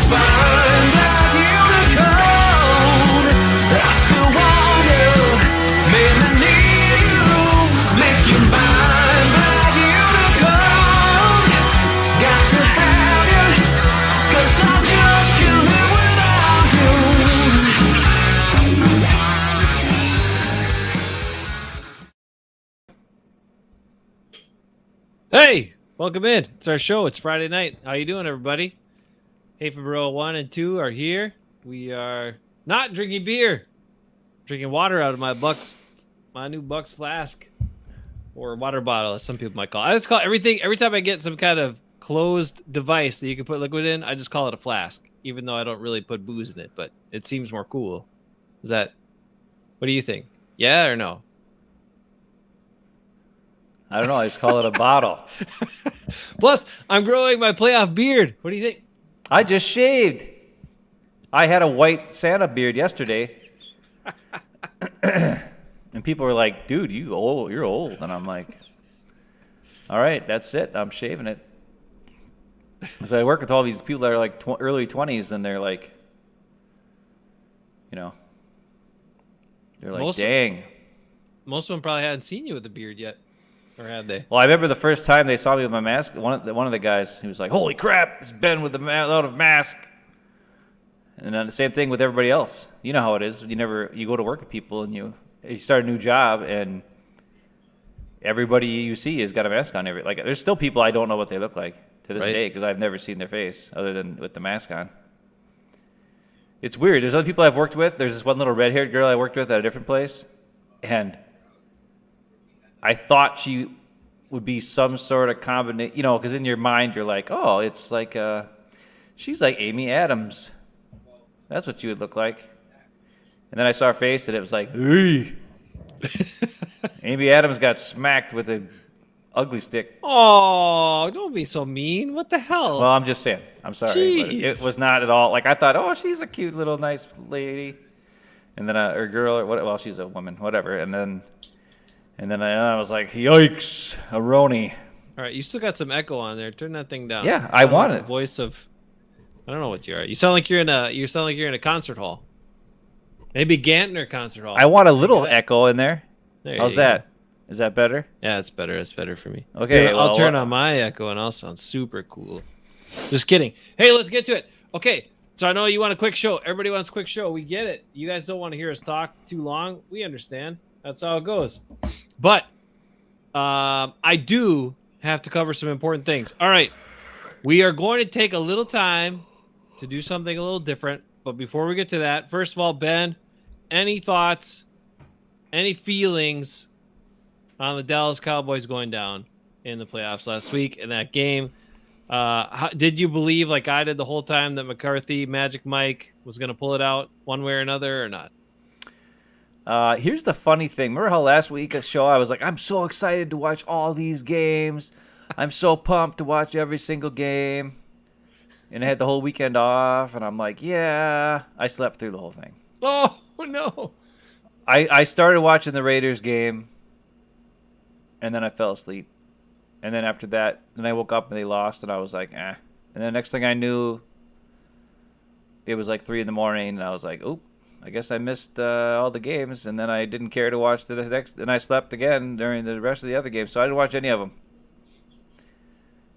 fine like unicorn. I still want you, make me need you, make you mine like unicorn. Got to have you, 'cause I just can't live without you. Hey, welcome in. It's our show. It's Friday night. How you doing, everybody? Hafeman Bros 1 and 2 are here. We are not drinking beer. Drinking water out of my new Bucks flask. Or water bottle, as some people might call it. I just call everything, every time I get some kind of closed device that you can put liquid in, I just call it a flask. Even though I don't really put booze in it, but it seems more cool. What do you think? Yeah or no? I don't know. I just call it a bottle. Plus, I'm growing my playoff beard. What do you think? I just shaved. I had a white Santa beard yesterday. And people were like, dude, you're old. And I'm like, all right, that's it. I'm shaving it. So I work with all these people that are like early 20s, and they're like, they're like, dang. Most of them probably hadn't seen you with a beard yet. Or had they? Well, I remember the first time they saw me with my mask. One of the guys, he was like, "Holy crap! It's Ben with without a mask." And then the same thing with everybody else. You know how it is. You go to work with people and you start a new job, and everybody you see has got a mask on. There's still people I don't know what they look like to this day because I've never seen their face other than with the mask on. It's weird. There's other people I've worked with. There's this one little red-haired girl I worked with at a different place, and I thought she would be some sort of combination, because in your mind you're like, oh, it's like, she's like Amy Adams. That's what she would look like. And then I saw her face, and it was like, hey. Amy Adams got smacked with an ugly stick. Oh, don't be so mean. What the hell? Well, I'm just saying. I'm sorry. But it was not at all. Like, I thought, oh, she's a cute little nice lady. And then, or girl, or what? Well, she's a woman, whatever. And then I was like, yikes, a Roni. All right, you still got some echo on there. Turn that thing down. Yeah, I want it. Voice of, I don't know what you are. You sound like you're in a concert hall. Maybe Gantner concert hall. I want a little echo in there. How's that? Is that better? Yeah, it's better. It's better for me. Okay, I'll turn on my echo and I'll sound super cool. Just kidding. Hey, let's get to it. Okay, so I know you want a quick show. Everybody wants a quick show. We get it. You guys don't want to hear us talk too long. We understand. That's how it goes. But I do have to cover some important things. All right. We are going to take a little time to do something a little different. But before we get to that, first of all, Ben, any thoughts, any feelings on the Dallas Cowboys going down in the playoffs last week in that game? Did you believe, like I did the whole time, that McCarthy, Magic Mike, was going to pull it out one way or another or not? Here's the funny thing. Remember how last week's show I was like, I'm so excited to watch all these games. I'm so pumped to watch every single game. And I had the whole weekend off, and I'm like, yeah. I slept through the whole thing. Oh, no. I started watching the Raiders game, and then I fell asleep. And then after that, then I woke up and they lost, and I was like, eh. And then next thing I knew, it was like 3 in the morning, and I was like, oop. I guess I missed all the games, and then I didn't care to watch the next. And I slept again during the rest of the other games, so I didn't watch any of them.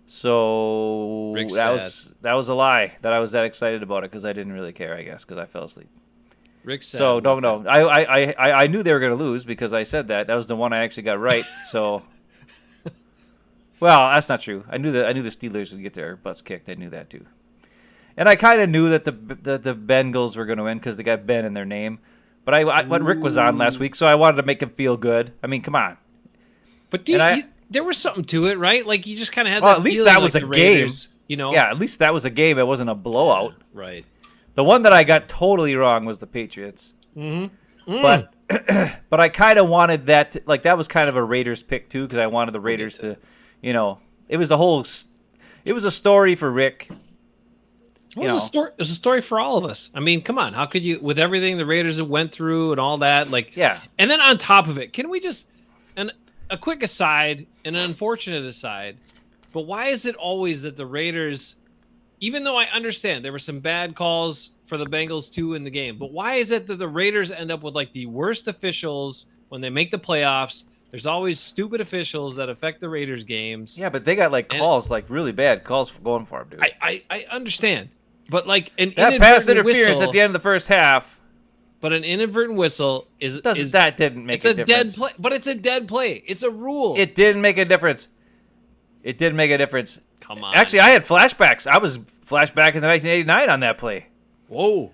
So that was a lie that I was that excited about it because I didn't really care, I guess, because I fell asleep. Rick said. So don't know. I knew they were going to lose because I said that. That was the one I actually got right. So, well, that's not true. I knew the Steelers would get their butts kicked. I knew that too. And I kind of knew that the Bengals were going to win because they got Ben in their name. But when Rick was on last week, so I wanted to make him feel good. I mean, come on. But there was something to it, right? Like you just kind of had. Well, that at least feeling that was like a Raiders, game. Yeah, at least that was a game. It wasn't a blowout. Right. The one that I got totally wrong was the Patriots. Mm-hmm. Mm. But I kind of wanted that. That was kind of a Raiders pick too because I wanted the Raiders to, it was a story for Rick. It was a story for all of us. I mean, come on. How could you, with everything the Raiders have went through and all that, yeah. And then on top of it, can we just, and a quick aside, an unfortunate aside, but why is it always that the Raiders even though I understand there were some bad calls for the Bengals too in the game, but why is it that the Raiders end up with like the worst officials when they make the playoffs? There's always stupid officials that affect the Raiders games. Yeah, but they got like calls, like really bad calls for going for him, dude. I understand, but like an That pass inadvertent interference whistle, at the end of the first half. but an inadvertent whistle That didn't make a it's a difference. dead play, but it's a dead play. It's a rule. It didn't make a difference. It did make a difference. Come on. Actually, I had flashbacks. I was flashback in the 1989 on that play. Whoa.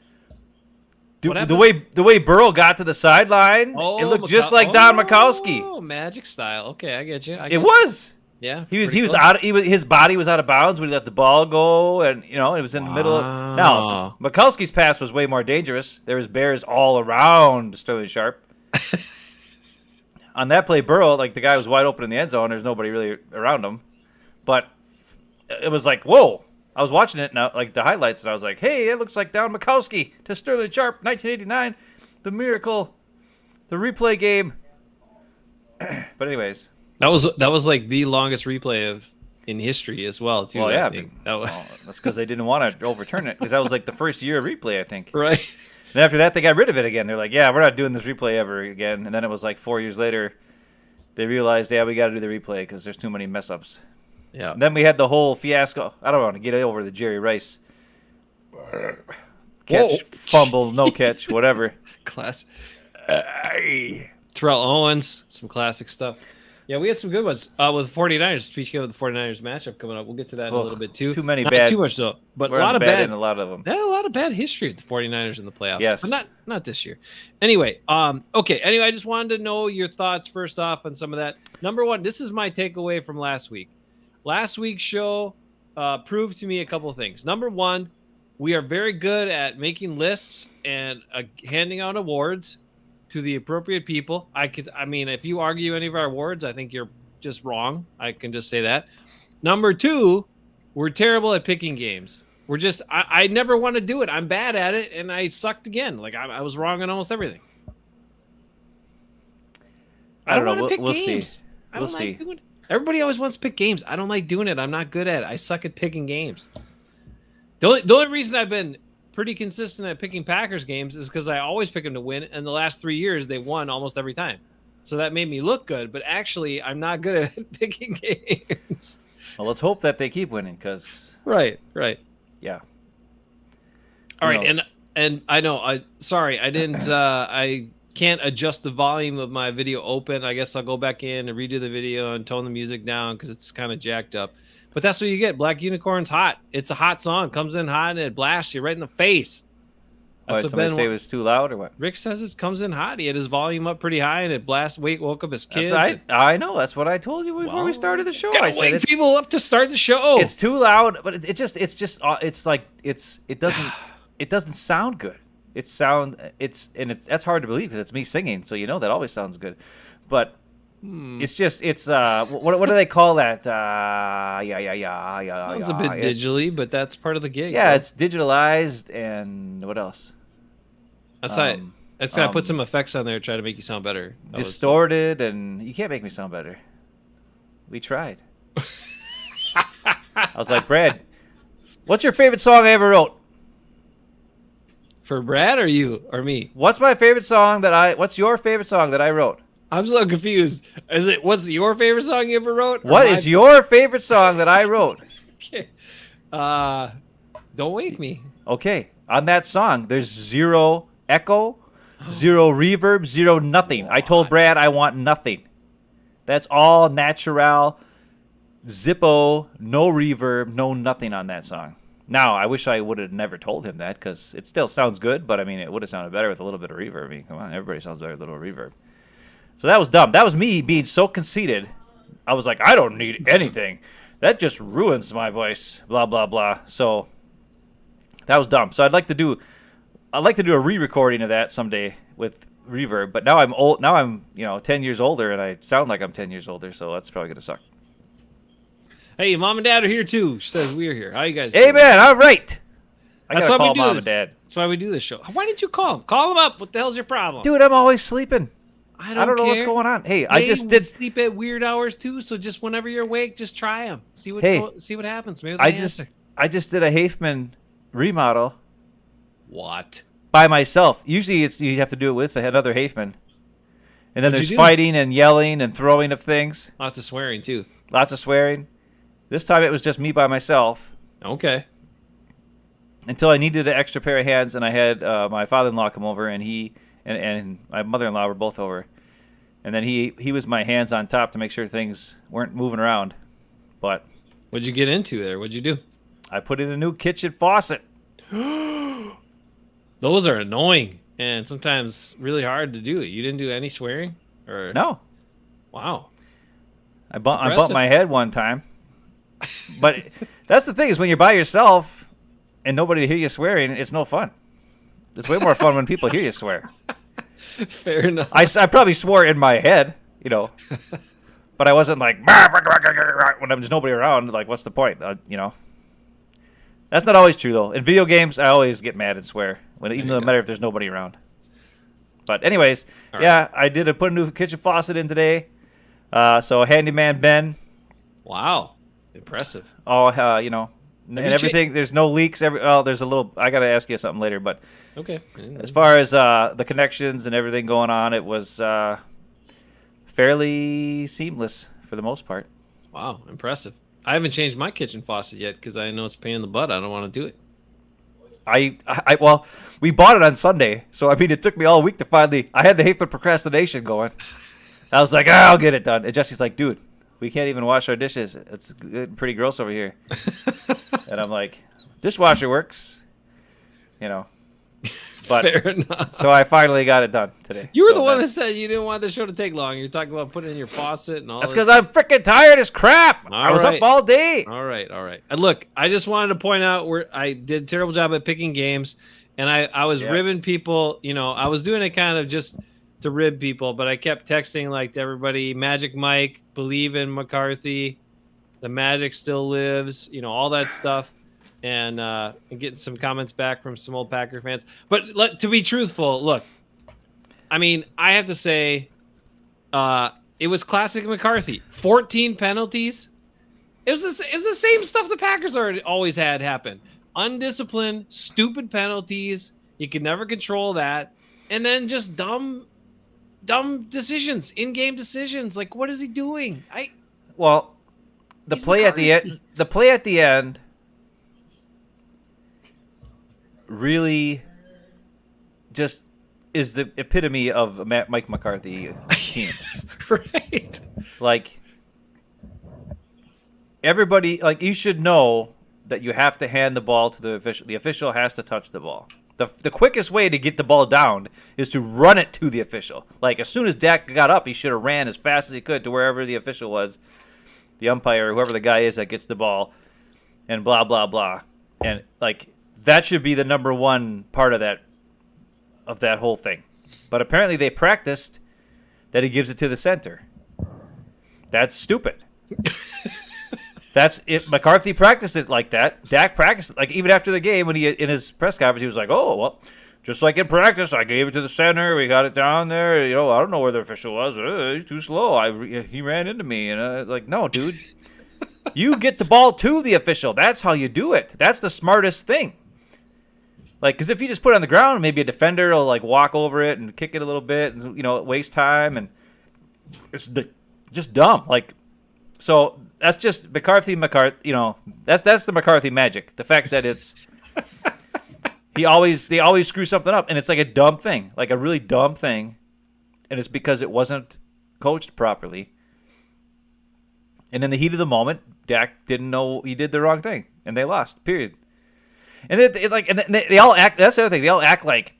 What The way Burrow got to the sideline, Oh, it looked just like Don Mikowski. Oh, magic style. Okay, I get you. It was. Yeah. He was pretty close. out. His body was out of bounds when he let the ball go, and it was in the middle. Now Mikowski's pass was way more dangerous. There was bears all around Sterling Sharp. On that play, Burrow, like the guy was wide open in the end zone. There's nobody really around him, but it was like, whoa. I was watching it now, like the highlights, and I was like, hey, it looks like Don Mikowski to Sterling Sharp, 1989, the miracle, the replay game. But anyways. That was like the longest replay in history as well, too. Well, yeah. That's because they didn't want to overturn it, because that was like the first year of replay, I think. Right. And after that, they got rid of it again. They're like, yeah, we're not doing this replay ever again. And then it was like 4 years later, they realized, yeah, we got to do the replay because there's too many mess-ups. Yeah. And then we had the whole fiasco. I don't want to get over the Jerry Rice catch, fumble, no catch, whatever. Class. Terrell Owens, some classic stuff. Yeah, we had some good ones with the 49ers. Speaking of the 49ers matchup coming up, we'll get to that in a little bit too. Too many not bad. Too much though, but We're a lot of bad bad. in a lot of them. Yeah, a lot of bad history with the 49ers in the playoffs. Yes. But not this year. Anyway, okay. Anyway, I just wanted to know your thoughts first off on some of that. Number one, this is my takeaway from last week. Last week's show proved to me a couple of things. Number one, we are very good at making lists and handing out awards to the appropriate people. I mean, if you argue any of our awards, I think you're just wrong. I can just say that. Number two, we're terrible at picking games. We're just, I never want to do it. I'm bad at it, and I sucked again. Like, I was wrong on almost everything. I don't know. want to pick We'll games. see. I We'll don't see. like doing it. Everybody always wants to pick games. I don't like doing it. I'm not good at it. I suck at picking games. The only reason I've been pretty consistent at picking Packers games is because I always pick them to win. And the last 3 years, they won almost every time. So that made me look good. But actually, I'm not good at picking games. Well, let's hope that they keep winning, because Right. yeah. All Who right, knows? and I know. Sorry, I didn't. I can't adjust the volume of my video open. I guess I'll go back in and redo the video and tone the music down because it's kind of jacked up. But that's what you get. Black Unicorn's hot. It's a hot song. Comes in hot and it blasts you right in the face. Why, did somebody say it was too loud or what? Rick says it comes in hot. He had his volume up pretty high and it woke up his kids. I know. That's what I told you before we started the show. I Gotta said wake people up to start the show. It's too loud, but it doesn't sound good. That's hard to believe because it's me singing, so that always sounds good. But it's what do they call that? Sounds a bit digitally, but that's part of the gig. Yeah, right? it's digitalized, and what else? That's right. It's got to put some effects on there to try to make you sound better. Distorted, and you can't make me sound better. We tried. I was like, Brad, what's your favorite song I ever wrote? For Brad or you or me? What's your favorite song that I wrote? I'm so confused. What's your favorite song you ever wrote? What is your favorite song that I wrote? Okay. Don't Wake Me. Okay. On that song, there's zero echo, zero reverb, zero nothing. I told Brad I want nothing. That's all natural, Zippo, no reverb, no nothing on that song. Now, I wish I would have never told him that, because it still sounds good, but I mean, it would have sounded better with a little bit of reverb. I mean, come on, everybody sounds better with a little reverb. So that was dumb. That was me being so conceited. I was like, I don't need anything. That just ruins my voice. Blah blah blah. So that was dumb. So I'd like to do a re-recording of that someday with reverb. But now I'm old. Now I'm 10 years older, and I sound like I'm 10 years older. So that's probably gonna suck. Hey, Mom and Dad are here too. She says we're here. How you guys? Hey doing? man, all right. I That's gotta why we call do Mom this. and Dad. That's why we do this show. Why didn't you call them? Call them up. What the hell's your problem? Dude, I'm always sleeping. I I don't know what's care. going on. Hey, They I just did. sleep at weird hours too. So just whenever you're awake, just try them. See what happens. Maybe I they just answer. I just did a Hafeman remodel What? by myself. Usually you have to do it with another Hafeman. And then What'd there's you do? fighting and yelling and throwing of things. Lots of swearing too. Lots of swearing. This time it was just me by myself. Okay. Until I needed an extra pair of hands, and I had my father-in-law come over, and he and my mother-in-law were both over. And then he was my hands on top to make sure things weren't moving around. But What'd you get into there? What'd you do? I put in a new kitchen faucet. Those are annoying and sometimes really hard to do. You didn't do any swearing? Or No. Wow. I bumped Impressive. my head one time. But that's the thing is when you're by yourself and nobody to hear you swearing, it's no fun. It's way more fun when people hear you swear. Fair enough. I probably swore in my head, you know, but I wasn't like when there's nobody around. Like, what's the point? You know, that's not always true though. In video games, I always get mad and swear even no matter if there's nobody around. But anyways, All yeah, I did put a new kitchen faucet in today. So handyman Ben, Wow. Impressive. all you know, and you everything. There's no leaks. There's a little. I gotta ask you something later, but. Okay. As far as the connections and everything going on, it was fairly seamless for the most part. Wow. Impressive. I haven't changed my kitchen faucet yet because I know it's a pain in the butt. I don't want to do it. Well, we bought it on Sunday, so I mean, it took me all week to finally. I had the Hafeman procrastination going. I was like, I'll get it done. And Jesse's like, dude, we can't even wash our dishes. It's pretty gross over here. And I'm like, dishwasher works, you know. But Fair enough. so I finally got it done today. You were So the one that- that said you didn't want the show to take long. You're talking about putting in your faucet and all That's this because I'm freaking tired as crap. I was right. up all day. All right, all right. And look, I just wanted to point out where I did a terrible job at picking games, and I was Yeah. ribbing people. You know, I was doing it kind of just to rib people, but I kept texting like to everybody, Magic Mike, believe in McCarthy, the Magic still lives, you know, all that stuff, and getting some comments back from some old Packer fans. But to be truthful, look, I mean, I have to say, it was classic McCarthy. 14 penalties. It's the same stuff the Packers always had happen. Undisciplined, stupid penalties. You could never control that. And then just dumb decisions, in-game decisions. Like, what is he doing? Well, the He's play at the end. McCarthy. The play at the end really just is the epitome of a Mike McCarthy team. Right. Like everybody, like you should know that you have to hand the ball to the official. The official has to touch the ball. The quickest way to get the ball down is to run it to the official. Like as soon as Dak got up, he should have ran as fast as he could to wherever the official was, the umpire, whoever the guy is that gets the ball, and blah blah blah. And like that should be the number one part of that whole thing. But apparently they practiced that he gives it to the center. That's stupid. That's it. McCarthy practiced it like that. Dak practiced it. Like even after the game when he in his press conference he was like, "Oh, well, just like in practice, I gave it to the center. We got it down there. You know, I don't know where the official was. He's too slow. He ran into me." And like, no, dude, you get the ball to the official. That's how you do it. That's the smartest thing. Like, because if you just put it on the ground, maybe a defender will like walk over it and kick it a little bit, and you know, waste time, and it's just dumb. Like, so that's just McCarthy. You know, that's the McCarthy magic. The fact that it's they always screw something up, and it's like a dumb thing, like a really dumb thing, and it's because it wasn't coached properly. And in the heat of the moment, Dak didn't know he did the wrong thing, and they lost. Period. And they all act. That's the other thing. They all act like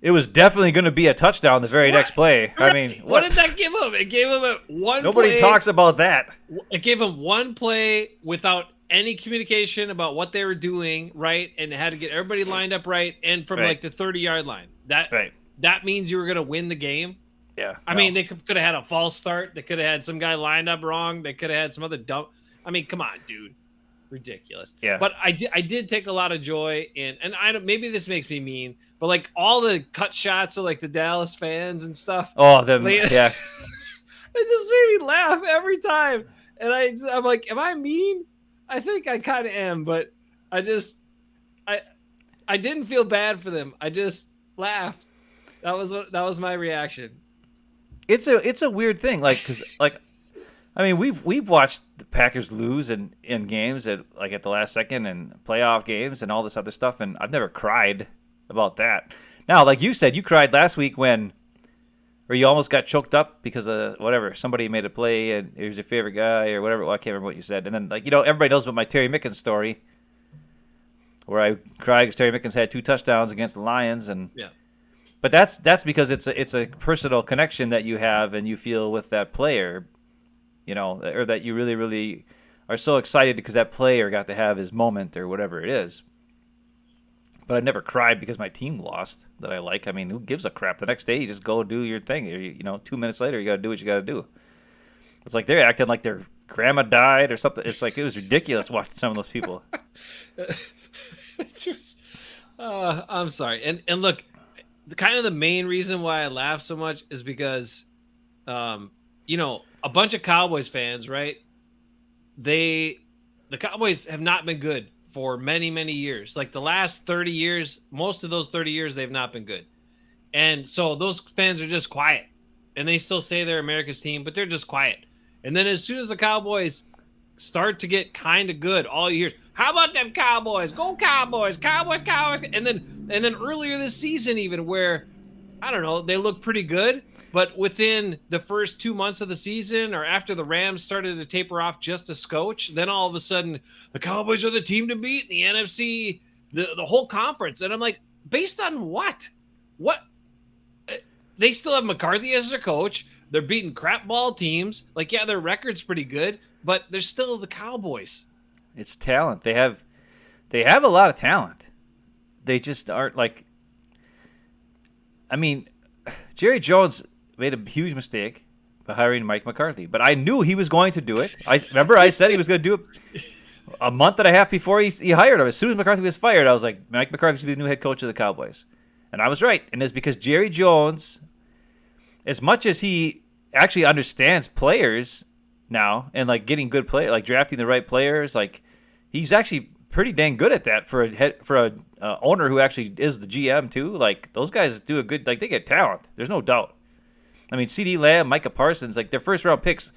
it was definitely going to be a touchdown the very next play. I mean, what did that give him? It gave him one. Nobody play. talks about that. It gave him one play without any communication about what they were doing, right? And it had to get everybody lined up right, and from Right. like the 30-yard line. That means you were going to win the game. Yeah. I mean, they could have had a false start. They could have had some guy lined up wrong. They could have had some other dumb. I mean, come on, dude. Ridiculous. Yeah. But I did take a lot of joy in, and I don't. Maybe this makes me mean, but like all the cut shots of like the Dallas fans and stuff. Oh, them. Like, Yeah. It just made me laugh every time. And I'm like, am I mean? I think I kind of am, but I just, I didn't feel bad for them. I just laughed. That was my reaction. It's a weird thing, like because like I mean we've watched the Packers lose in games at the last second and playoff games and all this other stuff, and I've never cried about that. Now, like you said, you cried last week or you almost got choked up because of whatever somebody made a play and it was your favorite guy or whatever. Well, I can't remember what you said, and then everybody knows about my Terry Mickens story where I cried because Terry Mickens had 2 touchdowns against the Lions and. Yeah. But that's because it's a personal connection that you have and you feel with that player, or that you really, really are so excited because that player got to have his moment or whatever it is. But I never cried because my team lost that I like. I mean, who gives a crap? The next day you just go do your thing. 2 minutes later you got to do what you got to do. It's like they're acting like their grandma died or something. It's like it was ridiculous watching some of those people. I'm sorry. And look, the main reason why I laugh so much is because, a bunch of Cowboys fans, right? The Cowboys have not been good for many, many years. Like the last 30 years, most of those 30 years, they've not been good. And so those fans are just quiet. And they still say they're America's team, but they're just quiet. And then as soon as the Cowboys start to get kind of good, all you hear is, how about them Cowboys? Go Cowboys, Cowboys, Cowboys. And then earlier this season, even where, I don't know, they look pretty good, but within the first 2 months of the season or after the Rams started to taper off just a scotch, then all of a sudden the Cowboys are the team to beat in the NFC, the whole conference. And I'm like, based on what? What? They still have McCarthy as their coach. They're beating crap ball teams. Like, yeah, their record's pretty good, but they're still the Cowboys. It's talent. They have a lot of talent. They just aren't like. I mean, Jerry Jones made a huge mistake by hiring Mike McCarthy, but I knew he was going to do it. I said he was going to do it a month and a half before he hired him. As soon as McCarthy was fired, I was like, Mike McCarthy should be the new head coach of the Cowboys, and I was right. And it's because Jerry Jones, as much as he actually understands players now and like getting good play, like drafting the right players, like he's actually pretty dang good at that for a owner who actually is the GM too. Like those guys do a good, like they get talent. There's no doubt. I mean, CeeDee Lamb, Micah Parsons, like their first round picks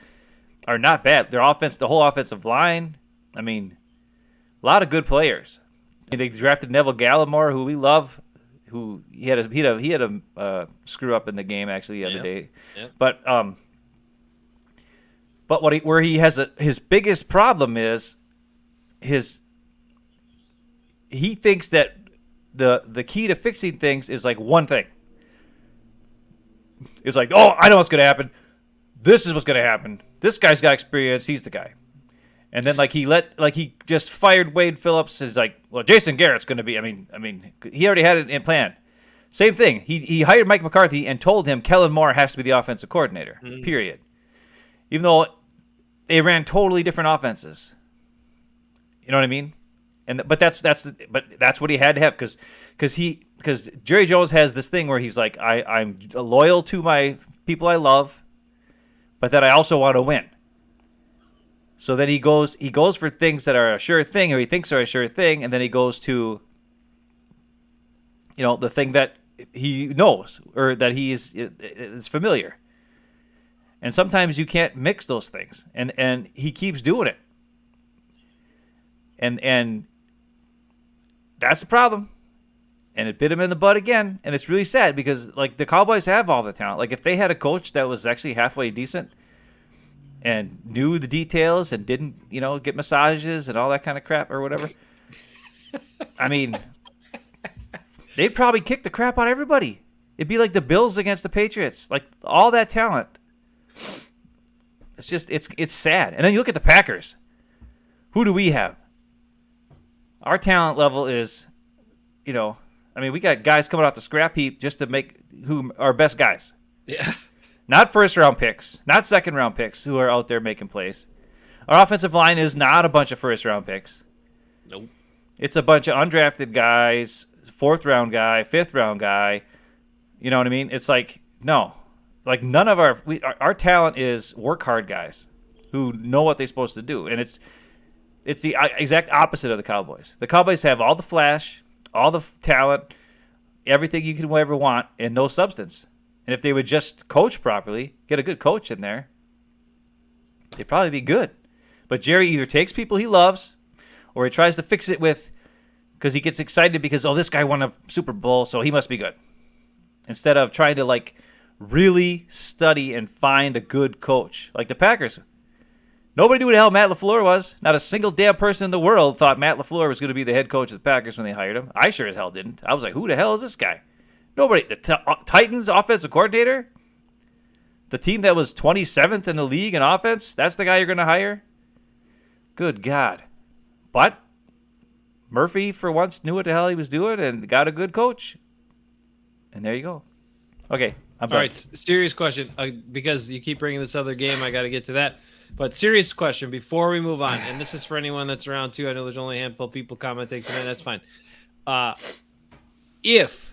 are not bad. Their offense, the whole offensive line. I mean, a lot of good players. And they drafted Neville Gallimore, who we love. Who he had a screw up in the game actually the other day. Yep. But where he has his biggest problem is he thinks that the key to fixing things is like one thing. It's like, oh, I know what's going to happen. This is what's going to happen. This guy's got experience. He's the guy. And then he just fired Wade Phillips. Is like, well, Jason Garrett's going to be. I mean, he already had it in plan. Same thing. He hired Mike McCarthy and told him Kellen Moore has to be the offensive coordinator. Mm-hmm. Period. Even though they ran totally different offenses. You know what I mean? But that's what he had to have because Jerry Jones has this thing where he's like, I'm loyal to my people I love, but that I also want to win. So then he goes for things that are a sure thing, or he thinks are a sure thing, and then he goes to, the thing that he knows or that is familiar. And sometimes you can't mix those things, and he keeps doing it. And that's the problem. And it bit him in the butt again, and it's really sad because like the Cowboys have all the talent. Like if they had a coach that was actually halfway decent and knew the details and didn't, get massages and all that kind of crap or whatever. I mean, they'd probably kick the crap out of everybody. It'd be like the Bills against the Patriots. Like all that talent. It's just it's sad. And then you look at the Packers. Who do we have? Our talent level is, we got guys coming off the scrap heap just to make who our best guys. Yeah. Not first-round picks, not second-round picks who are out there making plays. Our offensive line is not a bunch of first-round picks. Nope. It's a bunch of undrafted guys, fourth-round guy, fifth-round guy. You know what I mean? It's like, no. Like none of our talent is work-hard guys who know what they're supposed to do. And It's the exact opposite of the Cowboys. The Cowboys have all the flash, all the talent, everything you could ever want, and no substance. And if they would just coach properly, get a good coach in there, they'd probably be good. But Jerry either takes people he loves, or he tries to fix it with, because he gets excited because, oh, this guy won a Super Bowl, so he must be good. Instead of trying to, like, really study and find a good coach. Like the Packers. Nobody knew who the hell Matt LaFleur was. Not a single damn person in the world thought Matt LaFleur was going to be the head coach of the Packers when they hired him. I sure as hell didn't. I was like, who the hell is this guy? Nobody. The Titans offensive coordinator? The team that was 27th in the league in offense? That's the guy you're going to hire? Good God. But Murphy, for once, knew what the hell he was doing and got a good coach. And there you go. Okay. I'm done. All right, serious question. Because you keep bringing this other game, I got to get to that. But serious question before we move on, and this is for anyone that's around too. I know there's only a handful of people commenting tonight. That's fine. If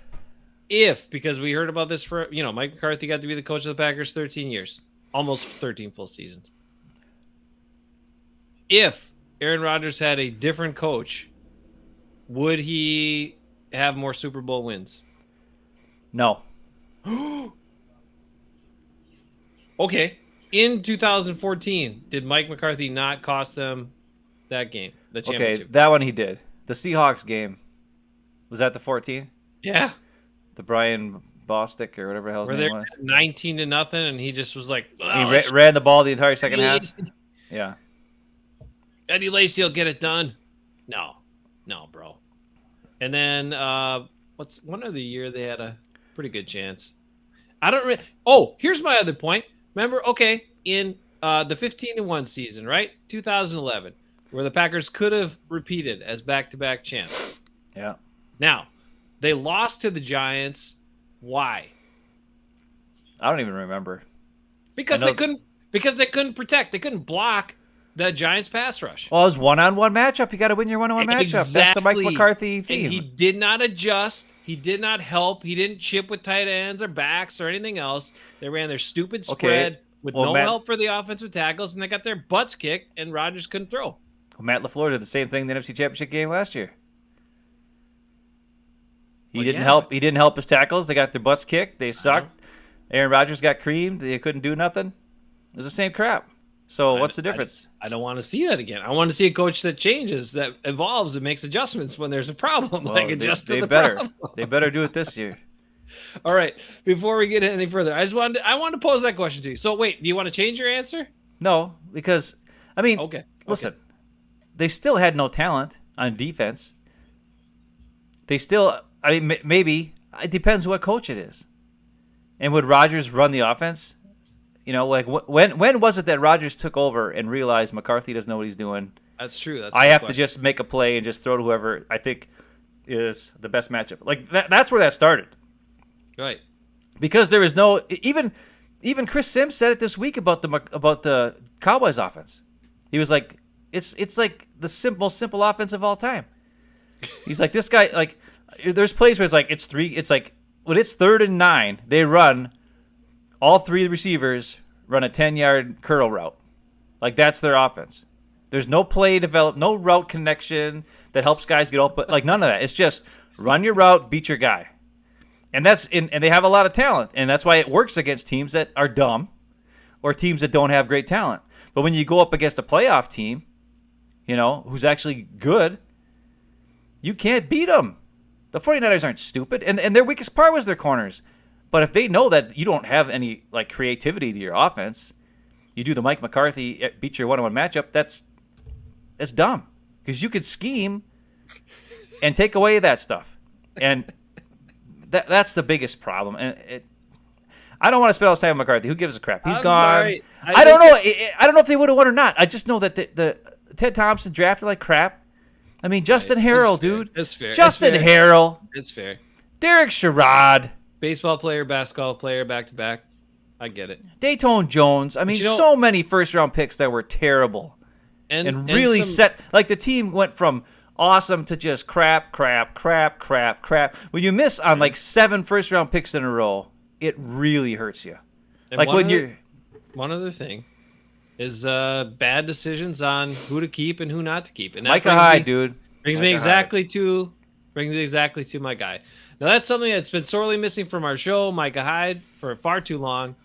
because we heard about this for Mike McCarthy got to be the coach of the Packers 13 years, almost 13 full seasons. If Aaron Rodgers had a different coach, would he have more Super Bowl wins? No. Okay. In 2014, did Mike McCarthy not cost them that game, the championship? Okay, that one he did. The Seahawks game. Was that the 14? Yeah. The Brian Bostic or whatever the hell his name was. 19-0, and he just was like, he ran the ball the entire second half. Yeah. Eddie Lacy will get it done. No, bro. And then what's one other year they had a pretty good chance. I don't. Here's my other point. Remember, okay, in the 15-1 season, right, 2011, where the Packers could have repeated as back-to-back champs. Yeah. Now, they lost to the Giants. Why? I don't even remember. Because they couldn't protect. They couldn't block the Giants' pass rush. Well, it was one-on-one matchup. You got to win your one-on-one matchup. Exactly. That's the Mike McCarthy theme. And he did not adjust. He did not help. He didn't chip with tight ends or backs or anything else. They ran their stupid spread with no help for the offensive tackles, and they got their butts kicked, and Rodgers couldn't throw. Well, Matt LaFleur did the same thing in the NFC Championship game last year. He didn't help. He didn't help his tackles. They got their butts kicked. They sucked. Aaron Rodgers got creamed. They couldn't do nothing. It was the same crap. So what's the difference? I don't want to see that again. I want to see a coach that changes, that evolves, and makes adjustments when there's a problem. Well, Problem. They better do it this year. All right. Before we get any further, I wanted to pose that question to you. So wait, do you want to change your answer? No, because listen, they still had no talent on defense. They still, maybe it depends what coach it is. And would Rodgers run the offense? When was it that Rodgers took over and realized McCarthy doesn't know what he's doing? That's true. I have to just make a play and just throw to whoever I think is the best matchup. Like that's where that started. Right. Because there is no even Chris Sims said it this week about the Cowboys offense. He was like, it's like the most simple offense of all time. He's like, this guy, like, there's plays where it's like when it's 3rd and 9, they run. All three receivers run a 10-yard curl route. Like, that's their offense. There's no play developed, no route connection that helps guys get open. Like, none of that. It's just run your route, beat your guy. And and they have a lot of talent. And that's why it works against teams that are dumb or teams that don't have great talent. But when you go up against a playoff team, who's actually good, you can't beat them. The 49ers aren't stupid. And their weakest part was their corners. But if they know that you don't have any creativity to your offense, you do the Mike McCarthy beat your one-on-one matchup. That's dumb because you could scheme and take away that stuff, and that's the biggest problem. And I don't want to spend all this time on McCarthy. Who gives a crap? He's gone. Sorry. I don't know. I don't know if they would have won or not. I just know that the Ted Thompson drafted like crap. I mean, Justin Harrell, dude. That's fair. Justin Harrell. It's fair. Derek Sherrod. Baseball player, basketball player, back-to-back. I get it. Dayton Jones. I mean, so many first-round picks that were terrible. And really set. Like, the team went from awesome to just crap. When you miss on, 7 first-round picks in a row, it really hurts you. One other thing is bad decisions on who to keep and who not to keep. And that Micah brings Hyde, me- dude. Brings me exactly to my guy. Now that's something that's been sorely missing from our show, Micah Hyde, for far too long.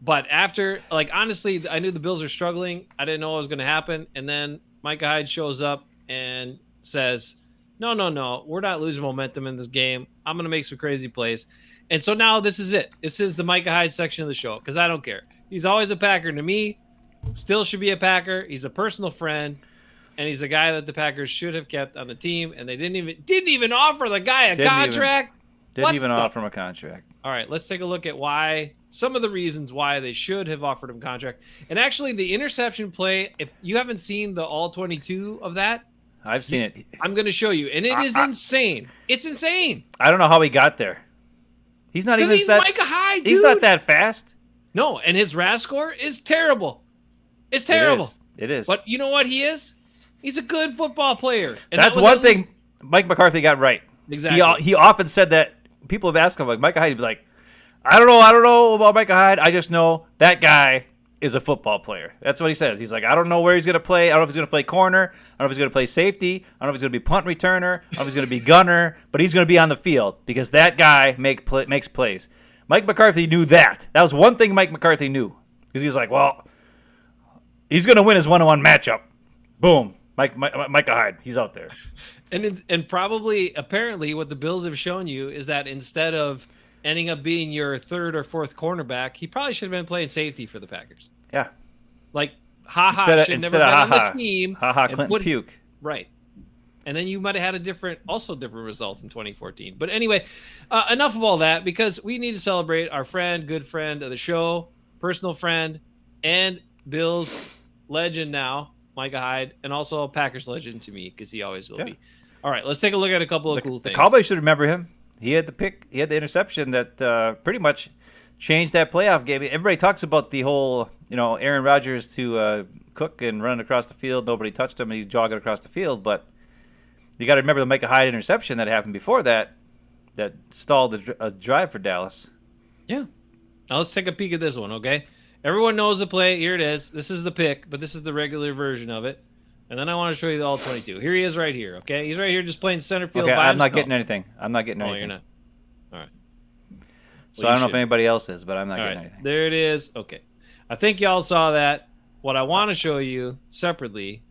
But after, like, honestly, I knew the Bills were struggling. I didn't know what was going to happen, and then Micah Hyde shows up and says, "No, we're not losing momentum in this game. I'm going to make some crazy plays." And so now this is it. This is the Micah Hyde section of the show because I don't care. He's always a Packer to me. Still should be a Packer. He's a personal friend. And he's a guy that the Packers should have kept on the team, and they didn't even offer the guy a contract. Didn't even offer him a contract. All right, let's take a look at some of the reasons why they should have offered him a contract. And actually, the interception play, if you haven't seen the all 22 of that, I've seen it. I'm going to show you, and it is insane. It's insane. I don't know how he got there. He's not even He's that. Micah Hyde, dude. He's not that fast. No, and his RAS score is terrible. It's terrible. It is. But you know what he is? He's a good football player. And That's that was one at thing least- Mike McCarthy got right. Exactly. He often said that. People have asked him, like, Micah Hyde, he'd be like, I don't know about Micah Hyde. I just know that guy is a football player. That's what he says. He's like, I don't know where he's going to play. I don't know if he's going to play corner. I don't know if he's going to play safety. I don't know if he's going to be punt returner. I don't know if he's going to be gunner. But he's going to be on the field because that guy makes plays. Mike McCarthy knew that. That was one thing Mike McCarthy knew. Because he was like, well, he's going to win his one-on-one matchup. Boom. Micah Hyde, he's out there. And probably, apparently, what the Bills have shown you is that instead of ending up being your third or fourth cornerback, he probably should have been playing safety for the Packers. Yeah. Like, should never been on the team. Clinton Puke. Right. And then you might have had a different result in 2014. But anyway, enough of all that, because we need to celebrate our friend, good friend of the show, personal friend, and Bills legend now, Micah Hyde, and also a Packers legend to me because he always will be. All right, let's take a look at a couple of cool things. The Cowboys should remember him. He had the pick. He had the interception that pretty much changed that playoff game. Everybody talks about the whole, Aaron Rodgers to Cook and running across the field. Nobody touched him, and he's jogging across the field. But you got to remember the Micah Hyde interception that happened before that stalled a drive for Dallas. Yeah. Now let's take a peek at this one, okay? Everyone knows the play. Here it is. This is the pick, but this is the regular version of it. And then I want to show you the all 22. Here he is right here, okay? He's right here just playing center field by I'm not himself. getting anything. I'm not getting anything. You're not. All right. So I don't know if anybody else is, but I'm not getting anything. There it is. Okay. I think y'all saw that. What I want to show you separately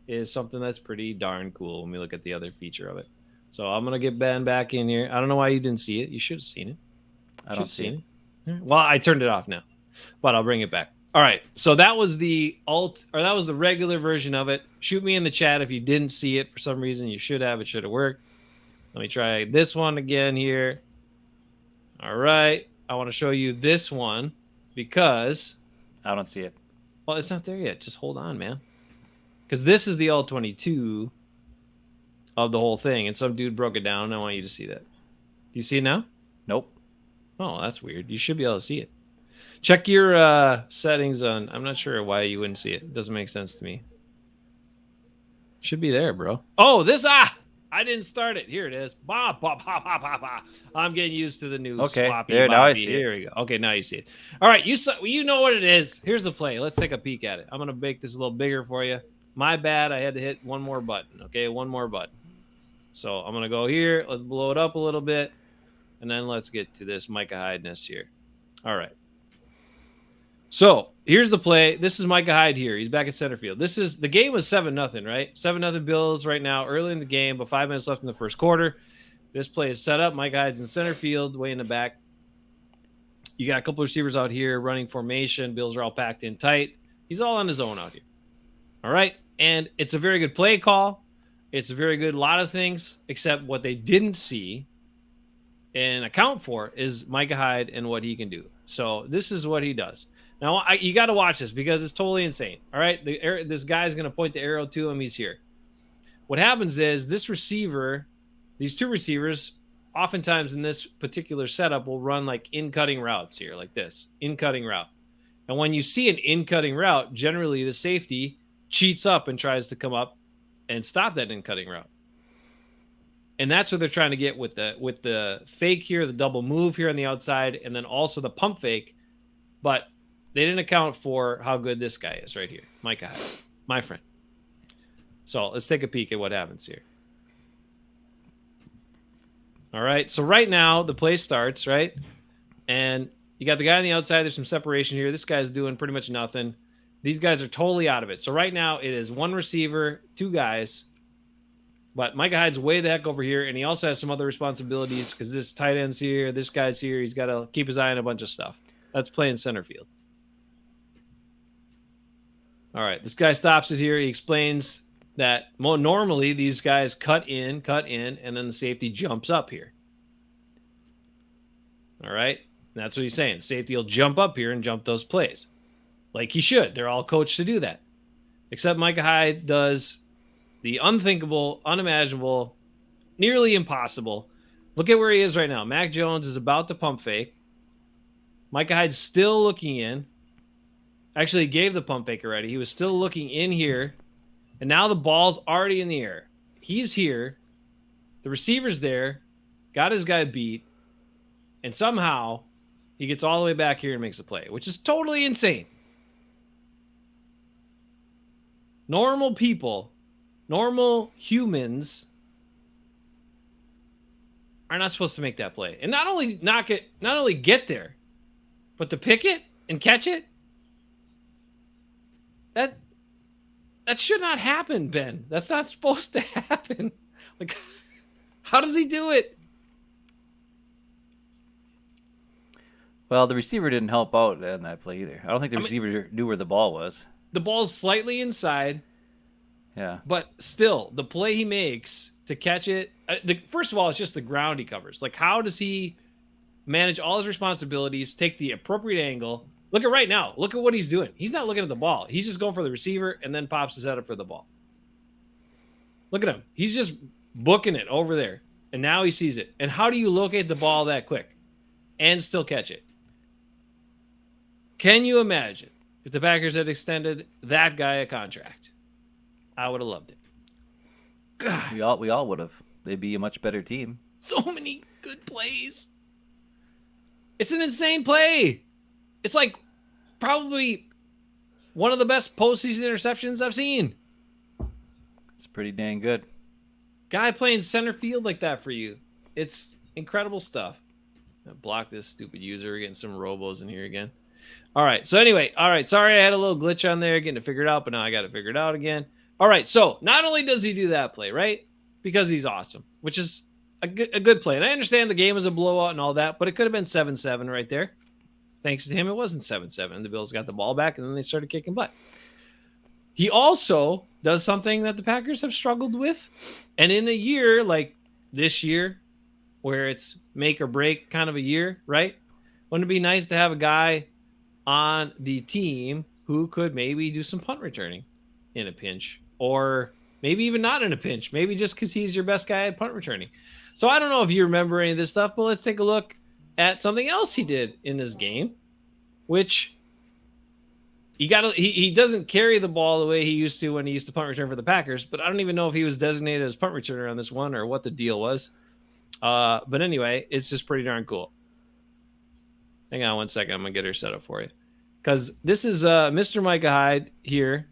is something that's pretty darn cool when we look at the other feature of it. So I'm going to get Ben back in here. I don't know why you didn't see it. You should have seen it. I don't see it. Well, I turned it off now, but I'll bring it back. All right. So that was the that was the regular version of it. Shoot me in the chat if you didn't see it for some reason. You should have. It should have worked. Let me try this one again here. All right. I want to show you this one because I don't see it. Well, it's not there yet. Just hold on, man. Because this is the all 22 of the whole thing, and some dude broke it down. And I want you to see that. Do you see it now? Nope. Oh, that's weird. You should be able to see it. Check your settings on. I'm not sure why you wouldn't see it. It doesn't make sense to me. Should be there, bro. Oh, this I didn't start it. Here it is. Bah, bah, bah, bah, bah, bah. I'm getting used to the new sloppy. There, now I see it. Here we go. Okay, now you see it. All right, you know what it is. Here's the play. Let's take a peek at it. I'm gonna make this a little bigger for you. My bad. I had to hit one more button. Okay, one more button. So I'm gonna go here. Let's blow it up a little bit, and then let's get to this Micah Hyde-ness here. All right. So here's the play. This is Micah Hyde here. He's back at center field. The game was 7-0, right? 7-0 Bills right now, early in the game, but 5 minutes left in the first quarter. This play is set up. Micah Hyde's in center field, way in the back. You got a couple of receivers out here running formation. Bills are all packed in tight. He's all on his own out here. All right. And it's a very good play call. It's a very good lot of things, except what they didn't see and account for is Micah Hyde and what he can do. So this is what he does. Now, you got to watch this because it's totally insane. All right, this guy's going to point the arrow to him. He's here. What happens is these two receivers, oftentimes in this particular setup, will run like in-cutting routes here, like this, in-cutting route. And when you see an in-cutting route, generally the safety cheats up and tries to come up and stop that in-cutting route. And that's what they're trying to get with the fake here, the double move here on the outside, and then also the pump fake. But they didn't account for how good this guy is right here, Micah Hyde, my friend. So let's take a peek at what happens here. All right, so right now the play starts, right? And you got the guy on the outside. There's some separation here. This guy's doing pretty much nothing. These guys are totally out of it. So right now it is one receiver, two guys. But Micah Hyde's way the heck over here, and he also has some other responsibilities because this tight end's here, this guy's here. He's got to keep his eye on a bunch of stuff. That's playing center field. All right, this guy stops it here. He explains that normally these guys cut in, and then the safety jumps up here. All right, and that's what he's saying. Safety will jump up here and jump those plays. Like he should. They're all coached to do that. Except Micah Hyde does the unthinkable, unimaginable, nearly impossible. Look at where he is right now. Mac Jones is about to pump fake. Micah Hyde's still looking in. Actually, he gave the pump fake already. He was still looking in here. And now the ball's already in the air. He's here. The receiver's there. Got his guy beat. And somehow he gets all the way back here and makes a play, which is totally insane. Normal people, normal humans are not supposed to make that play. And not only get there, but to pick it and catch it, that should not happen, Ben. That's not supposed to happen. Like, how does he do it? Well, the receiver didn't help out in that play either. I don't think the receiver knew where the ball was. The ball's slightly inside. Yeah. But still, the play he makes to catch it, first of all, it's just the ground he covers. Like, how does he manage all his responsibilities, take the appropriate angle? Look at right now. Look at what he's doing. He's not looking at the ball. He's just going for the receiver and then pops his head up for the ball. Look at him. He's just booking it over there. And now he sees it. And how do you locate the ball that quick and still catch it? Can you imagine if the Packers had extended that guy a contract? I would have loved it. God. We all would have. They'd be a much better team. So many good plays. It's an insane play. It's like probably one of the best postseason interceptions I've seen. It's pretty dang good. Guy playing center field like that for you. It's incredible stuff. Block this stupid user. We're getting some robos in here again. All right. So anyway, all right. Sorry I had a little glitch on there getting it figured out, but now I got it figured out again. All right. So not only does he do that play, right? Because he's awesome, which is a good play. And I understand the game was a blowout and all that, but it could have been 7-7 right there. Thanks to him, it wasn't 7-7. The Bills got the ball back, and then they started kicking butt. He also does something that the Packers have struggled with. And in a year like this year, where it's make or break kind of a year, right? Wouldn't it be nice to have a guy on the team who could maybe do some punt returning in a pinch? Or maybe even not in a pinch. Maybe just because he's your best guy at punt returning. So I don't know if you remember any of this stuff, but let's take a look at something else he did in this game, which he doesn't carry the ball the way he used to when he used to punt return for the Packers, but I don't even know if he was designated as punt returner on this one or what the deal was. But anyway, it's just pretty darn cool. Hang on one second. I'm going to get her set up for you. Because this is Mr. Micah Hyde here.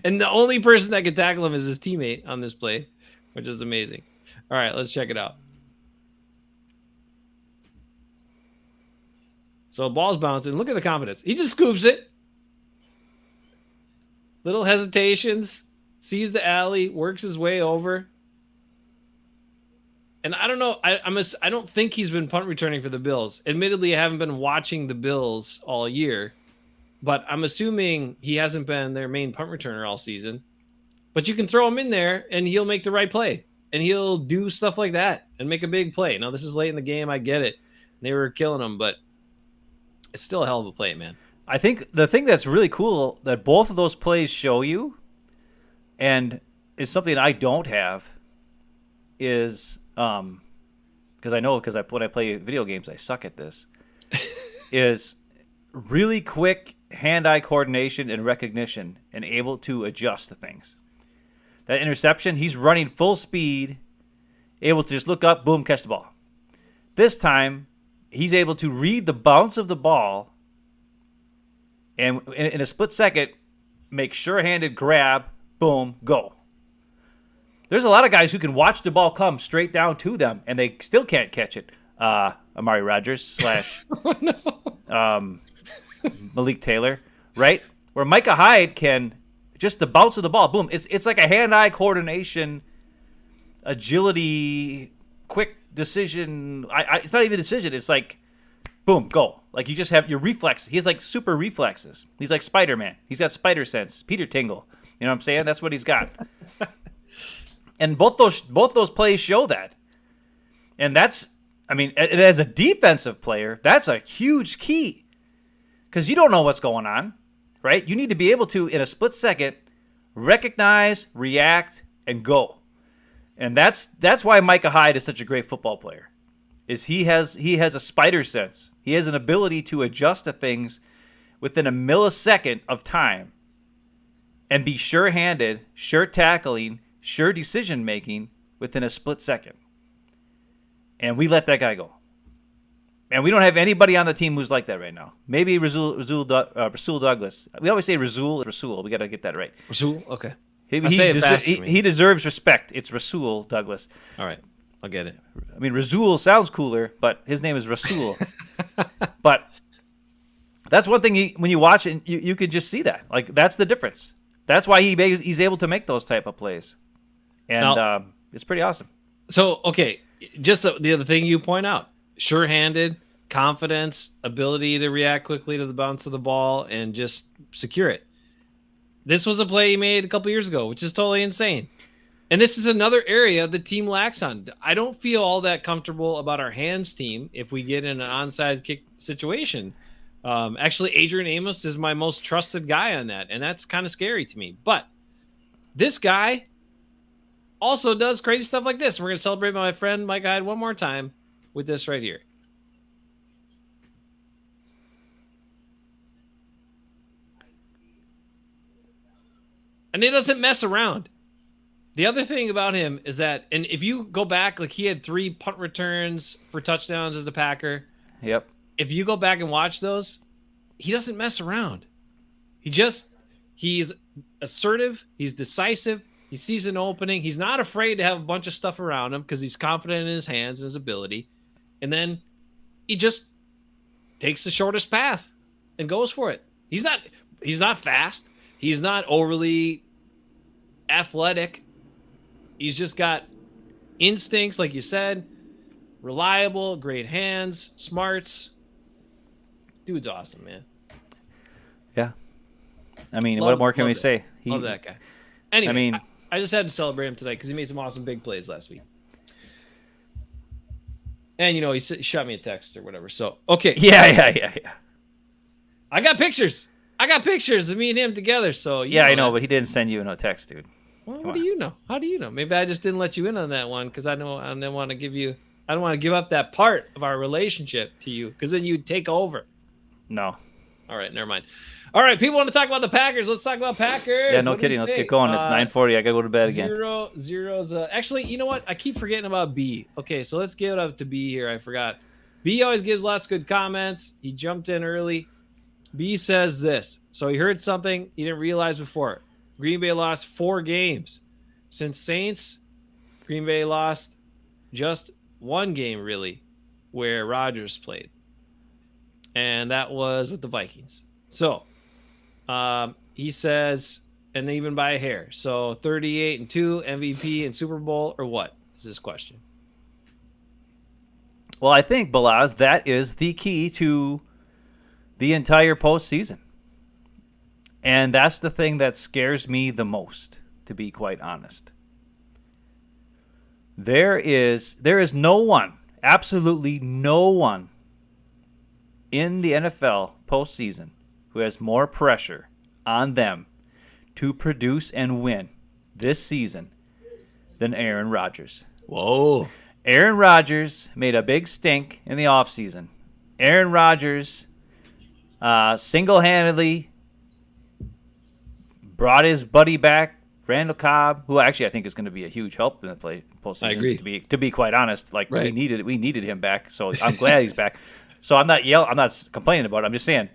and the only person that can tackle him is his teammate on this play, which is amazing. All right, let's check it out. So ball's bouncing. Look at the confidence. He just scoops it. Little hesitations. Sees the alley. Works his way over. And I don't know. I don't think he's been punt returning for the Bills. Admittedly, I haven't been watching the Bills all year. But I'm assuming he hasn't been their main punt returner all season. But you can throw him in there, and he'll make the right play. And he'll do stuff like that and make a big play. Now, this is late in the game. I get it. They were killing him, but it's still a hell of a play, man. I think the thing that's really cool that both of those plays show you, and is something I don't have, is when I play video games, I suck at this, is really quick hand-eye coordination and recognition and able to adjust to things. That interception, he's running full speed, able to just look up, boom, catch the ball. This time, he's able to read the bounce of the ball and in a split second make sure-handed grab, boom, go. There's a lot of guys who can watch the ball come straight down to them, and they still can't catch it. Amari Rogers / Malik Taylor, right? Where Micah Hyde can just the bounce of the ball, boom. It's like a hand-eye coordination, agility, quick decision. It's not even a decision. It's like, boom, go. Like you just have your reflex. He has like super reflexes. He's like Spider-Man. He's got spider sense. Peter Tingle. You know what I'm saying? That's what he's got. And both those plays show that. And that's, I mean, as a defensive player, that's a huge key. Because you don't know what's going on, right? You need to be able to, in a split second, recognize, react, and go. And that's why Micah Hyde is such a great football player. Is he has a spider sense. He has an ability to adjust to things within a millisecond of time and be sure-handed, sure tackling, sure decision-making within a split second. And we let that guy go. And we don't have anybody on the team who's like that right now. Maybe Rasul Douglas. We always say Rasul. We got to get that right. Rasul? Okay. He deserves respect. It's Rasul Douglas. All right. I'll get it. I mean, Rasul sounds cooler, but his name is Rasul. But that's one thing when you watch it, you could just see that. Like, that's the difference. That's why he's able to make those type of plays. And now, it's pretty awesome. So, okay, just the other thing you point out, sure-handed, confidence, ability to react quickly to the bounce of the ball, and just secure it. This was a play he made a couple years ago, which is totally insane. And this is another area the team lacks on. I don't feel all that comfortable about our hands team if we get in an onside kick situation. Actually, Adrian Amos is my most trusted guy on that, and that's kind of scary to me. But this guy also does crazy stuff like this. We're going to celebrate my friend Mike Hyde one more time with this right here. And he doesn't mess around. The other thing about him is that, and if you go back, like he had 3 punt returns for touchdowns as a Packer. Yep. If you go back and watch those, he doesn't mess around. He's assertive. He's decisive. He sees an opening. He's not afraid to have a bunch of stuff around him because he's confident in his hands and his ability. And then he just takes the shortest path and goes for it. He's not fast. He's not overly athletic. He's just got instincts, like you said, reliable, great hands, smarts. Dude's awesome, man. Yeah. I mean, what more can we say? Love that guy. Anyway, I just had to celebrate him tonight because he made some awesome big plays last week. And, he shot me a text or whatever. So, okay. Yeah. I got pictures of me and him together. So, I know, but he didn't send you no text, dude. Well, what do you know? How do you know? Maybe I just didn't let you in on that one because I don't want to give up that part of our relationship to you because then you'd take over. No. All right, never mind. All right, people want to talk about the Packers. Let's talk about Packers. Yeah, no kidding. Let's get going. It's 9:40. I gotta go to bed again. 0-0's. Actually, you know what? I keep forgetting about B. Okay, so let's give it up to B here. I forgot. B always gives lots of good comments. He jumped in early. B says this. So he heard something he didn't realize before. Green Bay lost 4 games. Since Saints, Green Bay lost just 1 game, really, where Rodgers played. And that was with the Vikings. So he says, and even by a hair. So 38-2, MVP and Super Bowl, or what is this question? Well, I think, Balaz, that is the key to the entire postseason. And that's the thing that scares me the most, to be quite honest. There is no one, absolutely no one in the NFL postseason who has more pressure on them to produce and win this season than Aaron Rodgers. Whoa. Aaron Rodgers made a big stink in the offseason. Aaron Rodgers single-handedly brought his buddy back Randall Cobb, who actually I think is going to be a huge help in the postseason. I agree. To be quite honest, like Right. we needed him back, so I'm glad he's back. So I'm not complaining about it. I'm just saying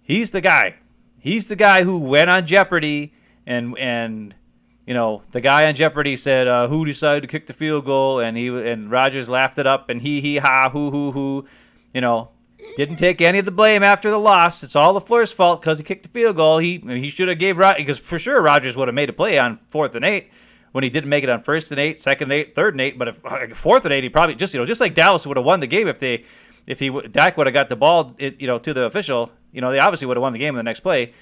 he's the guy. He's the guy who went on Jeopardy and the guy on Jeopardy said who decided to kick the field goal, and Rodgers laughed it up and he ha hoo. Didn't take any of the blame after the loss. It's all LaFleur's fault because he kicked the field goal. He should have gave because for sure Rodgers would have made a play on 4th and 8 when he didn't make it on 1st and 8, 2nd and 8, 3rd and 8. But if 4th and 8, he probably just like Dallas would have won the game if Dak would have got the ball to the official. They obviously would have won the game in the next play.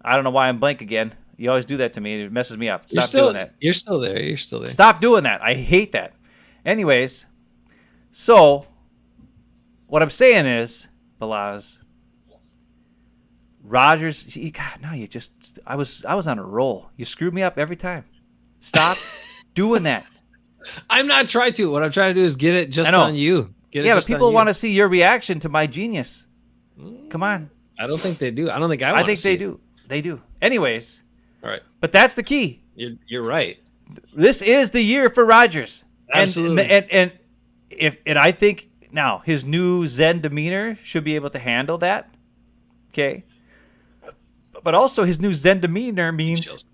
I don't know why I'm blank again. You always do that to me. It messes me up. Stop doing that. You're still there. You're still there. Stop doing that. I hate that. Anyways, so what I'm saying is, Balaz, Rodgers, I was on a roll. You screwed me up every time. Stop doing that. I'm not trying to. What I'm trying to do is get it just on you. But people want to see your reaction to my genius. Come on. I don't think they do. I don't think I think they do. They do. Anyways. All right. But that's the key. You're right. This is the year for Rodgers. Absolutely. And I think now his new Zen demeanor should be able to handle that. Okay. But also his new Zen demeanor means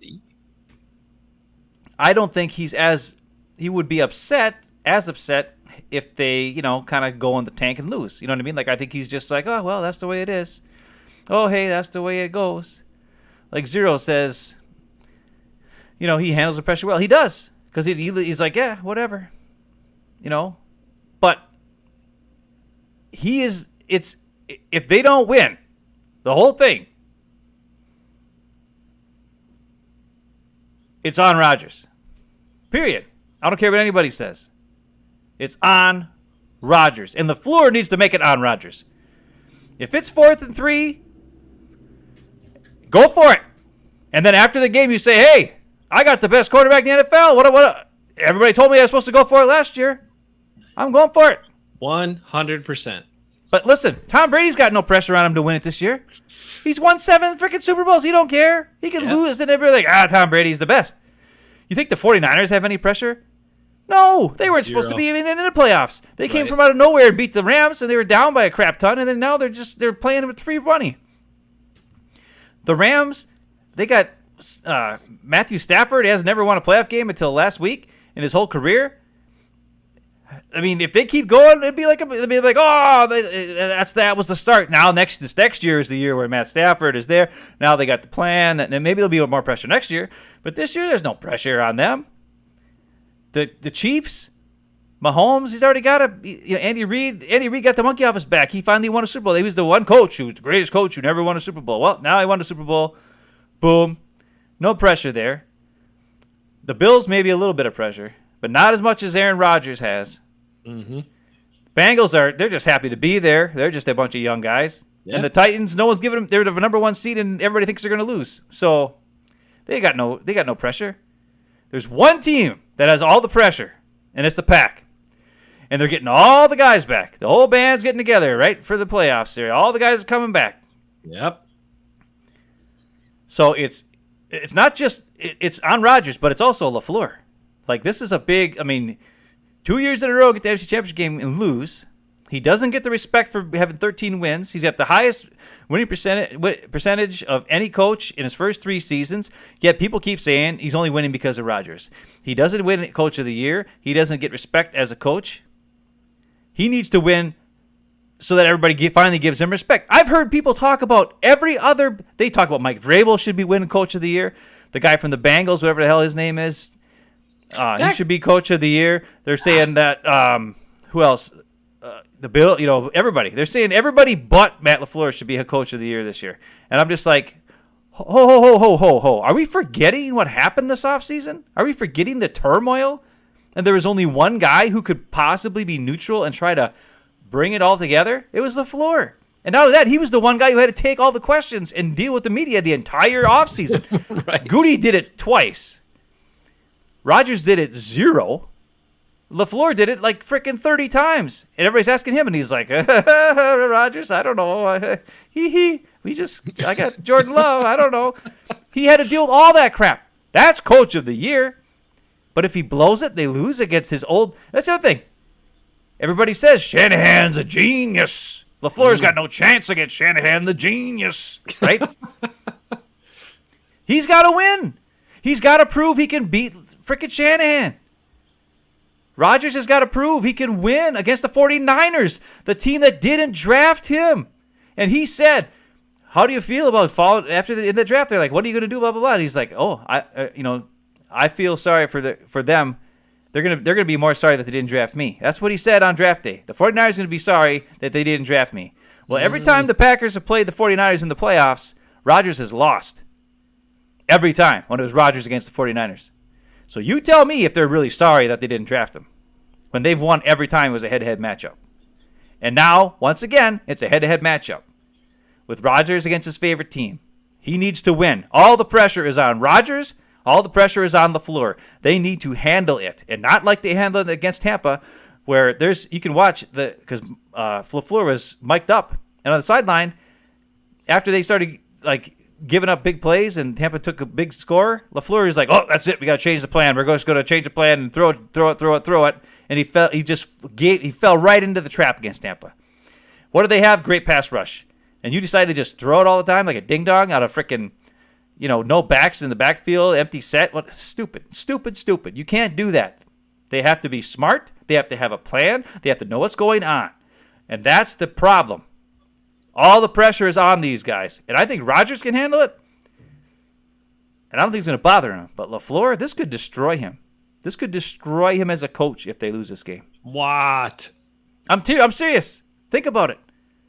I don't think he would be upset if they, kind of go in the tank and lose. You know what I mean? Like I think he's just like, oh well, that's the way it is. Oh hey, that's the way it goes. Like Zero says, he handles the pressure well. He does. Because he's like, yeah, whatever. But if they don't win the whole thing, it's on Rodgers. Period. I don't care what anybody says. It's on Rodgers. And LaFleur needs to make it on Rodgers. If it's 4th and 3, go for it. And then after the game, you say, hey, I got the best quarterback in the NFL. What? Everybody told me I was supposed to go for it last year. I'm going for it. 100%. But listen, Tom Brady's got no pressure on him to win it this year. He's won 7 freaking Super Bowls. He don't care. He can lose, and everybody's like, Tom Brady's the best. You think the 49ers have any pressure? No, they weren't supposed to be even in the playoffs. They came from out of nowhere and beat the Rams, and they were down by a crap ton, and then now they're playing with free money. The Rams, they got Matthew Stafford has never won a playoff game until last week in his whole career. I mean, if they keep going, it'd be like, that was the start. Now this next year is the year where Matt Stafford is there. Now they got the plan, and maybe there'll be more pressure next year. But this year, there's no pressure on them. The Chiefs, Mahomes, he's already got Andy Reid. Andy Reid got the monkey off his back. He finally won a Super Bowl. He was the one coach who was the greatest coach who never won a Super Bowl. Well, now he won a Super Bowl. Boom. No pressure there. The Bills, maybe a little bit of pressure, but not as much as Aaron Rodgers has. Mm-hmm. Bengals they're just happy to be there. They're just a bunch of young guys. Yeah. And the Titans, no one's giving them. They're the number 1 seed, and everybody thinks they're going to lose. So they got no pressure. There's one team that has all the pressure, and it's the Pack. And they're getting all the guys back. The whole band's getting together, right, for the playoffs here. All the guys are coming back. Yep. So it's not just it's on Rodgers, but it's also LaFleur. Like this is a big. I mean, 2 years in a row get the NFC Championship game and lose. He doesn't get the respect for having 13 wins. He's got the highest winning percentage of any coach in his first 3 seasons. Yet people keep saying he's only winning because of Rodgers. He doesn't win Coach of the Year. He doesn't get respect as a coach. He needs to win so that everybody finally gives him respect. I've heard people talk about they talk about Mike Vrabel should be winning Coach of the Year. The guy from the Bengals, whatever the hell his name is, he should be Coach of the Year. They're saying that, who else? The Bill, everybody. They're saying everybody but Matt LaFleur should be a Coach of the Year this year. And I'm just like, ho. Are we forgetting what happened this offseason? Are we forgetting the turmoil? And there was only one guy who could possibly be neutral and try to bring it all together? It was LaFleur. And not only that, he was the one guy who had to take all the questions and deal with the media the entire offseason. Right. Goody did it twice. Rodgers did it 0. LaFleur did it like freaking 30 times. And everybody's asking him, and he's like, Rodgers, I don't know. I got Jordan Love. I don't know. He had to deal with all that crap. That's coach of the year. But if he blows it, they lose against his old. That's the other thing. Everybody says Shanahan's a genius. LaFleur's got no chance against Shanahan, the genius, right? He's got to win. He's got to prove he can beat frickin' Shanahan. Rodgers has got to prove he can win against the 49ers, the team that didn't draft him. And he said, how do you feel about falling after in the draft? They're like, what are you going to do, blah, blah, blah. And he's like, I feel sorry for them. They're gonna be more sorry that they didn't draft me. That's what he said on draft day. The 49ers are going to be sorry that they didn't draft me. Well, every time the Packers have played the 49ers in the playoffs, Rodgers has lost. Every time when it was Rodgers against the 49ers. So you tell me if they're really sorry that they didn't draft him. When they've won every time it was a head-to-head matchup. And now, once again, it's a head-to-head matchup. With Rodgers against his favorite team. He needs to win. All the pressure is on Rodgers. All the pressure is on LaFleur. They need to handle it. And not like they handled it against Tampa, where you can watch because LaFleur was mic'd up. And on the sideline, after they started giving up big plays and Tampa took a big score, LaFleur is like, oh, that's it. We got to change the plan. We're just going to change the plan and throw it. And he fell right into the trap against Tampa. What do they have? Great pass rush. And you decide to just throw it all the time like a ding-dong out of frickin', no backs in the backfield, empty set. What? Stupid. You can't do that. They have to be smart. They have to have a plan. They have to know what's going on. And that's the problem. All the pressure is on these guys. And I think Rodgers can handle it. And I don't think it's going to bother him. But LaFleur, this could destroy him. This could destroy him as a coach if they lose this game. What? I'm serious. Think about it.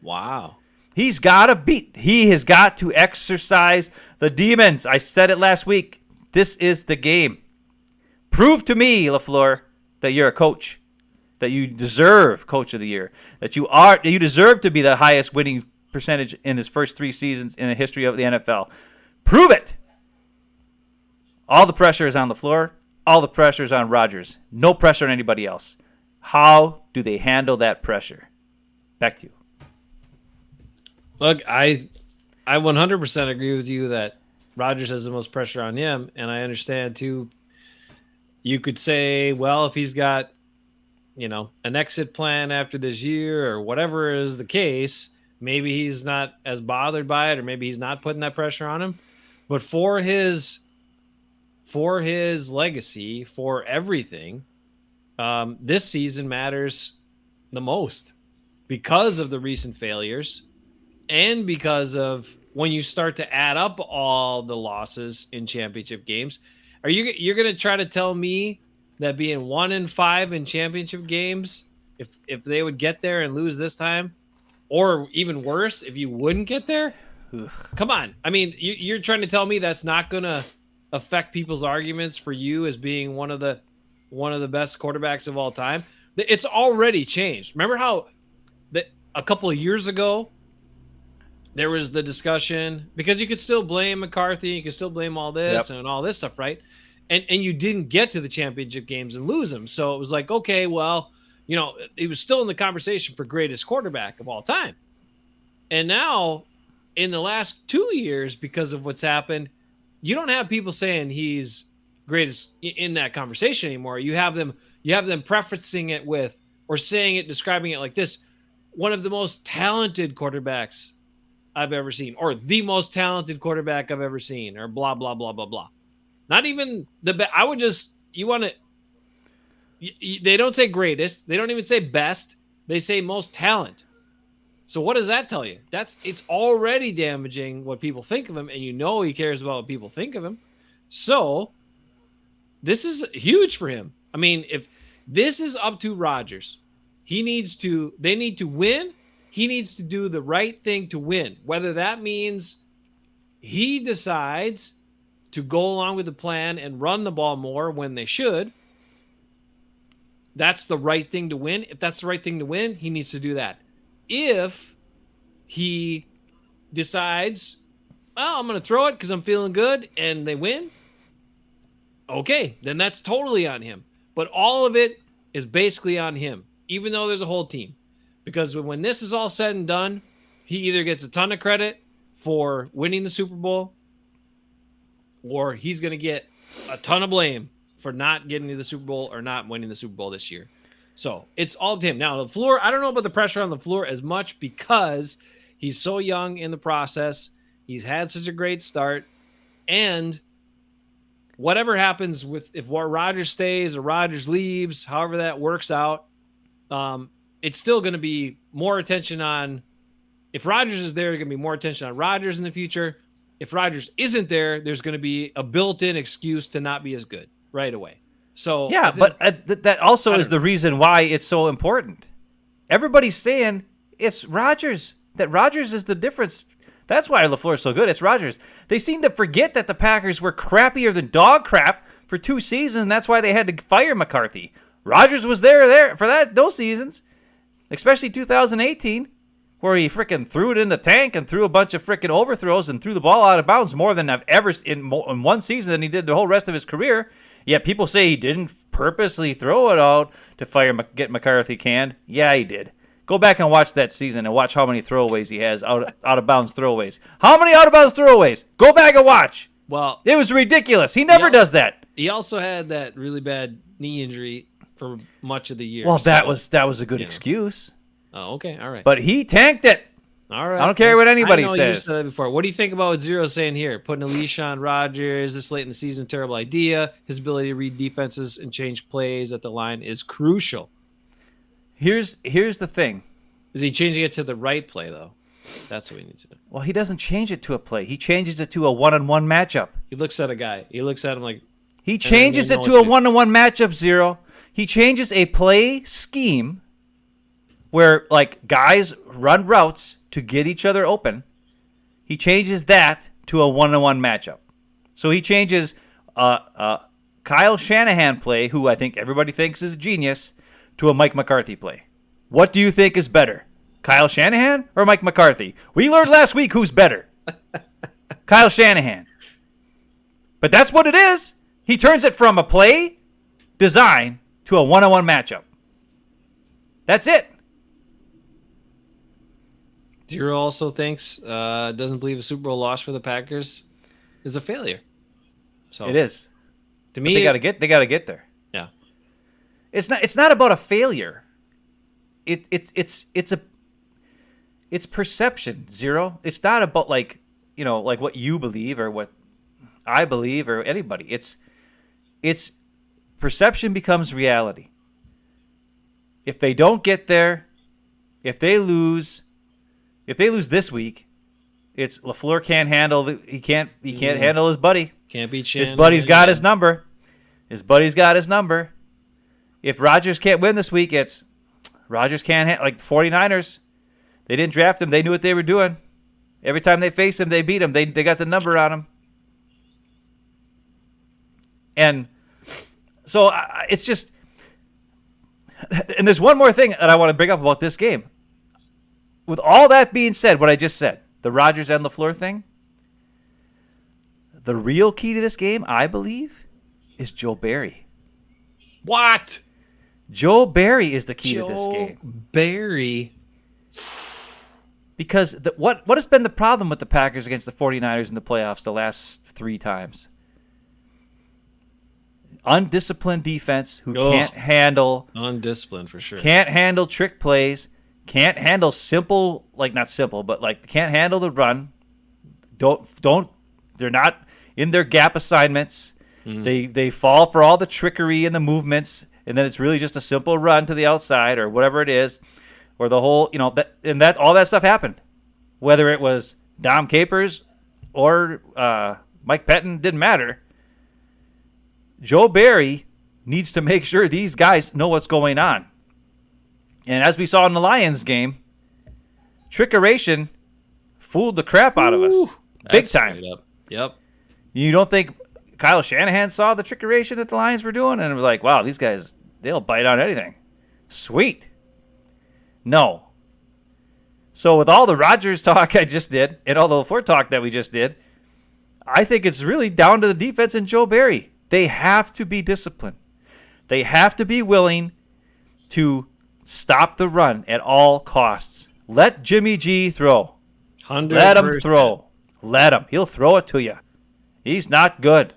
Wow. He has got to exercise the demons. I said it last week. This is the game. Prove to me, LaFleur, that you're a coach. That you deserve Coach of the Year. That you deserve to be the highest winning percentage in his first 3 seasons in the history of the NFL. Prove it. All the pressure is on LaFleur. All the pressure is on Rodgers. No pressure on anybody else. How do they handle that pressure? Back to you. Look, I 100% agree with you that Rodgers has the most pressure on him, and I understand too. You could say, well, if he's got, an exit plan after this year or whatever is the case, maybe he's not as bothered by it, or maybe he's not putting that pressure on him. But for his legacy, for everything, this season matters the most because of the recent failures. And because of when you start to add up all the losses in championship games, you're going to try to tell me that being 1-5 in championship games, if they would get there and lose this time, or even worse, if you wouldn't get there? Ugh. Come on. I mean, you're trying to tell me that's not going to affect people's arguments for you as being one of the best quarterbacks of all time? It's already changed. Remember how a couple of years ago, there was the discussion, because you could still blame McCarthy, you could still blame all this and all this stuff, right? And you didn't get to the championship games and lose them. So it was like, okay, well, he was still in the conversation for greatest quarterback of all time. And now, in the last 2 years, because of what's happened, you don't have people saying he's greatest in that conversation anymore. You have them prefacing it with, or saying it, describing it like this: one of the most talented quarterbacks I've ever seen, or the most talented quarterback I've ever seen, or blah, blah, blah, blah, blah. Not even the best. I would just, they don't say greatest. They don't even say best. They say most talent. So what does that tell you? It's already damaging what people think of him, and he cares about what people think of him. So this is huge for him. I mean, if this is up to Rodgers, they need to win. He needs to do the right thing to win. Whether that means he decides to go along with the plan and run the ball more when they should, that's the right thing to win. If that's the right thing to win, he needs to do that. If he decides, well, I'm going to throw it because I'm feeling good, and they win, okay, then that's totally on him. But all of it is basically on him, even though there's a whole team. Because when this is all said and done, he either gets a ton of credit for winning the Super Bowl, or he's going to get a ton of blame for not getting to the Super Bowl or not winning the Super Bowl this year. So it's all to him. Now, LaFleur, I don't know about the pressure on LaFleur as much because he's so young in the process. He's had such a great start. And whatever happens with if Rodgers stays or Rodgers leaves, however that works out, it's still going to be more attention on – if Rodgers is there, there's going to be more attention on Rodgers in the future. If Rodgers isn't there, there's going to be a built-in excuse to not be as good right away. So yeah, but that also is the reason why it's so important. Everybody's saying it's Rodgers, that Rodgers is the difference. That's why LaFleur is so good. It's Rodgers. They seem to forget that the Packers were crappier than dog crap for 2 seasons, and that's why they had to fire McCarthy. Rodgers was there for those seasons, especially 2018, where he freaking threw it in the tank and threw a bunch of freaking overthrows and threw the ball out of bounds more than I've ever in one season than he did the whole rest of his career. Yet people say he didn't purposely throw it out to get McCarthy canned. Yeah, he did. Go back and watch that season and watch how many throwaways he has, out of bounds throwaways. How many out of bounds throwaways? Go back and watch. Well, it was ridiculous. He never does that. He also had that really bad knee injury for much of the year. Well, that was a good excuse. Oh, okay, all right. But he tanked it. All right. I don't care what anybody I know says. You said that before. What do you think about what Zero's saying here? Putting a leash on Rodgers this late in the season, terrible idea. His ability to read defenses and change plays at the line is crucial. Here's the thing. Is he changing it to the right play, though? That's what we need to know. Well, he doesn't change it to a play. He changes it to a one-on-one matchup. He looks at a guy. He looks at him like... He changes it to a one-on-one matchup, Zero. He changes a play scheme where, like, guys run routes to get each other open. He changes that to a one-on-one matchup. So he changes Kyle Shanahan play, who I think everybody thinks is a genius, to a Mike McCarthy play. What do you think is better, Kyle Shanahan or Mike McCarthy? We learned last week who's better. Kyle Shanahan. But that's what it is. He turns it from a play design to a one-on-one matchup. That's it. Zero also thinks, doesn't believe a Super Bowl loss for the Packers is a failure. So it is. To me, they got to get there. Yeah. It's not about a failure. It's perception, Zero. It's not about like what you believe or what I believe or anybody. It's perception becomes reality. If they don't get there, if they lose this week, it's LaFleur can't handle he can't handle his buddy. Can't beat His buddy's got his number. His buddy's got his number. If Rodgers can't win this week, it's Rodgers can't like the 49ers. They didn't draft him. They knew what they were doing. Every time they faced him, they beat him. They got the number on him. And so it's just, and there's one more thing that I want to bring up about this game. With all that being said, what I just said, the Rodgers and LaFleur thing, the real key to this game, I believe, is Joe Barry. What? Joe Barry is the key to this game. Barry. Because what has been the problem with the Packers against the 49ers in the playoffs the last 3 times? Undisciplined defense who can't handle... Undisciplined, for sure. Can't handle trick plays. Can't handle simple... Like, not simple, but, like, can't handle the run. They're not in their gap assignments. Mm. They fall for all the trickery and the movements, and then it's really just a simple run to the outside or whatever it is, or the whole, all that stuff happened. Whether it was Dom Capers or Mike Pettin, didn't matter. Joe Barry needs to make sure these guys know what's going on. And as we saw in the Lions game, trickeration fooled the crap out of us. Big time. Yep. You don't think Kyle Shanahan saw the trickeration that the Lions were doing and was like, wow, these guys, they'll bite on anything. Sweet. No. So with all the Rodgers talk I just did and all the LaFleur talk that we just did, I think it's really down to the defense and Joe Barry. They have to be disciplined. They have to be willing to stop the run at all costs. Let Jimmy G throw. 100%. Let him throw. Let him. He'll throw it to you. He's not good.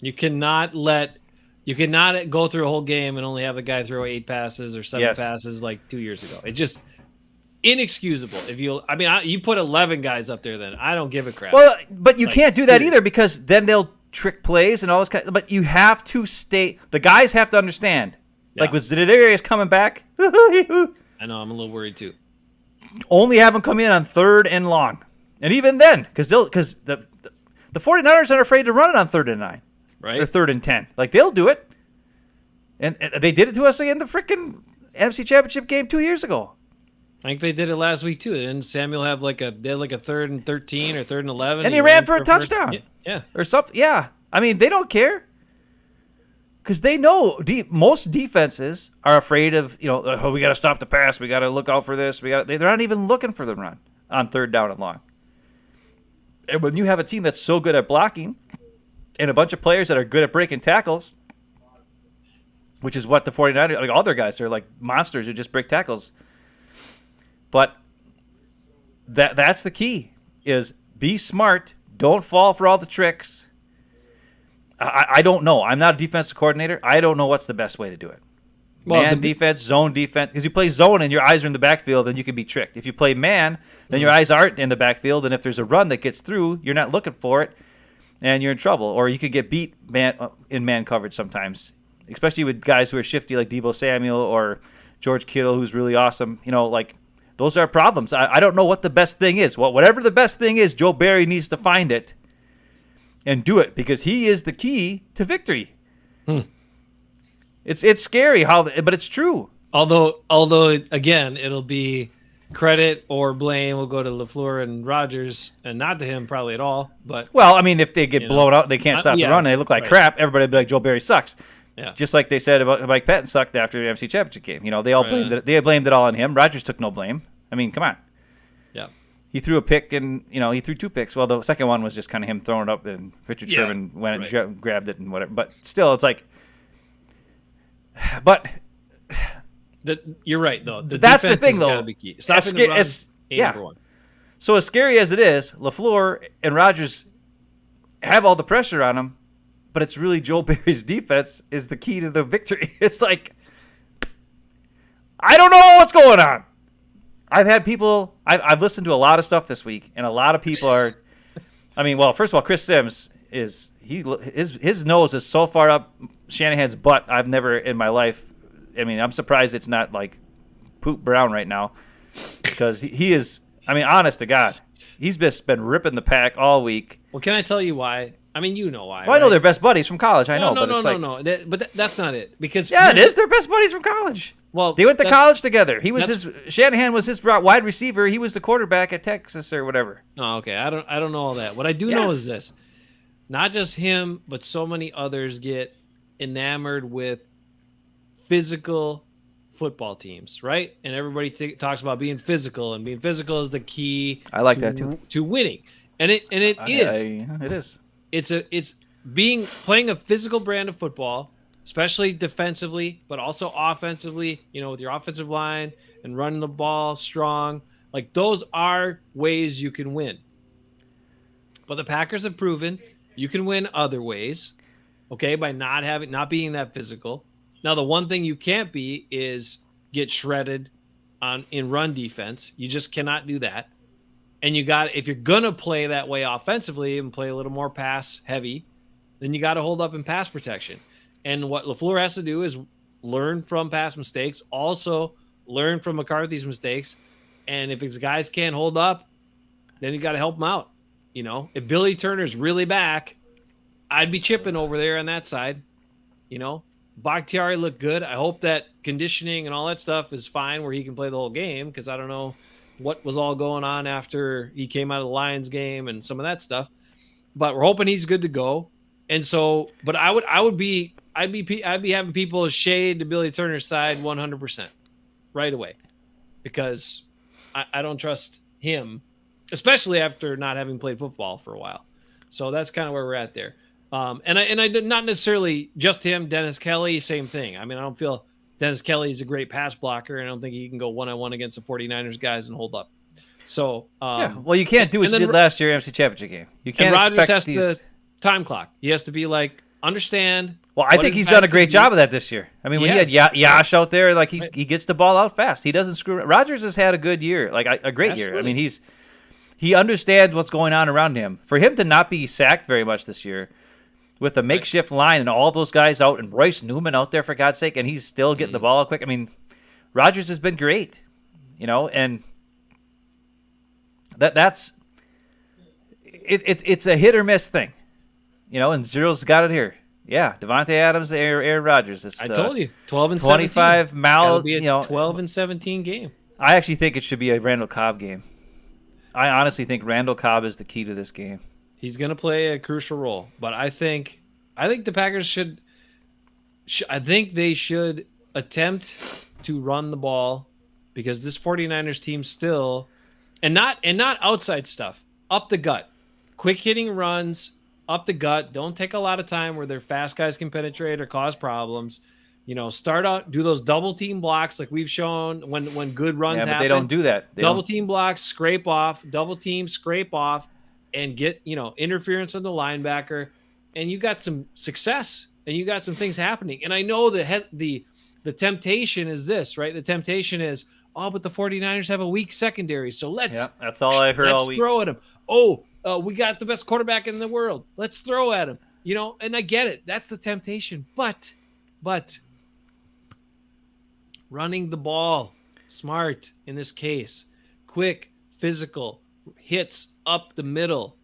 You cannot go through a whole game and only have a guy throw 8 passes or 7 passes like 2 years ago. It just inexcusable. You put 11 guys up there, then I don't give a crap. Well, but you can't do that either, because then they'll trick plays and all this but you have to the guys have to understand. Yeah. Like with Zidarius coming back, I know, I'm a little worried too. Only have him come in on 3rd and long. And even then, because the 49ers aren't afraid to run it on 3rd and 9. Right. Or 3rd and 10. Like, they'll do it. And they did it to us in the freaking NFC Championship game 2 years ago. I think they did it last week too. Didn't Samuel have they had a 3rd and 13 or 3rd and 11? And he ran for a touchdown. Yeah. Or something. Yeah. I mean, they don't care. Because they know most defenses are afraid of, we got to stop the pass. We got to look out for this. They're not even looking for the run on 3rd down and long. And when you have a team that's so good at blocking and a bunch of players that are good at breaking tackles, which is what the 49ers, like all their guys, they're like monsters who just break tackles. But that's the key, is be smart. Don't fall for all the tricks. I don't know. I'm not a defensive coordinator. I don't know what's the best way to do it. Man defense, zone defense. Because you play zone and your eyes are in the backfield, then you can be tricked. If you play man, then your eyes aren't in the backfield, and if there's a run that gets through, you're not looking for it, and you're in trouble. Or you could get beat in man coverage sometimes, especially with guys who are shifty like Deebo Samuel or George Kittle, who's really awesome. Those are problems. I don't know what the best thing is. Well, whatever the best thing is, Joe Barry needs to find it and do it, because he is the key to victory. It's scary but it's true. Although again, it'll be credit or blame will go to LaFleur and Rodgers, and not to him probably at all. But if they get blown out, they can't stop the run. They look like crap. Everybody will be like, Joe Barry sucks. Yeah. Just like they said about Mike Patton sucked after the NFC Championship game. They all blamed it. They blamed it all on him. Rodgers took no blame. I mean, come on. Yeah. He threw a pick, and he threw 2 picks. Well, the second one was just kind of him throwing it up, and Richard Sherman went and grabbed it and whatever. But still, it's like, you're right though. That's the thing, though. Be key. Stopping the run, number one. So as scary as it is, LaFleur and Rodgers have all the pressure on them, but it's really Joe Barry's defense is the key to the victory. It's like, I don't know what's going on. I've had people. I've listened to a lot of stuff this week, and a lot of people are. First of all, Chris Sims his nose is so far up Shanahan's butt. I've never in my life. I'm surprised it's not like poop brown right now, because he is. Honest to God, he's just been ripping the pack all week. Well, can I tell you why? You know why. Well, I know they're best buddies from college. I know, but it's like, no. But that's not it. Because it is. They're best buddies from college. Well, they went to college together. Shanahan was his wide receiver. He was the quarterback at Texas or whatever. Oh, okay. I don't know all that. What I do know is this: not just him, but so many others get enamored with physical football teams, right? And everybody talks about being physical, and being physical is the key. I like that too. To winning, and it is. It is. It's playing a physical brand of football, especially defensively, but also offensively, with your offensive line and running the ball strong. Like, those are ways you can win. But the Packers have proven you can win other ways, okay, by not being that physical. Now, the one thing you can't be is get shredded in run defense. You just cannot do that. And if you're going to play that way offensively and play a little more pass heavy, then you got to hold up in pass protection. And what LaFleur has to do is learn from past mistakes, also learn from McCarthy's mistakes. And if his guys can't hold up, then you got to help them out. If Billy Turner's really back, I'd be chipping over there on that side. Bakhtiari looked good. I hope that conditioning and all that stuff is fine where he can play the whole game, because I don't know what was all going on after he came out of the Lions game and some of that stuff. But we're hoping he's good to go. And so, but I'd be having people shade to Billy Turner's side 100% right away, because I don't trust him, especially after not having played football for a while. So that's kind of where we're at there. And I did not necessarily just him. Dennis Kelly, same thing. I don't feel Dennis Kelly is a great pass blocker, and I don't think he can go one-on-one against the 49ers guys and hold up. So well, you can't do what you did last year NFC Championship game. You can't and Rodgers expect has these. the time clock. He has to be like understand. Well, I what think his he's done a best great can job be. of that this year. I mean, when he had Yes. Yash out there, like he Right. gets the ball out fast. He doesn't screw. Rodgers has had a good year, like a great year. I Absolutely. mean, he understands what's going on around him. For him to not be sacked very much this year, with the makeshift line and all those guys out, and Royce Newman out there for God's sake, and he's still getting the ball out quick. I mean, Rodgers has been great, and that's it's a hit or miss thing, and Zero's got it here. Yeah, Devontae Adams, Aaron Rodgers. It's I the told you, 12 and 25 17. mal. Gotta be a 12 and 17 game. I actually think it should be a Randall Cobb game. I honestly think Randall Cobb is the key to this game. He's going to play a crucial role, but I think the Packers should I think they should attempt to run the ball, because this 49ers team still and not outside stuff, up the gut. Quick hitting runs up the gut. Don't take a lot of time where their fast guys can penetrate or cause problems. Start out, do those double team blocks like we've shown when good runs happen. Yeah, but they don't do that. Double team blocks, scrape off, double team, scrape off, and get, interference on the linebacker. And you got some success and you got some things happening. And I know the temptation is this, right? The temptation is, but the 49ers have a weak secondary. So that's all I've heard all week. Let's throw at him. We got the best quarterback in the world. Let's throw at him. And I get it. That's the temptation. But running the ball, smart in this case, quick, physical, hits up the middle.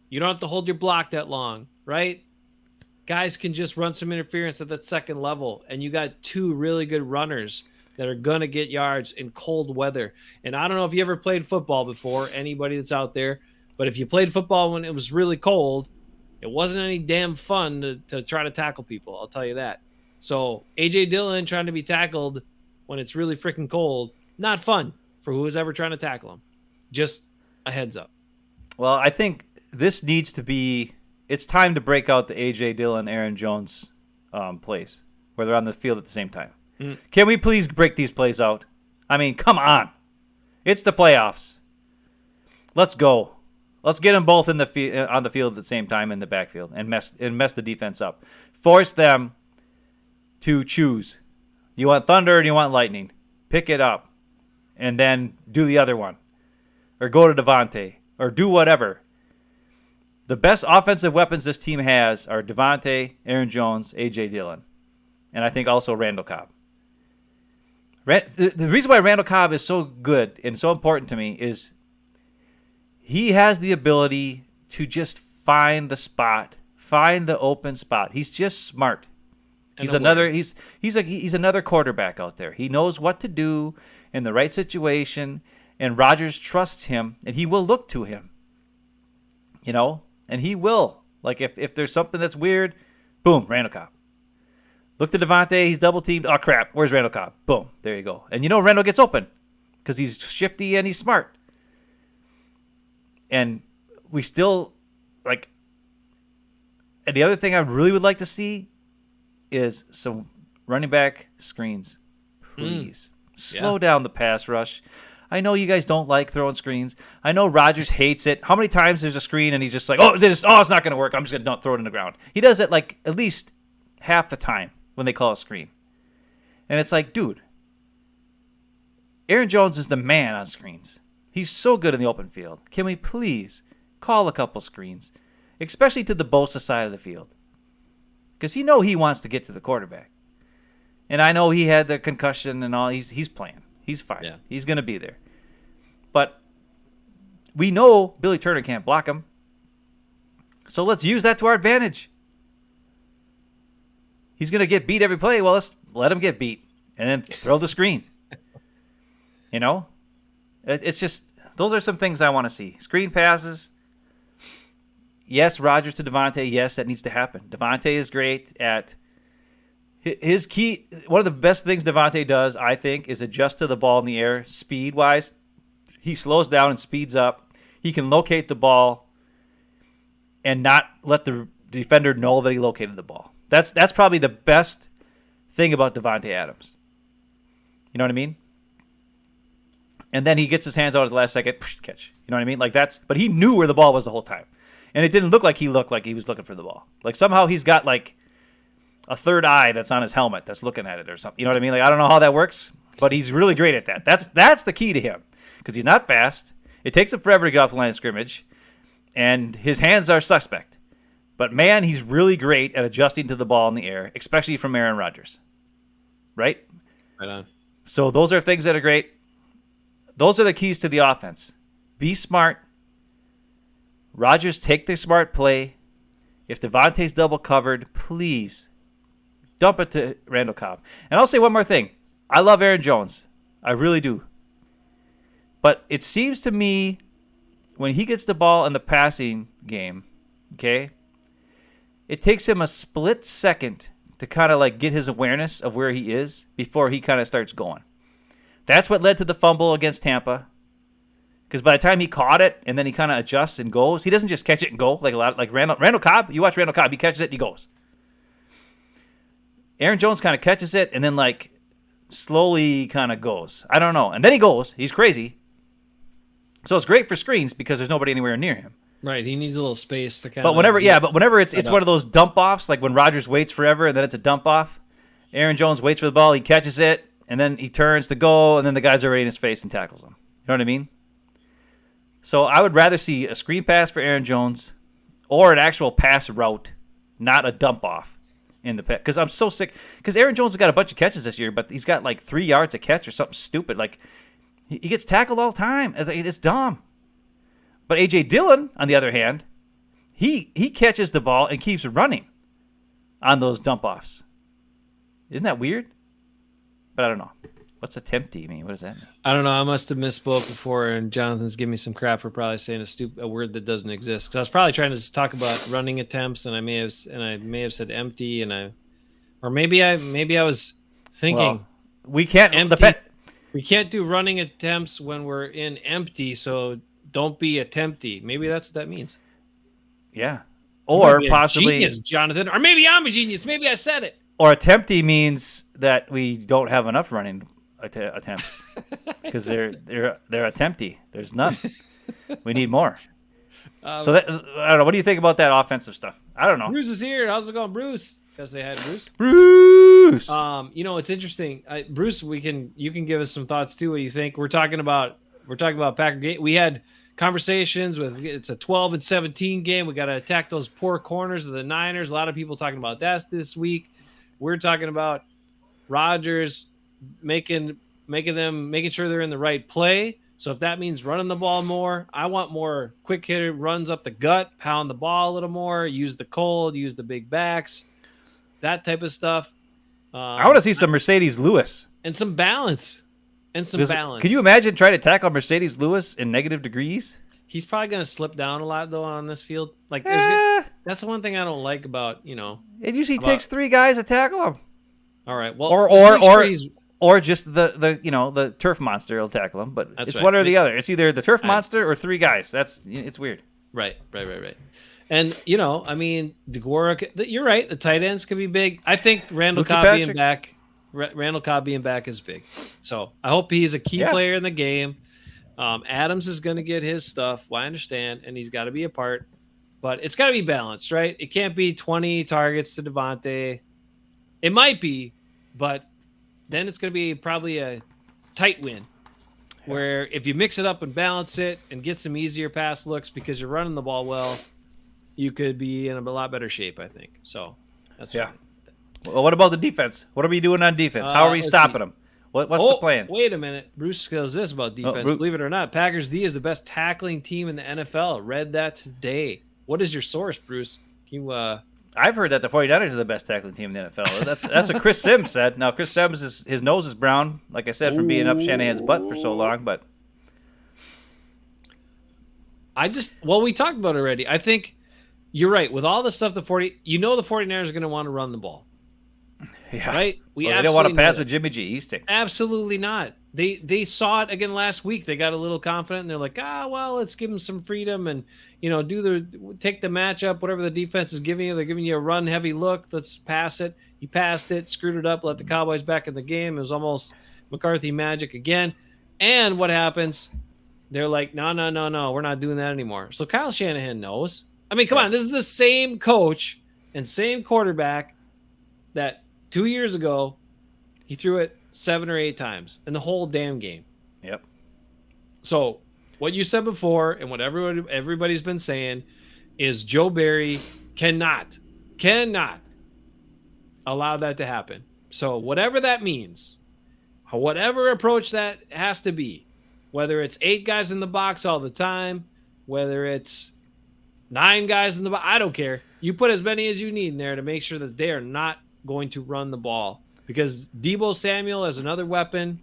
You don't have to hold your block that long, right? Guys can just run some interference at that second level, and you got two really good runners that are going to get yards in cold weather. And I don't know if you ever played football before, anybody that's out there, but if you played football when it was really cold, it wasn't any damn fun to try to tackle people, I'll tell you that. So A.J. Dillon trying to be tackled when it's really freaking cold, not fun for who is ever trying to tackle him. Just a heads up. Well, I think this needs to be – it's time to break out the A.J. Dillon, Aaron Jones plays where they're on the field at the same time. Can we please break these plays out? I mean, come on. It's the playoffs. Let's go. Let's get them both on the field at the same time in the backfield and mess the defense up. Force them to choose. Do you want thunder or do you want lightning? Pick it up and then do the other one. Or go to Devontae or do whatever. The best offensive weapons this team has are Devontae, Aaron Jones, A.J. Dillon, and I think also Randall Cobb. The reason why Randall Cobb is so good and so important to me is he has the ability to just find the spot, find the open spot. He's just smart. He's another quarterback out there. He knows what to do in the right situation, and Rodgers trusts him, and he will look to him. And he will. Like if there's something that's weird, boom, Randall Cobb. Look to Devontae, he's double teamed. Oh crap, where's Randall Cobb? Boom, there you go. And Randall gets open because he's shifty and he's smart. And we still and the other thing I really would like to see is some running back screens. Please slow down the pass rush. I know you guys don't like throwing screens. I know Rodgers hates it. How many times there's a screen and he's just like, it's not going to work. I'm just going to throw it in the ground. He does it like at least half the time when they call a screen. And it's like, dude, Aaron Jones is the man on screens. He's so good in the open field. Can we please call a couple screens, especially to the Bosa side of the field? Because he wants to get to the quarterback. And I know he had the concussion and all. He's playing. He's fine. Yeah. He's going to be there. But we know Billy Turner can't block him. So let's use that to our advantage. He's going to get beat every play. Well, let's let him get beat and then throw the screen. It's just, those are some things I want to see. Screen passes. Yes, Rodgers to Devontae. Yes, that needs to happen. Devontae is great at his key. One of the best things Devontae does, I think, is adjust to the ball in the air speed-wise. He slows down and speeds up. He can locate the ball and not let the defender know that he located the ball. That's probably the best thing about Devontae Adams. You know what I mean? And then he gets his hands out at the last second, catch. You know what I mean? But he knew where the ball was the whole time. And it didn't look like he was looking for the ball. Like somehow he's got a third eye that's on his helmet that's looking at it or something. You know what I mean? Like, I don't know how that works, but he's really great at that. That's the key to him because he's not fast. It takes him forever to get off the line of scrimmage, and his hands are suspect. But, man, he's really great at adjusting to the ball in the air, especially from Aaron Rodgers. Right? Right on. So those are things that are great. Those are the keys to the offense. Be smart. Rodgers, take the smart play. If Devontae's double covered, please dump it to Randall Cobb. And I'll say one more thing. I love Aaron Jones. I really do. But it seems to me when he gets the ball in the passing game, okay, it takes him a split second to kind of like get his awareness of where he is before he kind of starts going. That's what led to the fumble against Tampa. Because by the time he caught it and then he kind of adjusts and goes, he doesn't just catch it and go like Randall Cobb. You watch Randall Cobb, he catches it and he goes. Aaron Jones kind of catches it and then like slowly kind of goes. I don't know. And then he goes. He's crazy. So it's great for screens because there's nobody anywhere near him. Right, he needs a little space to kind But of. whenever it's one of those dump offs, like when Rodgers waits forever and then it's a dump off. Aaron Jones waits for the ball, he catches it, and then he turns to go, and then the guy's already in his face and tackles him. You know what I mean? So I would rather see a screen pass for Aaron Jones or an actual pass route, not a dump off in the because I'm so sick. Because Aaron Jones has got a bunch of catches this year, but he's got like 3 yards a catch or something stupid. Like he gets tackled all the time. It's dumb. But A.J. Dillon, on the other hand, he catches the ball and keeps running on those dump offs. Isn't that weird? But I don't know. What's attemptee mean? What does that mean? I don't know. I must have misspoke before, and Jonathan's giving me some crap for probably saying a word that doesn't exist. Because I was probably trying to talk about running attempts, and I may have said empty, or maybe I was thinking Well, we can't. empty. We can't do running attempts when we're in empty, so don't be attempty. Maybe that's what that means. Yeah. You Or might be a possibly genius, Jonathan, or maybe I'm a genius. Maybe I said it. Or attemptee means that we don't have enough running attempts because they're attempty. There's none. We need more. So that, I don't know. What do you think about that offensive stuff? I don't know. Bruce is here. How's it going, Bruce? Because they had Bruce. Bruce. It's interesting. Bruce, you can give us some thoughts too. What you think? We're talking about Packer game. We had conversations with it's a 12-17 game. We got to attack those poor corners of the Niners. A lot of people talking about that this week. We're talking about Rodgers making sure they're in the right play. So if that means running the ball more, I want more quick hitter runs up the gut, pound the ball a little more, use the cold, use the big backs, that type of stuff. I want to see some Mercedes Lewis and some balance. Balance. Can you imagine trying to tackle Mercedes Lewis in negative degrees? He's probably going to slip down a lot though on this field. Like that's the one thing I don't like about It usually takes 3 guys to tackle him. All right. Well, or just the turf monster will tackle him, but it's right. one or the other. It's either the turf monster or 3 guys. It's weird. Right. And DeGuara, you're right. The tight ends could be big. I think Randall Cobb being back is big. So I hope he's a key player in the game. Adams is going to get his stuff. Well, I understand, and he's got to be a part, but it's got to be balanced, right? It can't be 20 targets to Devontae. It might be, but then it's going to be probably a tight win where if you mix it up and balance it and get some easier pass looks because you're running the ball well, you could be in a lot better shape, I think. So that's Well, what about the defense? What are we doing on defense? How are we stopping them? What's the plan? Wait a minute. Bruce says this about defense. Believe it or not, Packers D is the best tackling team in the NFL. Read that today. What is your source, Bruce? Can you I've heard that the 49ers are the best tackling team in the NFL. That's what Chris Sims said. Now, Chris Sims, his nose is brown, like I said, from being up Shanahan's butt for so long. But we talked about it already. I think you're right. With all the stuff the 49ers are going to want to run the ball. Yeah. Right? They don't want to pass with Jimmy G. He stinks. Absolutely not. They saw it again last week. They got a little confident and they're like, let's give them some freedom and take the matchup, whatever the defense is giving you. They're giving you a run heavy look. Let's pass it. He passed it, screwed it up, let the Cowboys back in the game. It was almost McCarthy magic again. And what happens? They're like, no, we're not doing that anymore. So Kyle Shanahan knows. I mean, come on, this is the same coach and same quarterback that 2 years ago he threw it 7 or 8 times in the whole damn game. Yep. So what you said before and what everybody's been saying is Joe Barry cannot allow that to happen. So whatever that means, whatever approach that has to be, whether it's 8 guys in the box all the time, whether it's 9 guys in the box, I don't care. You put as many as you need in there to make sure that they are not going to run the ball. Because Deebo Samuel as another weapon,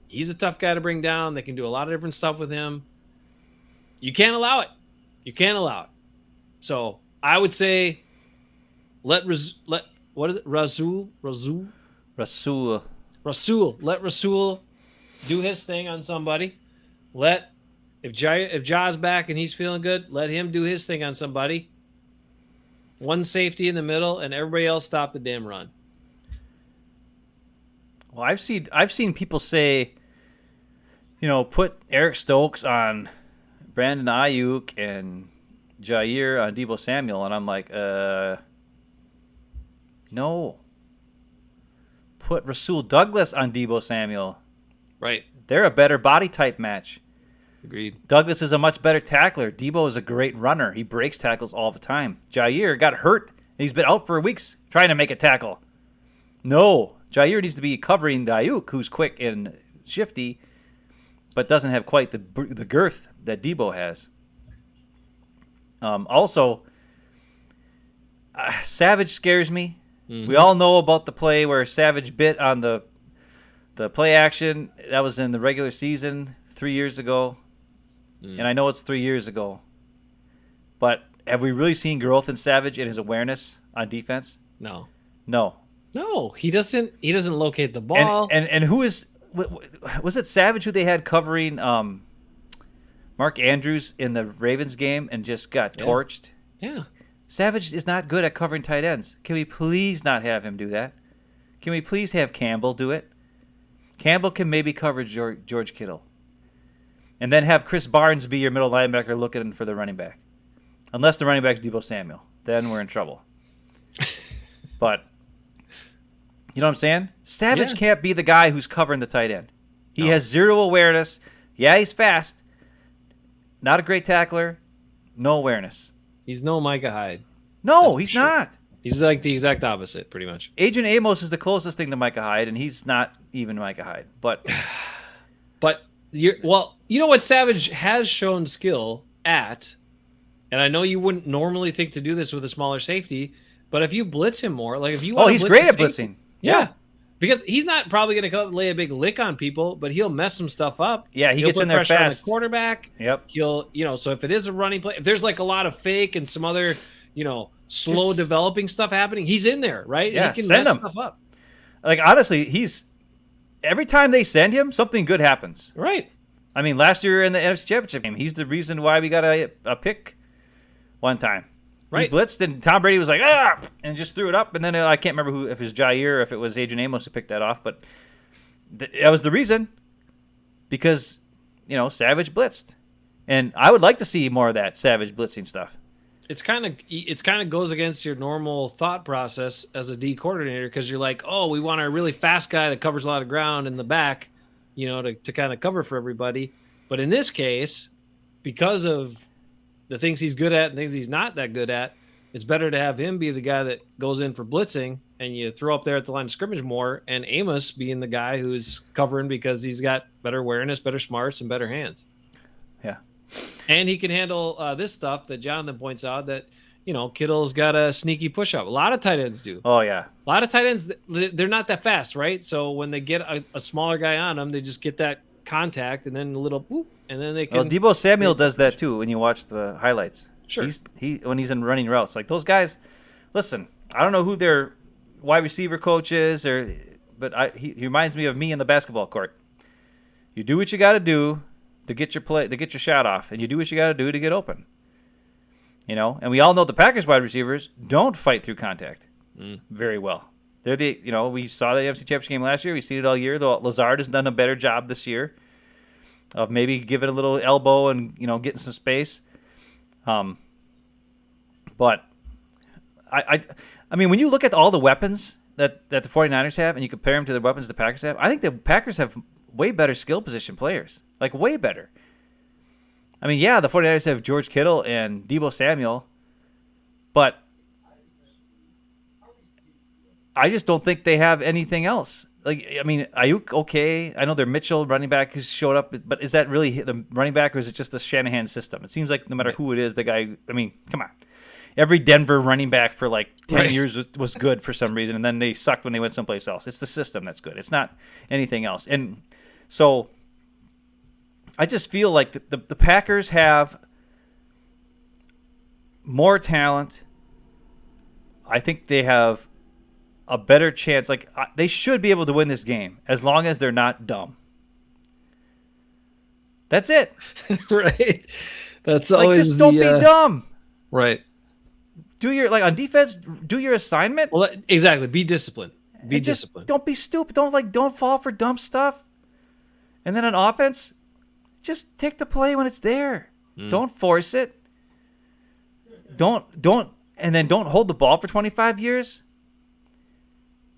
he's a tough guy to bring down. They can do a lot of different stuff with him. You can't allow it. You can't allow it. So I would say let what is it? Rasul. Let Rasul do his thing on somebody. If Ja's back and he's feeling good, let him do his thing on somebody. One safety in the middle, and everybody else stop the damn run. Well, I've seen people say, put Eric Stokes on Brandon Ayuk and Jair on Deebo Samuel, and I'm like, no. Put Rasul Douglas on Deebo Samuel. Right. They're a better body type match. Agreed. Douglas is a much better tackler. Deebo is a great runner. He breaks tackles all the time. Jair got hurt. He's been out for weeks trying to make a tackle. No. Jair needs to be covering Ayuk, who's quick and shifty, but doesn't have quite the girth that Deebo has. Also, Savage scares me. Mm-hmm. We all know about the play where Savage bit on the play action. That was in the regular season 3 years ago. And I know it's 3 years ago. But have we really seen growth in Savage in his awareness on defense? No. No, he doesn't locate the ball. And who is was it Savage who they had covering Mark Andrews in the Ravens game and just got torched? Yeah. Savage is not good at covering tight ends. Can we please not have him do that? Can we please have Campbell do it? Campbell can maybe cover George Kittle. And then have Chris Barnes be your middle linebacker looking for the running back. Unless the running back's Deebo Samuel. Then we're in trouble. But, you know what I'm saying? Savage can't be the guy who's covering the tight end. He has zero awareness. Yeah, he's fast. Not a great tackler. No awareness. He's no Micah Hyde. No, he's not. He's like the exact opposite, pretty much. Agent Amos is the closest thing to Micah Hyde, and he's not even Micah Hyde. But you know what Savage has shown skill at, and I know you wouldn't normally think to do this with a smaller safety, but if you blitz him more, like if you want he's great at blitzing. Yeah. Because he's not probably going to lay a big lick on people, but he'll mess some stuff up. Yeah, he'll gets in there fast. On the quarterback. Yep. He'll, so if it is a running play, if there's like a lot of fake and some other, slow developing stuff happening, he's in there, right? Yeah, he can send mess him. stuff up. Like, honestly, every time they send him, something good happens. Right. I mean, last year in the NFC Championship game, he's the reason why we got a pick one time. Right. He blitzed, and Tom Brady was like, and just threw it up. And then I can't remember if it was Jair or if it was Adrian Amos who picked that off. But that was the reason, because, Savage blitzed. And I would like to see more of that Savage blitzing stuff. It's kind of goes against your normal thought process as a D coordinator, because you're like, we want a really fast guy that covers a lot of ground in the back, to kind of cover for everybody. But in this case, because of the things he's good at and things he's not that good at, it's better to have him be the guy that goes in for blitzing and you throw up there at the line of scrimmage more, and Amos being the guy who's covering because he's got better awareness, better smarts, and better hands. Yeah. And he can handle this stuff that Jonathan points out that, Kittle's got a sneaky push-up. A lot of tight ends do. Oh, yeah. A lot of tight ends, they're not that fast, right? So when they get a smaller guy on them, they just get that contact and then a little boop, and then they can. Well, Deebo Samuel does that too when you watch the highlights. Sure. When he's in running routes, like those guys. Listen, I don't know who their wide receiver coach is, but he reminds me of me in the basketball court. You do what you got to do to get your shot off, and you do what you got to do to get open. And we all know the Packers wide receivers don't fight through contact very well. They're we saw the NFC Championship game last year. We've seen it all year, though Lazard has done a better job this year of maybe giving a little elbow and, getting some space. But I mean, when you look at all the weapons that the 49ers have and you compare them to the weapons the Packers have, I think the Packers have way better skill position players. Like, way better. I mean, yeah, the 49ers have George Kittle and Deebo Samuel, but I just don't think they have anything else. Like, I mean, Ayuk, okay. I know their Mitchell running back has showed up, but is that really the running back or is it just the Shanahan system? It seems like no matter who it is, the guy, I mean, come on. Every Denver running back for like 10 years was good for some reason, and then they sucked when they went someplace else. It's the system that's good. It's not anything else. And so I just feel like the Packers have more talent. I think they have a better chance. Like, they should be able to win this game as long as they're not dumb. That's it. Right. That's like, always just don't be dumb. Right. Do your, like, on defense, do your assignment. Well, exactly. Be disciplined. Be And just disciplined. don't be stupid. Don't fall for dumb stuff. And then on offense, just take the play when it's there. Don't force it. Don't hold the ball for 25 years.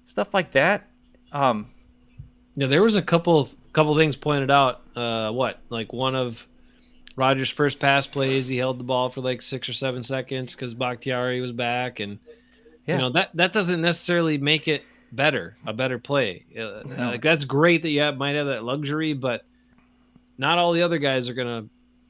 Stuff like that. Yeah, there was a couple things pointed out. Like one of Rodgers' first pass plays, he held the ball for like 6 or 7 seconds because Bakhtiari was back, and you know that doesn't necessarily make it a better play. Like, that's great that you might have that luxury, but not all the other guys are gonna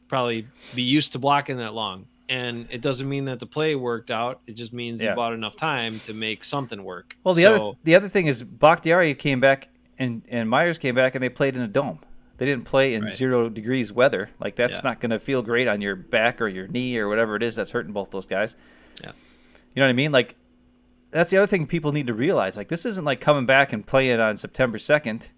probably be used to blocking that long. And it doesn't mean that the play worked out. It just means you bought enough time to make something work. Well, the other thing is Bakhtiari came back and Myers came back and they played in a dome. They didn't play in 0 degrees weather. Like, that's not going to feel great on your back or your knee or whatever it is that's hurting both those guys. Yeah. You know what I mean? Like, that's the other thing people need to realize. Like, this isn't like coming back and playing on September 2nd.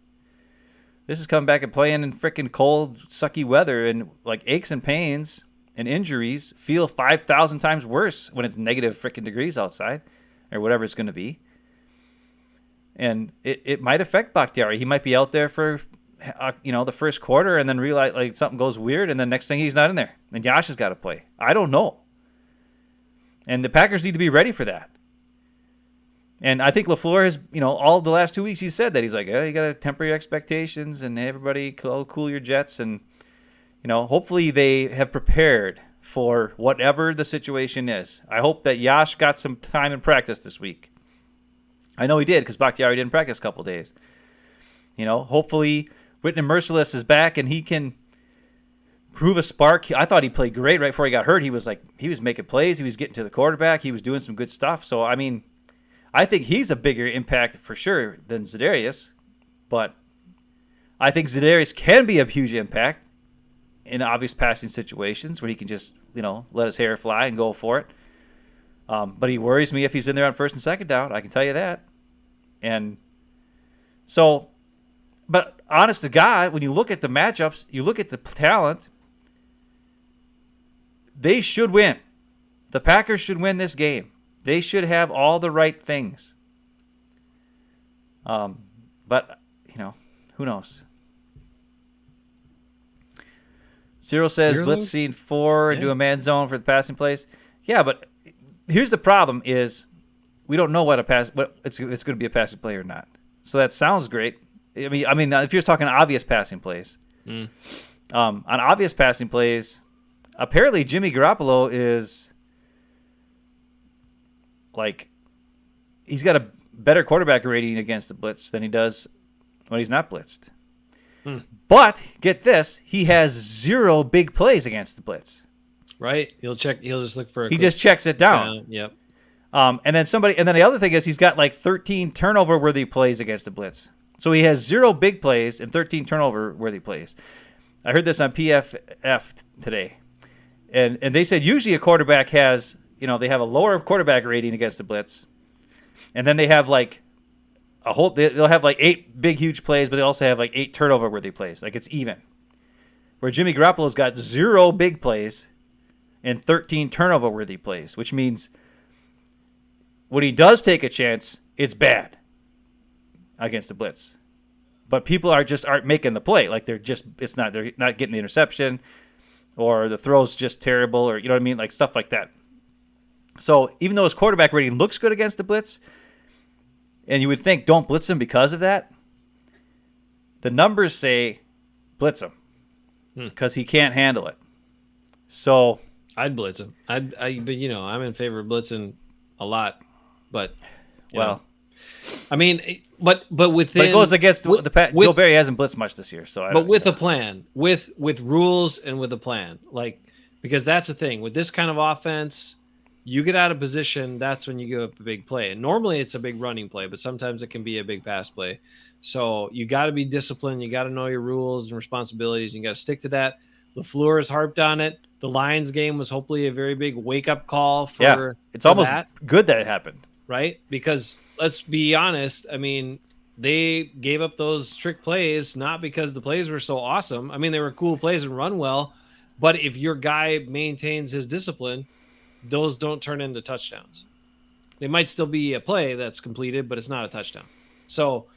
This is coming back and playing in freaking cold, sucky weather, and like aches and pains and injuries feel 5,000 times worse when it's negative freaking degrees outside or whatever it's going to be. And it might affect Bakhtiari. He might be out there for the first quarter and then realize like something goes weird, and then next thing he's not in there. And Josh has got to play. I don't know. And the Packers need to be ready for that. And I think LaFleur has, all the last 2 weeks he said that. He's like, you got to temper your expectations and everybody cool your jets. And, hopefully they have prepared for whatever the situation is. I hope that Yash got some time in practice this week. I know he did because Bakhtiari didn't practice a couple of days. Hopefully Whitney Merciless is back and he can prove a spark. I thought he played great right before he got hurt. He was making plays. He was getting to the quarterback. He was doing some good stuff. So, I mean, I think he's a bigger impact for sure than Za'Darius, but I think Za'Darius can be a huge impact in obvious passing situations where he can just, let his hair fly and go for it. But he worries me if he's in there on first and second down. I can tell you that. And so, but honest to God, when you look at the matchups, you look at the talent, they should win. The Packers should win this game. They should have all the right things. But, who knows? Cyril says, blitz scene 4 and do a man zone for the passing plays. Yeah, but here's the problem is we don't know what it's going to be a passing play or not. So that sounds great. I mean, if you're talking obvious passing plays. On obvious passing plays, apparently Jimmy Garoppolo is like, he's got a better quarterback rating against the blitz than he does when he's not blitzed. But get this, he has 0 big plays against the blitz. Right. He'll just look for he just checks it down. Yep. And then the other thing is he's got like 13 turnover worthy plays against the blitz. So he has 0 big plays and 13 turnover worthy plays. I heard this on PFF today. And they said usually a quarterback has, they have a lower quarterback rating against the blitz. And then they have like they'll have like 8 big, huge plays, but they also have like 8 turnover worthy plays. Like, it's even. Where Jimmy Garoppolo's got 0 big plays and 13 turnover worthy plays, which means when he does take a chance, it's bad against the blitz. But people aren't making the play. Like, they're not getting the interception, or the throw's just terrible, or you know what I mean? Like, stuff like that. So even though his quarterback rating looks good against the blitz, and you would think don't blitz him because of that, the numbers say blitz him because he can't handle it. So I'd blitz him. But I'm in favor of blitzing a lot, but well, I mean, but within. But it goes against Joe Barry hasn't blitzed much this year, so. But with a plan, with rules and with a plan, because that's the thing with this kind of offense, you get out of position. That's when you give up a big play. And normally it's a big running play, but sometimes it can be a big pass play. So you got to be disciplined. You got to know your rules and responsibilities. And you got to stick to that. LaFleur has harped on it. The Lions game was hopefully a very big wake up call for. It's almost good that it happened, right? Because let's be honest. I mean, they gave up those trick plays not because the plays were so awesome. I mean, they were cool plays and run well, but if your guy maintains his discipline, those don't turn into touchdowns. They might still be a play that's completed, but it's not a touchdown. So,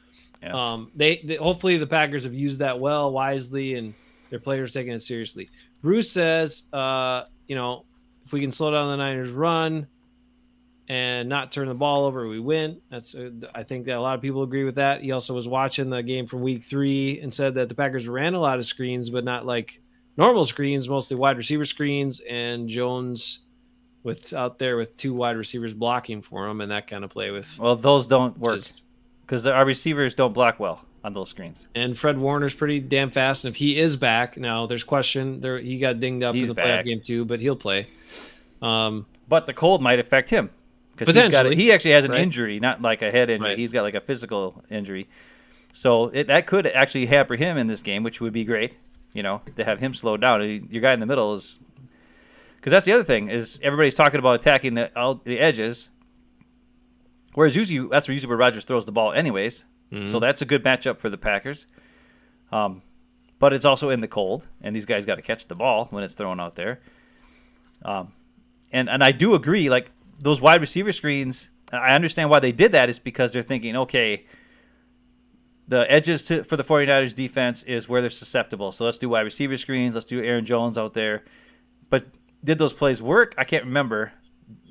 they hopefully the Packers have used that wisely, and their players taking it seriously. Bruce says, if we can slow down the Niners' run and not turn the ball over, we win. I think that a lot of people agree with that. He also was watching the game from week 3 and said that the Packers ran a lot of screens, but not like normal screens, mostly wide receiver screens, and Jones out there with 2 wide receivers blocking for him and that kind of play with. Well, those don't work because our receivers don't block well on those screens. And Fred Warner's pretty damn fast, and if he is back, now there's question. He got dinged up in the playoff game too, but he'll play. But the cold might affect him. Because he actually has an injury, not like a head injury. Right. He's got like a physical injury. So that could actually hamper him in this game, which would be great, to have him slowed down. Your guy in the middle is – because that's the other thing is everybody's talking about attacking the edges, whereas that's usually where Rodgers throws the ball anyways. Mm-hmm. So that's a good matchup for the Packers. But it's also in the cold, and these guys got to catch the ball when it's thrown out there. And I do agree, like – those wide receiver screens, I understand why they did that is because they're thinking, okay, the edges for the 49ers defense is where they're susceptible. So let's do wide receiver screens. Let's do Aaron Jones out there. But did those plays work? I can't remember,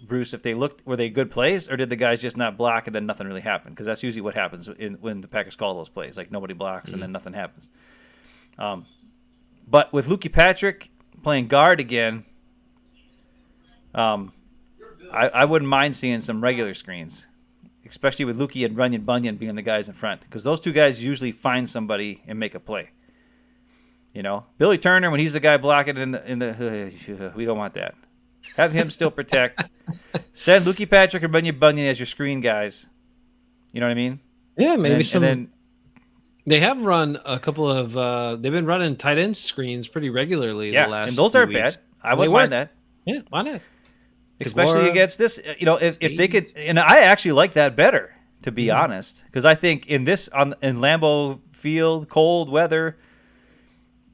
Bruce, if were they good plays or did the guys just not block and then nothing really happened? Because that's usually what happens when the Packers call those plays. Like nobody blocks and then nothing happens. But with Lukey Patrick playing guard again, I wouldn't mind seeing some regular screens, especially with Lukey and Runyon Bunyan being the guys in front, because those 2 guys usually find somebody and make a play. Billy Turner, when he's the guy blocking in the we don't want that. Have him still protect. Send Lukey Patrick and Runyon Bunyan as your screen guys. You know what I mean? Yeah, maybe some. And then they have run a couple of. They've been running tight end screens pretty regularly. Yeah, the last and those aren't bad. I wouldn't mind that. Yeah, why not? Especially against this, if they could, and I actually like that better, to be honest, because I think in Lambeau Field, cold weather,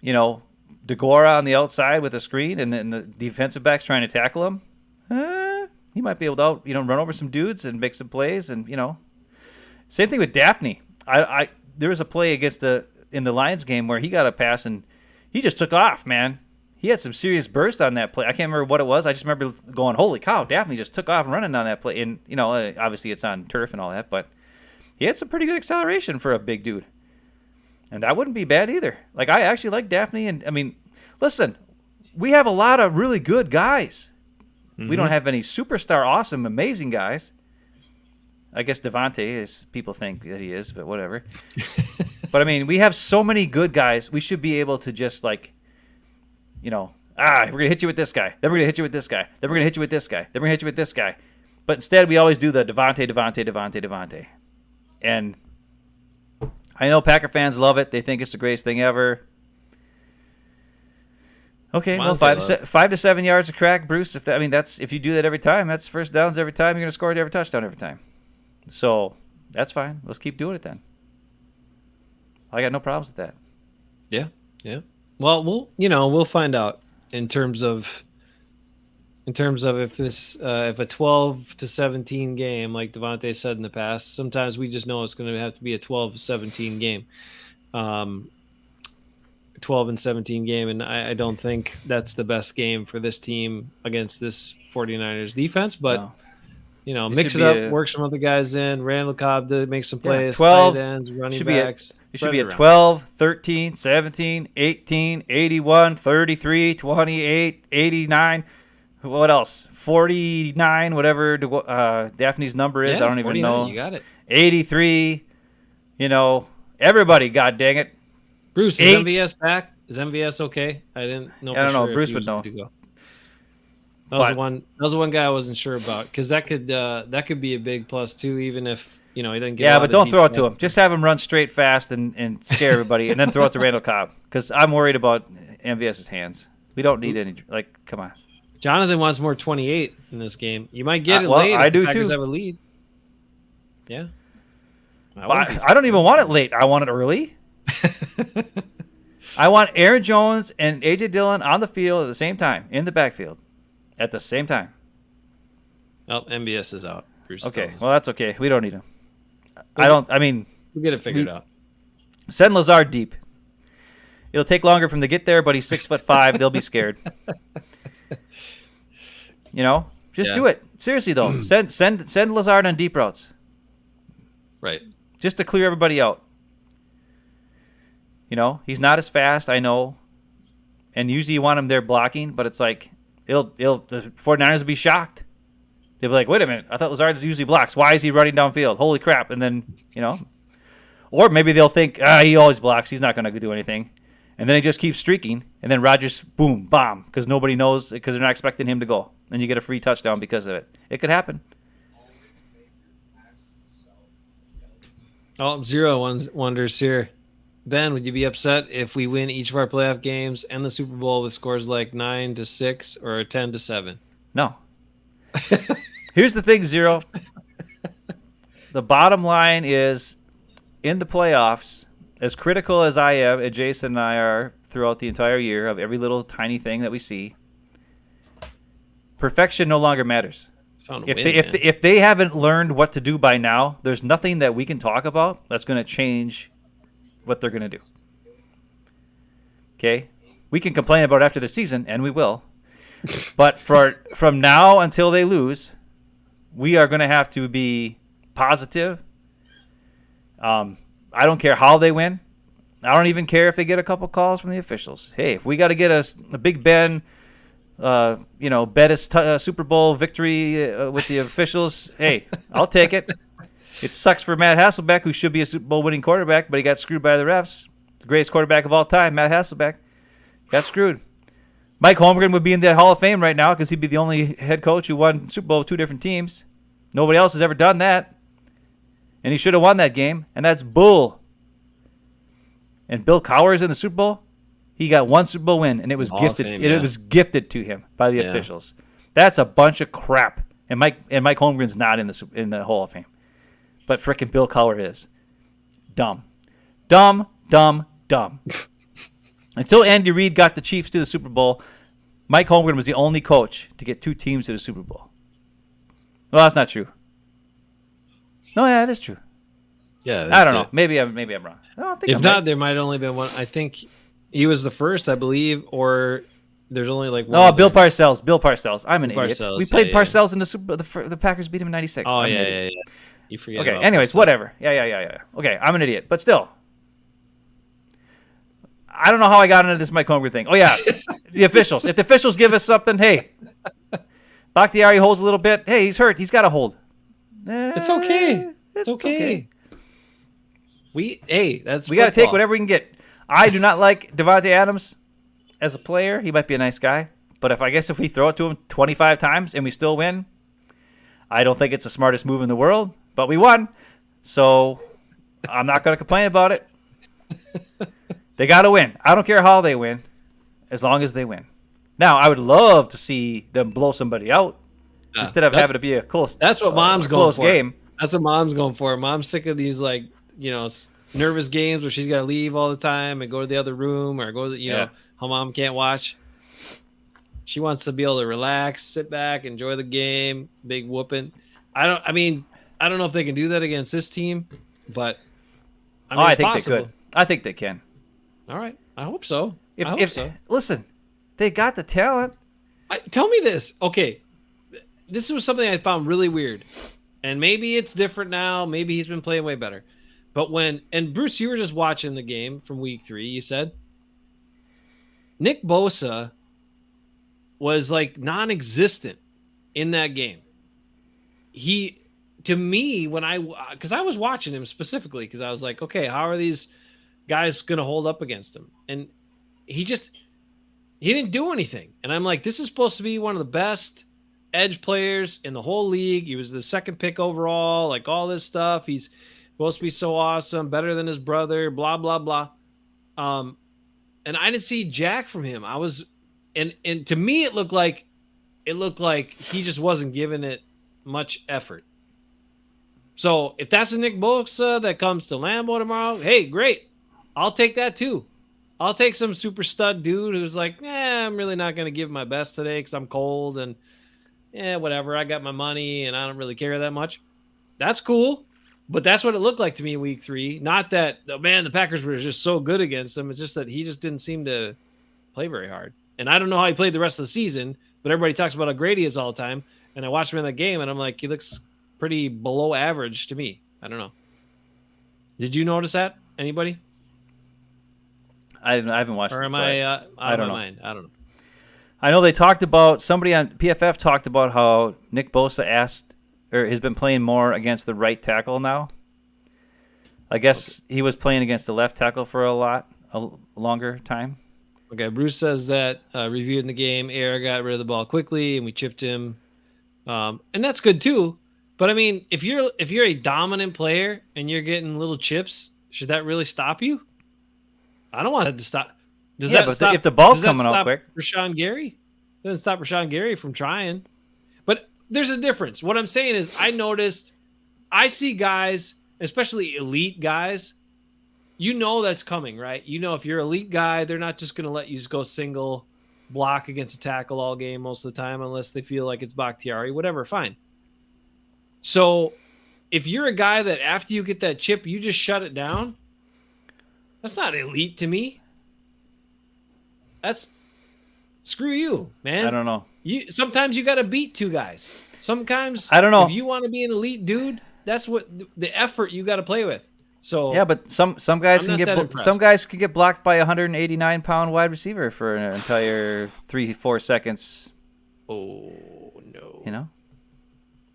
DeGora on the outside with a screen, and then the defensive backs trying to tackle him, he might be able to run over some dudes and make some plays, and same thing with Daphne. There was a play in the Lions game where he got a pass and he just took off, man. He had some serious burst on that play. I can't remember what it was. I just remember going, holy cow, Daphne just took off and running on that play. And, obviously it's on turf and all that, but he had some pretty good acceleration for a big dude. And that wouldn't be bad either. Like, I actually like Daphne. And, I mean, listen, we have a lot of really good guys. Mm-hmm. We don't have any superstar, awesome, amazing guys. I guess Devontae is, people think that he is, but whatever. But, I mean, we have so many good guys. We should be able to just, we're going to hit you with this guy. Then we're going to hit you with this guy. Then we're going to hit you with this guy. Then we're going to hit you with this guy. But instead, we always do the Devontae. And I know Packer fans love it. They think it's the greatest thing ever. Okay, well, 5 to 7 yards a crack, Bruce. If you do that every time, that's first downs every time. You're going to score every touchdown every time. So that's fine. Let's keep doing it then. I got no problems with that. Yeah. Well, we'll find out in terms of if a 12 to 17 game, like Devontae said in the past, sometimes we just know it's going to have to be a 12-17 game. 12-17 game, and I don't think that's the best game for this team against this 49ers defense. But No. mix should it be up, work some other guys in. Randall Cobb to make some plays, 12, tight ends, running should backs. It should spread be it a around. 12, 13, 17, 18, 81, 33, 28, 89. What else? 49, whatever Daphne's number is. Yeah, I don't even 49, know. You got it. 83. Everybody, god dang it. Bruce, 8. is MVS back? Is MVS okay? I didn't know. I don't for know. sure if Bruce he would was know. good to go. That was the one. That was the one guy I wasn't sure about, because that could be a big plus too, even if he didn't get. Yeah, a lot but of don't throw it to DPS. him. Just have him run straight fast and scare everybody, and then throw it to Randall Cobb, because I'm worried about MVS's hands. We don't need any. Come on. Jonathan wants more 28 in this game. You might get it Well, late. I if the do Packers too. have a lead. Yeah. I wouldn't be- I don't even want it late. I want it early. I want Aaron Jones and AJ Dillon on the field at the same time, in the backfield, at the same time. Oh, MBS is out. Bruce Okay, tells us. well that's okay. We don't need him. We'll We'll get it figured out. send Lazard deep. It'll take longer for him to get there, but he's 6'5". They'll be scared. Just Yeah. do it. Seriously though, send Lazard on deep routes, Right. just to clear everybody out. He's not as fast, I know, and usually you want him there blocking, but it's like the 49ers will be shocked. They'll be like, wait a minute, I thought Lazard usually blocks. Why is he running downfield? Holy crap! And then or maybe they'll think, he always blocks. He's not going to do anything, and then he just keeps streaking, and then Rodgers, boom, bomb, because nobody knows, because they're not expecting him to go, and you get a free touchdown because of it. It could happen. Oh, Zero wonders here. Ben, would you be upset if we win each of our playoff games and the Super Bowl with scores like 9-6 or 10-7? No. Here's the thing, Zero. The bottom line is, in the playoffs, as critical as I am, and Jason and I are throughout the entire year of every little tiny thing that we see, perfection no longer matters. If they haven't learned what to do by now, there's nothing that we can talk about that's going to change what they're going to do. Okay? We can complain about it after the season, and we will. But from now until they lose, we are going to have to be positive. I don't care how they win. I don't even care if they get a couple calls from the officials. Hey, if we got to get a Big Ben, bet us Super Bowl victory with the officials, hey, I'll take it. It sucks for Matt Hasselbeck, who should be a Super Bowl winning quarterback, but he got screwed by the refs. The greatest quarterback of all time, Matt Hasselbeck, got screwed. Mike Holmgren would be in the Hall of Fame right now because he'd be the only head coach who won Super Bowl with 2 different teams. Nobody else has ever done that. And he should have won that game, and that's bull. And Bill Cowher's in the Super Bowl. He got 1 Super Bowl win, and it was Hall of gifted. Fame, yeah. It was gifted to him by the officials. That's a bunch of crap. And Mike Holmgren's not in the Hall of Fame, but frickin' Bill Cowher is. Dumb. Until Andy Reid got the Chiefs to the Super Bowl, Mike Holmgren was the only coach to get 2 teams to the Super Bowl. Well, that's not true. No, yeah, it is true. Yeah, I don't know. Maybe I'm wrong. I don't think If I'm not, right. there might only been one. I think he was the first, I believe, or there's only like one. No, other. Bill Parcells. I'm an Bill idiot. Parcells, We played yeah. Parcells in the Super Bowl. The Packers beat him in '96. Oh I'm an yeah, idiot. yeah. You forget. Okay. about Anyways, Parcells. whatever. Yeah. Okay, I'm an idiot, but still, I don't know how I got into this Mike Holmgren thing. Oh yeah, the officials. If the officials give us something, hey, Bakhtiari holds a little bit. Hey, he's hurt. He's got to hold. It's okay. It's okay. We got to take whatever we can get. I do not like Devontae Adams as a player. He might be a nice guy, but if we throw it to him 25 times and we still win, I don't think it's the smartest move in the world. But we won, so I'm not going to complain about it. They got to win. I don't care how they win, as long as they win. Now, I would love to see them blow somebody out instead of having to be a close. That's what Mom's going close for. game. That's what Mom's going for. Mom's sick of these nervous games where she's got to leave all the time and go to the other room or go to know how Mom can't watch. She wants to be able to relax, sit back, enjoy the game, big whooping. I don't know if they can do that against this team, but I it's think possible. they could. I think they can. All right. I hope so. If, I hope if so. listen, they got the talent. Tell me this. Okay. This was something I found really weird. And maybe it's different now. Maybe he's been playing way better. But and Bruce, you were just watching the game from week 3, you said. Nick Bosa was like non-existent in that game. To me, because I was watching him specifically, because I was like, okay, how are these guys going to hold up against him? And he didn't do anything. And I'm like, this is supposed to be one of the best edge players in the whole league. He was the 2nd pick overall, like all this stuff. He's supposed to be so awesome, better than his brother, blah, blah, blah. And I didn't see jack from him. And to me, it looked like he just wasn't giving it much effort. So if that's a Nick Bosa that comes to Lambeau tomorrow, hey, great. I'll take that too. I'll take some super stud dude who's like, I'm really not going to give my best today because I'm cold and whatever. I got my money and I don't really care that much. That's cool. But that's what it looked like to me in week 3. Not that, the Packers were just so good against him. It's just that he just didn't seem to play very hard. And I don't know how he played the rest of the season, but everybody talks about how great he is all the time. And I watched him in that game and I'm like, he looks pretty below average to me. I don't know. Did you notice that? Anybody? I haven't watched. Or am it, so I out of my know. mind? I don't know. I know they talked about, somebody on PFF talked about how Nick Bosa has been playing more against the right tackle now. I guess he was playing against the left tackle for a longer time. Okay, Bruce says that reviewing the game, Air got rid of the ball quickly and we chipped him, and that's good too. But I mean, if you're a dominant player and you're getting little chips, should that really stop you? I don't want it to stop. If the ball's coming out quick, Rashawn Gary doesn't stop Rashawn Gary from trying. But there's a difference. What I'm saying is, I see guys, especially elite guys. You know that's coming, right? You know if you're an elite guy, they're not just going to let you go single block against a tackle all game most of the time unless they feel like it's Bakhtiari, whatever, fine. So if you're a guy that after you get that chip, you just shut it down, that's not elite to me. That's screw you, man. I don't know. Sometimes you got to beat 2 guys. Sometimes I don't know. If you want to be an elite dude, that's what the effort you got to play with. So yeah, but some guys can get blocked by a 189-pound wide receiver for an entire 3-4 seconds. Oh no! You know.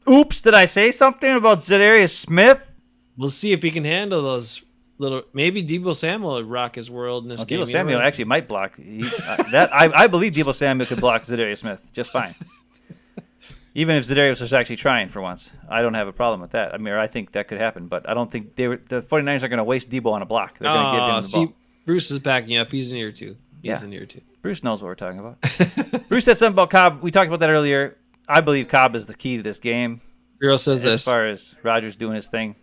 Oops! Did I say something about Za'Darius Smith? We'll see if he can handle those little. Maybe Deebo Samuel would rock his world in this game. Deebo Samuel actually might block. I believe Deebo Samuel could block Za'Darius Smith just fine. Even if Za'Darius was actually trying for once, I don't have a problem with that. I mean, I think that could happen, but I don't think the 49ers are going to waste Deebo on a block. They're going to give him the ball. Bruce is backing up. He's in here too. In here too. Bruce knows what we're talking about. Bruce said something about Cobb. We talked about that earlier. I believe Cobb is the key to this game. Girl says as far as Rodgers doing his thing.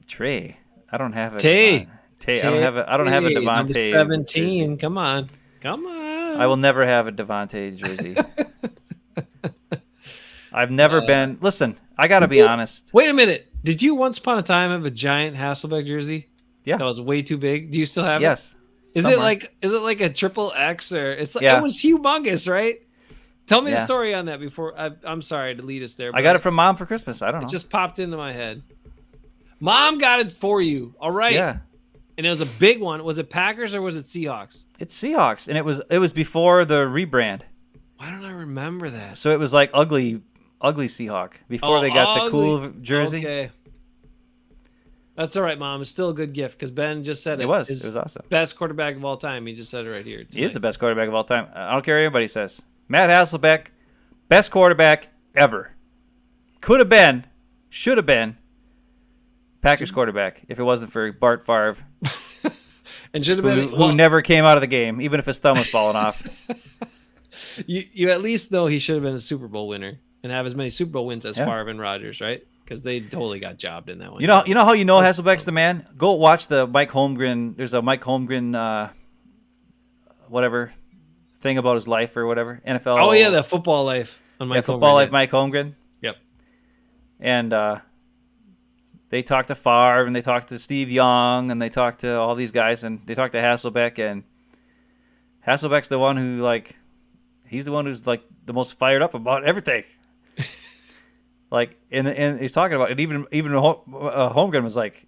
Trey, I don't have a Tay. I don't have a Devontae. Number 17. Come on. I will never have a Devontae jersey. I've never been. Listen, I got to be honest. Wait a minute. Did you once upon a time have a giant Hasselbeck jersey? Yeah. That was way too big. Do you still have it? Yes. Is it like a triple X or it's like it was humongous, right? Tell me the story on that before. I'm sorry to lead us there. I got it from Mom for Christmas. I don't know. It just popped into my head. Mom got it for you. All right. Yeah. And it was a big one. Was it Packers or was it Seahawks? It's Seahawks, and it was before the rebrand. Why don't I remember that? So it was like ugly Seahawk before they got the cool jersey. Okay. That's all right, Mom. It's still a good gift because Ben just said it. It was awesome. Best quarterback of all time. He just said it right here tonight. He is the best quarterback of all time. I don't care what anybody says. Matt Hasselbeck, best quarterback ever. Could have been, should have been, Packers quarterback if it wasn't for Bart Favre. And should have been who never came out of the game, even if his thumb was falling off. You at least know he should have been a Super Bowl winner and have as many Super Bowl wins as Favre and Rodgers, right? Because they totally got jobbed in that one. You know how Hasselbeck's the man? Go watch the Mike Holmgren. There's a Mike Holmgren, whatever thing about his life or whatever. NFL. Oh yeah, the football life on Mike Holmgren. Football life, Mike Holmgren. Yep. And they talked to Favre, and they talked to Steve Young, and they talked to all these guys, and they talked to Hasselbeck, and Hasselbeck's the one who, like, he's the one who's, like, the most fired up about everything. Like, and he's talking about it. Even Holmgren was like,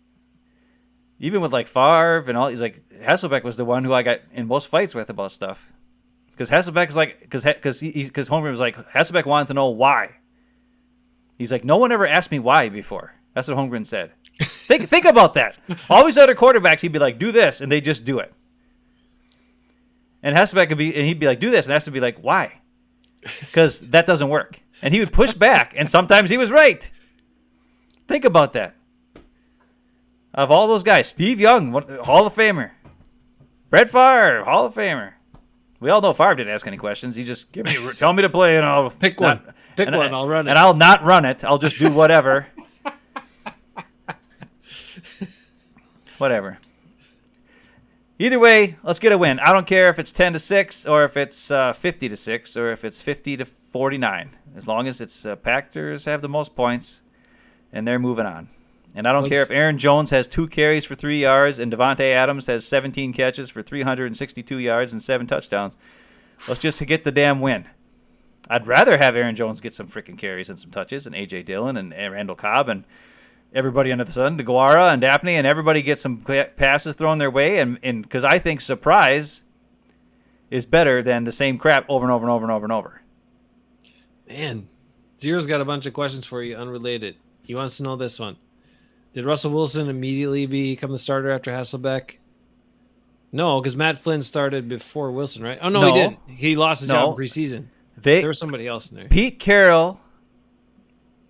even with, like, Favre and all, he's like, Hasselbeck was the one who I got in most fights with about stuff. Because Hasselbeck is like, because Holmgren was like, Hasselbeck wanted to know why. He's like, no one ever asked me why before. That's what Holmgren said. Think about that. All these other quarterbacks, he'd be like, do this, and they just do it. And Hasselbeck he'd be like, do this, and Hasselbeck would be like, why? Because that doesn't work. And he would push back, and sometimes he was right. Think about that. Of all those guys, Steve Young, Hall of Famer. Brett Favre, Hall of Famer. We all know Favre didn't ask any questions. He just tell me to play, and I'll pick one. I'll run it. And I'll not run it. I'll just do whatever. Whatever. Either way, let's get a win. I don't care if it's 10-6 or if it's 50-6 or if it's 50-49. As long as it's Packers have the most points and they're moving on. And I don't care if Aaron Jones has 2 carries for 3 yards and Devontae Adams has 17 catches for 362 yards and 7 touchdowns. Let's just get the damn win. I'd rather have Aaron Jones get some freaking carries and some touches, and A.J. Dillon and Randall Cobb and everybody under the sun, DeGuara and Daphne, and everybody get some passes thrown their way. And because I think surprise is better than the same crap over and over and over and over and over. Man, Zero's got a bunch of questions for you, unrelated. He wants to know this one. Did Russell Wilson immediately become the starter after Hasselbeck? No, because Matt Flynn started before Wilson, right? Oh, no, he didn't. He lost his job in preseason. There was somebody else in there. Pete Carroll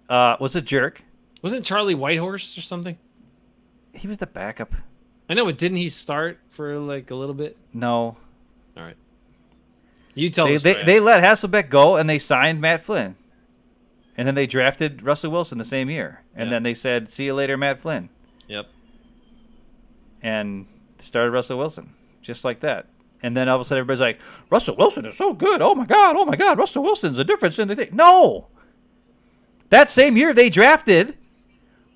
was a jerk. Wasn't Charlie Whitehorse or something? He was the backup. I know, but didn't he start for like a little bit? No. All right. You tell they let Hasselbeck go, and they signed Matt Flynn. And then they drafted Russell Wilson the same year. And then they said, see you later, Matt Flynn. Yep. And started Russell Wilson, just like that. And then all of a sudden everybody's like, Russell Wilson is so good. Oh, my God, Russell Wilson's a difference in the thing. No. That same year they drafted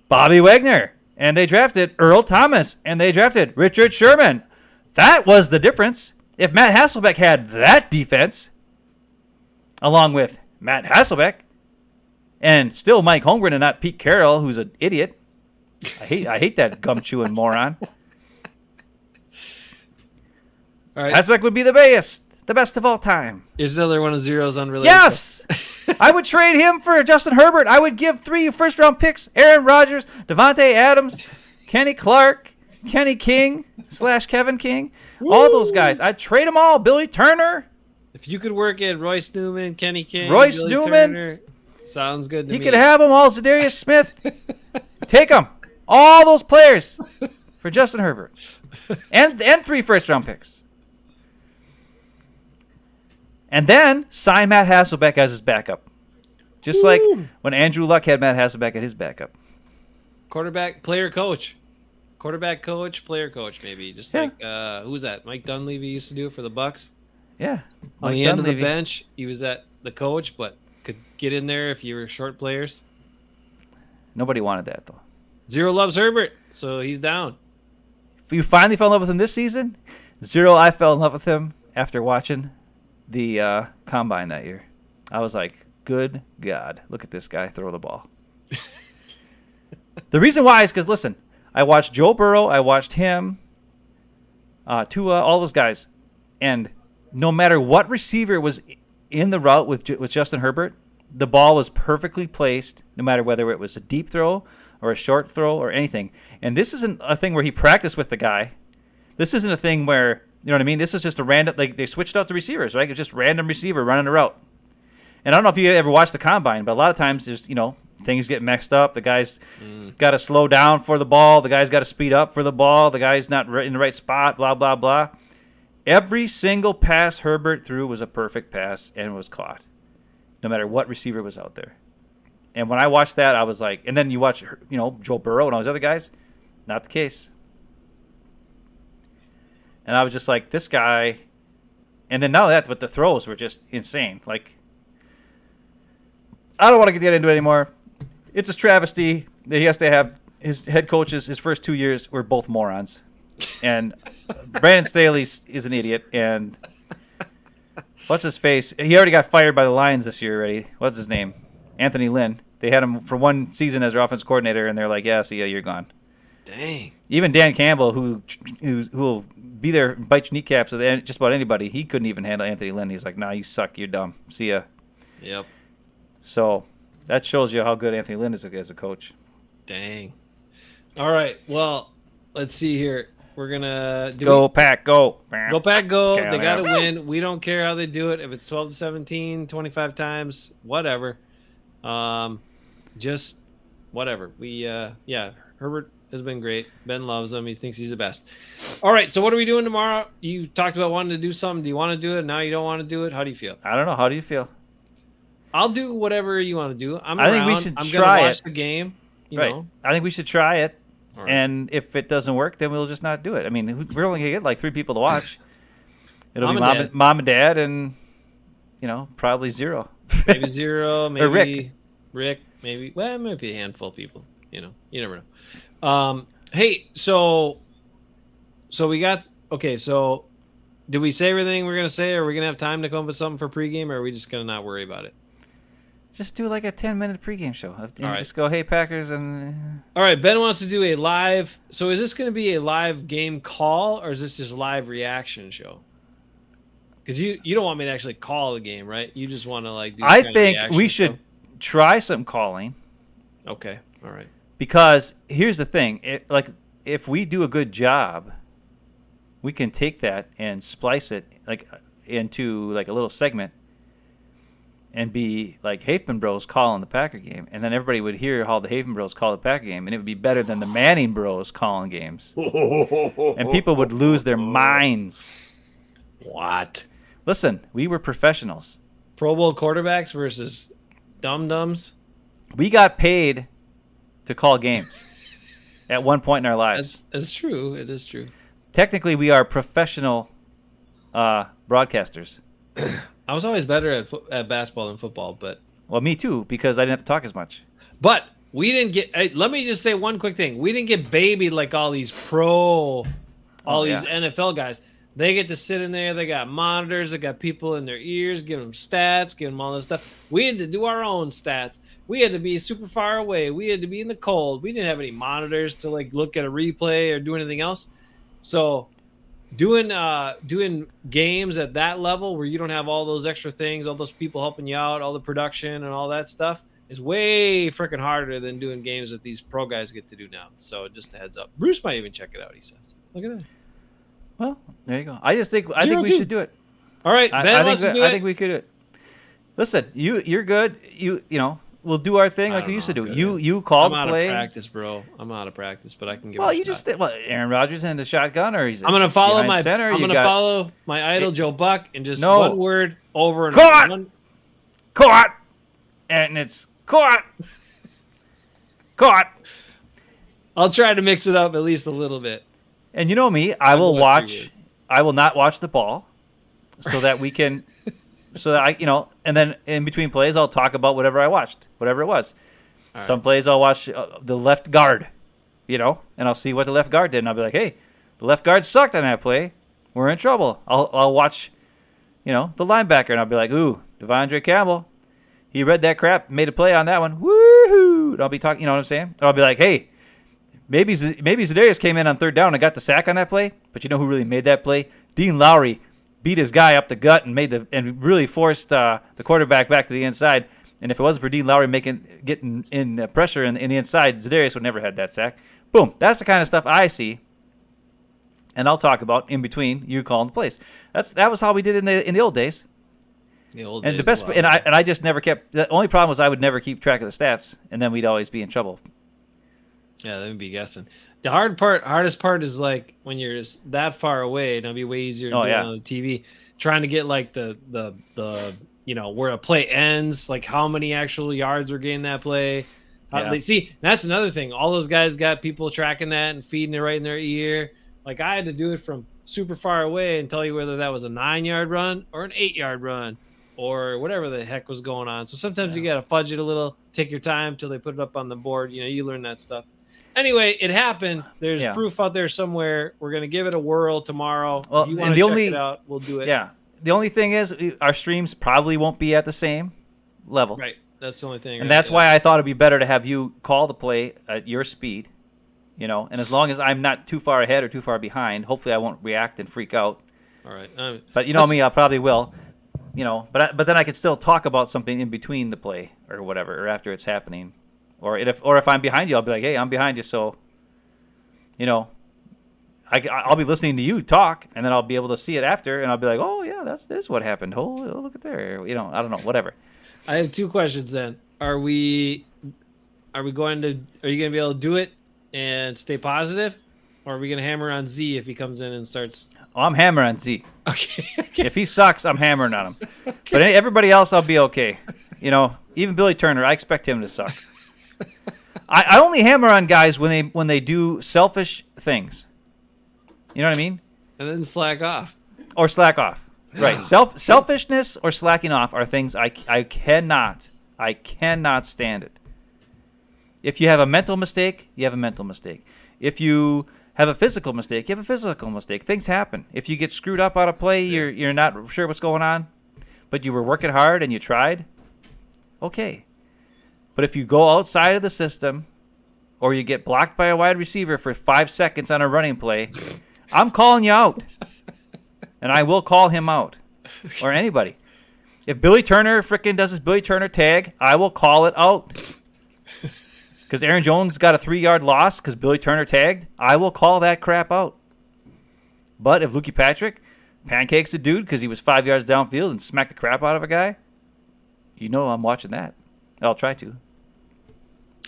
Bobby Wagner. And they drafted Earl Thomas. And they drafted Richard Sherman. That was the difference. If Matt Hasselbeck had that defense, along with Matt Hasselbeck, and still Mike Holmgren and not Pete Carroll, who's an idiot. I hate that gum-chewing moron. All right. Hasselbeck would be the best of all time. Is another one of Zero's unrelated? Yes! I would trade him for Justin Herbert. I would give 3 first-round picks, Aaron Rodgers, Devontae Adams, Kenny Clark, Kenny King / Kevin King, all those guys. I'd trade them all. Billy Turner. If you could work at Royce Newman, Kenny King, Royce Billy Newman. Turner, sounds good to me. He could have them all. Zadarius Smith. Take them. All those players for Justin Herbert. And 3 first-round picks. And then sign Matt Hasselbeck as his backup. Just like when Andrew Luck had Matt Hasselbeck at his backup. Quarterback, player, coach. Quarterback, coach, player, coach, maybe. Just like, who's that? Mike Dunleavy used to do it for the Bucks. Yeah. On the end of the bench, he was at the coach, but could get in there if you were short players. Nobody wanted that, though. Zero loves Herbert, so he's down. You finally fell in love with him this season? Zero, I fell in love with him after watching the combine that year. I was like, good God, look at this guy throw the ball. The reason why is because, listen, I watched Joe Burrow, I watched him, Tua, all those guys, and no matter what receiver was in the route with Justin Herbert, the ball was perfectly placed, no matter whether it was a deep throw or a short throw or anything. And this isn't a thing where he practiced with the guy. This isn't a thing where, you know what I mean? This is just a random, like they switched out the receivers, right? It's just random receiver running a route. And I don't know if you ever watched the combine, but a lot of times there's, things get messed up. The guy's got to slow down for the ball. The guy's got to speed up for the ball. The guy's not in the right spot, blah, blah, blah. Every single pass Herbert threw was a perfect pass and was caught, no matter what receiver was out there. And when I watched that, I was like, and then you watch, Joe Burrow and all those other guys, not the case. And I was just like, this guy, and then not that, but the throws were just insane. Like, I don't want to get into it anymore. It's a travesty that he has to have his head coaches, his first 2 years were both morons, and Brandon Staley is an idiot. And what's his face? He already got fired by the Lions this year already. What's his name? Anthony Lynn. They had him for one season as their offense coordinator, and they're like, "Yeah, see ya, you're gone." Dang. Even Dan Campbell, who will be there, and bite your kneecaps with just about anybody, he couldn't even handle Anthony Lynn. He's like, "Nah, you suck. You're dumb. See ya." Yep. So that shows you how good Anthony Lynn is as a coach. Dang. All right. Well, let's see here. We're gonna Go Pack, go. Go Pack, go. Okay, They got to win. We don't care how they do it. If it's 12-17, 25 times, whatever. Just whatever. Herbert has been great. Ben loves him. He thinks he's the best. All right. So what are we doing tomorrow? You talked about wanting to do something. Do you want to do it? Now you don't want to do it? How do you feel? I don't know. How do you feel? I'll do whatever you want to do. I think we should I'm try gonna watch it. the game. You Right. know. I think we should try it. All right. And if it doesn't work, then we'll just not do it. I mean, we're only going to get like 3 people to watch. It'll Mom be and Dad. mom and dad and, probably 0. Maybe 0. Maybe Or Rick. Rick. Maybe. Well, maybe a handful of people. You never know. Hey, so we got. Okay, so did we say everything we're gonna say? Or are we gonna have time to come up with something for pregame, or are we just gonna not worry about it? Just do like a 10-minute pregame show. And right. just go, hey, Packers, and... All right, Ben wants to do a live. So is this going to be a live game call, or is this just live reaction show? Because you don't want me to actually call the game, right? You just want to like. Do I kind of think reaction we show? should try some calling. Okay, all right. Because here's the thing. If we do a good job, we can take that and splice it into a little segment and be like Hafeman Bros calling the Packer game. And then everybody would hear how the Hafeman Bros call the Packer game, and it would be better than the Manning Bros calling games. And people would lose their minds. What? Listen, we were professionals. Pro Bowl quarterbacks versus dum-dums? We got paid to call games at one point in our lives. That's true. It is true. Technically, we are professional broadcasters. I was always better at basketball than football, but Me too, because I didn't have to talk as much. But we didn't get. Let me just say one quick thing. We didn't get babied like all these NFL guys. They get to sit in there. They got monitors. They got people in their ears, giving them stats, giving them all this stuff. We had to do our own stats. We had to be super far away. We had to be in the cold. We didn't have any monitors to look at a replay or do anything else. So doing games at that level where you don't have all those extra things, all those people helping you out, all the production and all that stuff is way freaking harder than doing games that these pro guys get to do now. So just a heads up. Bruce might even check it out, he says. Look at that. Well, there you go. I think we should do it. All right, Ben wants to do it. I think we could do it. Listen, you're good. We'll do our thing like we used to do. You call the play. I'm out of practice, bro. I'm out of practice, but I can give. Well, it a you shot. just Aaron Rodgers in the shotgun, or he's. I'm gonna follow behind center. I'm gonna follow my idol Joe Buck and just one word over and Caught! over. Caught, and it's caught. I'll try to mix it up at least a little bit. And you know me, I will not watch the ball, so that we can. So that and then in between plays, I'll talk about whatever I watched, whatever it was. Some plays I'll watch the left guard, and I'll see what the left guard did, and I'll be like, hey, the left guard sucked on that play. We're in trouble. I'll watch, the linebacker, and I'll be like, ooh, Devondre Campbell, he read that crap, made a play on that one. Woohoo! And I'll be talking, you know what I'm saying? Or I'll be like, hey, maybe Za'Darius came in on third down and got the sack on that play, but you know who really made that play? Dean Lowry beat his guy up the gut and really forced the quarterback back to the inside. And if it wasn't for Dean Lowry getting in pressure in the inside, Za'Darius would never had that sack. Boom. That's the kind of stuff I see, and I'll talk about in between you calling the plays. That was how we did in the old days. The best, and I just never kept. The only problem was I would never keep track of the stats, and then we'd always be in trouble. Yeah, they would be guessing. The hardest part is when you're that far away, and it'll be way easier to do it on the TV. Trying to get the where a play ends, how many actual yards were gained that play. That's another thing. All those guys got people tracking that and feeding it right in their ear. I had to do it from super far away and tell you whether that was a 9-yard run or an 8-yard run or whatever the heck was going on. So sometimes you got to fudge it a little, take your time till they put it up on the board. You learn that stuff. Anyway, it happened. There's Yeah. proof out there somewhere. We're gonna give it a whirl tomorrow. Well, if you and want the to check only- it out, we'll do it. Yeah. The only thing is, our streams probably won't be at the same level. Right. That's the only thing. And that's why I thought it'd be better to have you call the play at your speed, you know. And as long as I'm not too far ahead or too far behind, hopefully I won't react and freak out. All right. But you know me, I probably will, you know. But then I could still talk about something in between the play or whatever, or after it's happening, or if I'm behind you, I'll be like, hey, I'm behind you, so, you know, I'll be listening to you talk, and then I'll be able to see it after, and I'll be like, oh yeah, this is what happened. Oh, look at there, you know. I don't know, whatever. I have two questions then. Are you going to be able to do it and stay positive? Or are we going to hammer on Z if he comes in and starts? Oh, I'm hammering on Z. Okay. If he sucks, I'm hammering on him. But everybody else, I'll be okay. You know, even Billy Turner, I expect him to suck. I only hammer on guys when they do selfish things. You know what I mean? And then slack off. Or slack off. Right. Selfishness or slacking off are things I cannot stand it. If you have a mental mistake, you have a mental mistake. If you have a physical mistake, you have a physical mistake. Things happen. If you get screwed up on a play, you're not sure what's going on, but you were working hard and you tried, okay. But if you go outside of the system or you get blocked by a wide receiver for 5 seconds on a running play, I'm calling you out. And I will call him out. Or anybody. If Billy Turner frickin' does his Billy Turner tag, I will call it out. Because Aaron Jones got a 3-yard loss because Billy Turner tagged, I will call that crap out. But if Lukey Patrick pancakes a dude because he was 5 yards downfield and smacked the crap out of a guy, you know I'm watching that. I'll try to.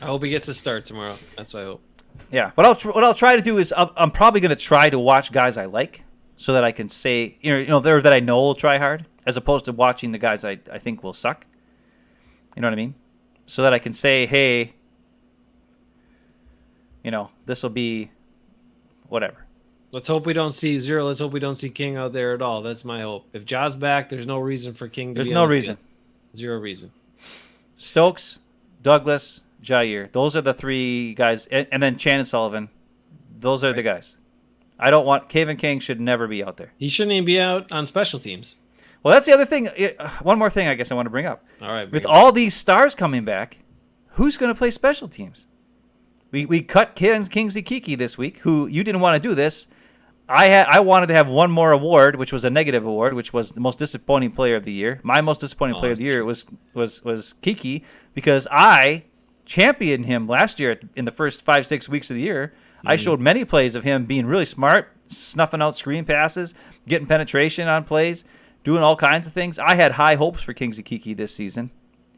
I hope he gets a start tomorrow. That's what I hope. Yeah. What I'll try to do is I'm probably going to try to watch guys I like so that I can say, that I know will try hard, as opposed to watching the guys I think will suck. You know what I mean? So that I can say, hey, this will be whatever. Let's hope we don't see Zero. Let's hope we don't see King out there at all. That's my hope. If Ja's back, there's no reason for King to There's be no on the reason. field. Zero reason. Stokes, Douglas, Jair. Those are the three guys. And then Chan and Sullivan. Those are the guys. I don't want... Kevin King should never be out there. He shouldn't even be out on special teams. Well, that's the other thing. One more thing I guess I want to bring up. All right. With all these stars coming back, who's going to play special teams? We cut Kingsley Kiki this week, who you didn't want to do this. I wanted to have one more award, which was a negative award, which was the most disappointing player of the year. My most disappointing player of the year was Kiki, because I championed him last year in the first 5-6 weeks of the year. I showed many plays of him being really smart, snuffing out screen passes, getting penetration on plays, doing all kinds of things. I had high hopes for Kingsley Kiki this season,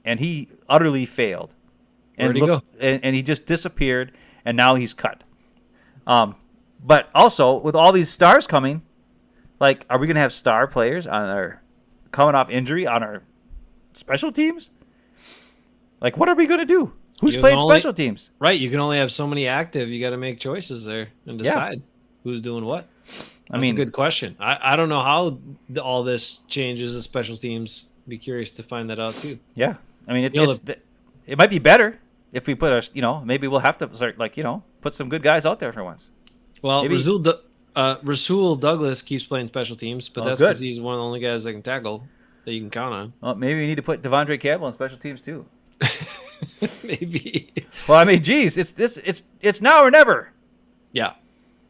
and he utterly failed. Where'd he go? And he just disappeared, and now he's cut. But also, with all these stars coming, like, are we going to have star players coming off injury on our special teams? Like, what are we going to do? Who's playing special teams? Right, you can only have so many active. You got to make choices there and decide who's doing what. That's a good question. I don't know how all this changes the special teams. Be curious to find that out too. Yeah, I mean, it might be better if we put our, maybe we'll have to start, put some good guys out there for once. Well, Rasul Douglas keeps playing special teams, but that's because he's one of the only guys that can tackle that you can count on. Well, maybe we need to put Devondre Campbell on special teams too. Maybe. Well, I mean, geez, it's now or never. Yeah.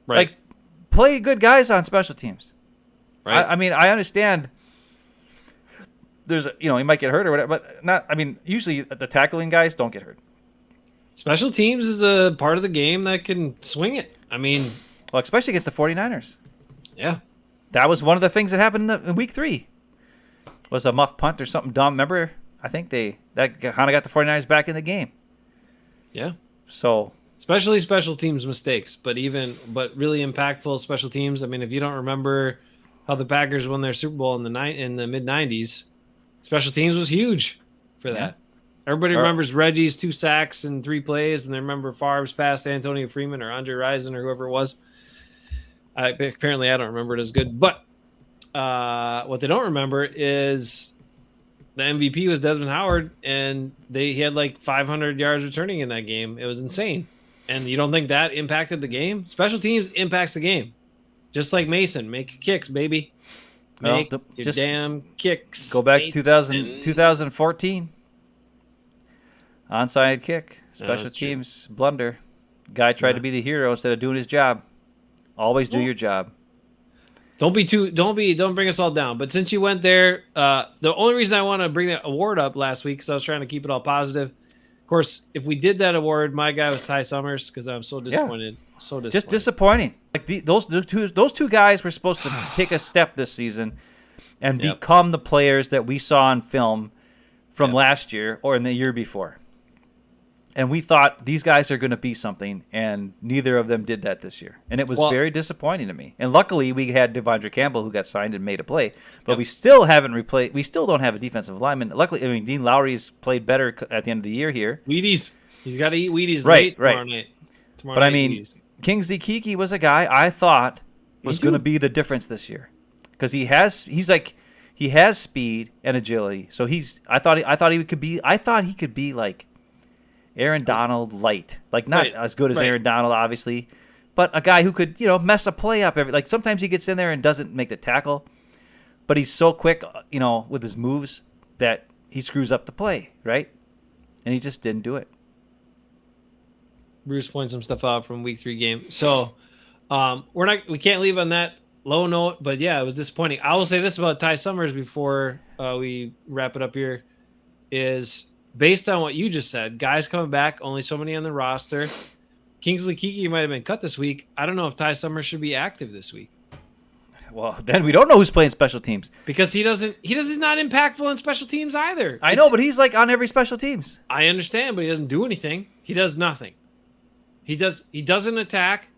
Right. Like, play good guys on special teams. Right. I mean, I understand. There's, he might get hurt or whatever, but not. I mean, usually the tackling guys don't get hurt. Special teams is a part of the game that can swing it. I mean, well, especially against the 49ers. Yeah. That was one of the things that happened in week 3. Was a muff punt or something dumb. Remember? I think that kind of got the 49ers back in the game. Yeah. So, especially special teams mistakes, but really impactful special teams. I mean, if you don't remember how the Packers won their Super Bowl in the mid 90s, special teams was huge for that. Yeah. Everybody remembers Reggie's 2 sacks and 3 plays, and they remember Favre's pass to Antonio Freeman or Andre Rison or whoever it was. Apparently, I don't remember it as good. But what they don't remember is the MVP was Desmond Howard, and he had like 500 yards returning in that game. It was insane. And you don't think that impacted the game? Special teams impacts the game. Just like Mason. Make your kicks, baby. Make your just damn kicks. Go back to Mason. 2014. Onside kick. Special that's true. teams blunder. Guy tried to be the hero instead of doing his job. Always do your job. Don't bring us all down. But since you went there, the only reason I want to bring that award up last week, because I was trying to keep it all positive. Of course, if we did that award, my guy was Ty Summers, because I'm so disappointed. So disappointed. Just disappointing. Like those two guys were supposed to take a step this season and become the players that we saw on film from last year or in the year before. And we thought these guys are going to be something, and neither of them did that this year. And it was very disappointing to me. And luckily, we had Devondre Campbell, who got signed and made a play. But we still haven't replaced. We still don't have a defensive lineman. Luckily, I mean, Dean Lowry's played better at the end of the year here. Wheaties. He's got to eat Wheaties right, tomorrow night. But I mean, Kingsley Keke was a guy I thought was going to be the difference this year, because he has speed and agility. So I thought he could be like Aaron Donald light, like not as good as Aaron Donald, obviously, but a guy who could, mess a play up like sometimes he gets in there and doesn't make the tackle, but he's so quick, with his moves that he screws up the play, right? And he just didn't do it. Bruce points some stuff out from week 3 game. So we can't leave on that low note, but yeah, it was disappointing. I will say this about Ty Summers before we wrap it up here is, based on what you just said, guys coming back, only so many on the roster. Kingsley Keke might have been cut this week. I don't know if Ty Summers should be active this week. Well, then we don't know who's playing special teams, because he's not impactful in special teams either. I know, but he's like on every special teams. I understand, but he doesn't do anything. He does nothing. He doesn't attack.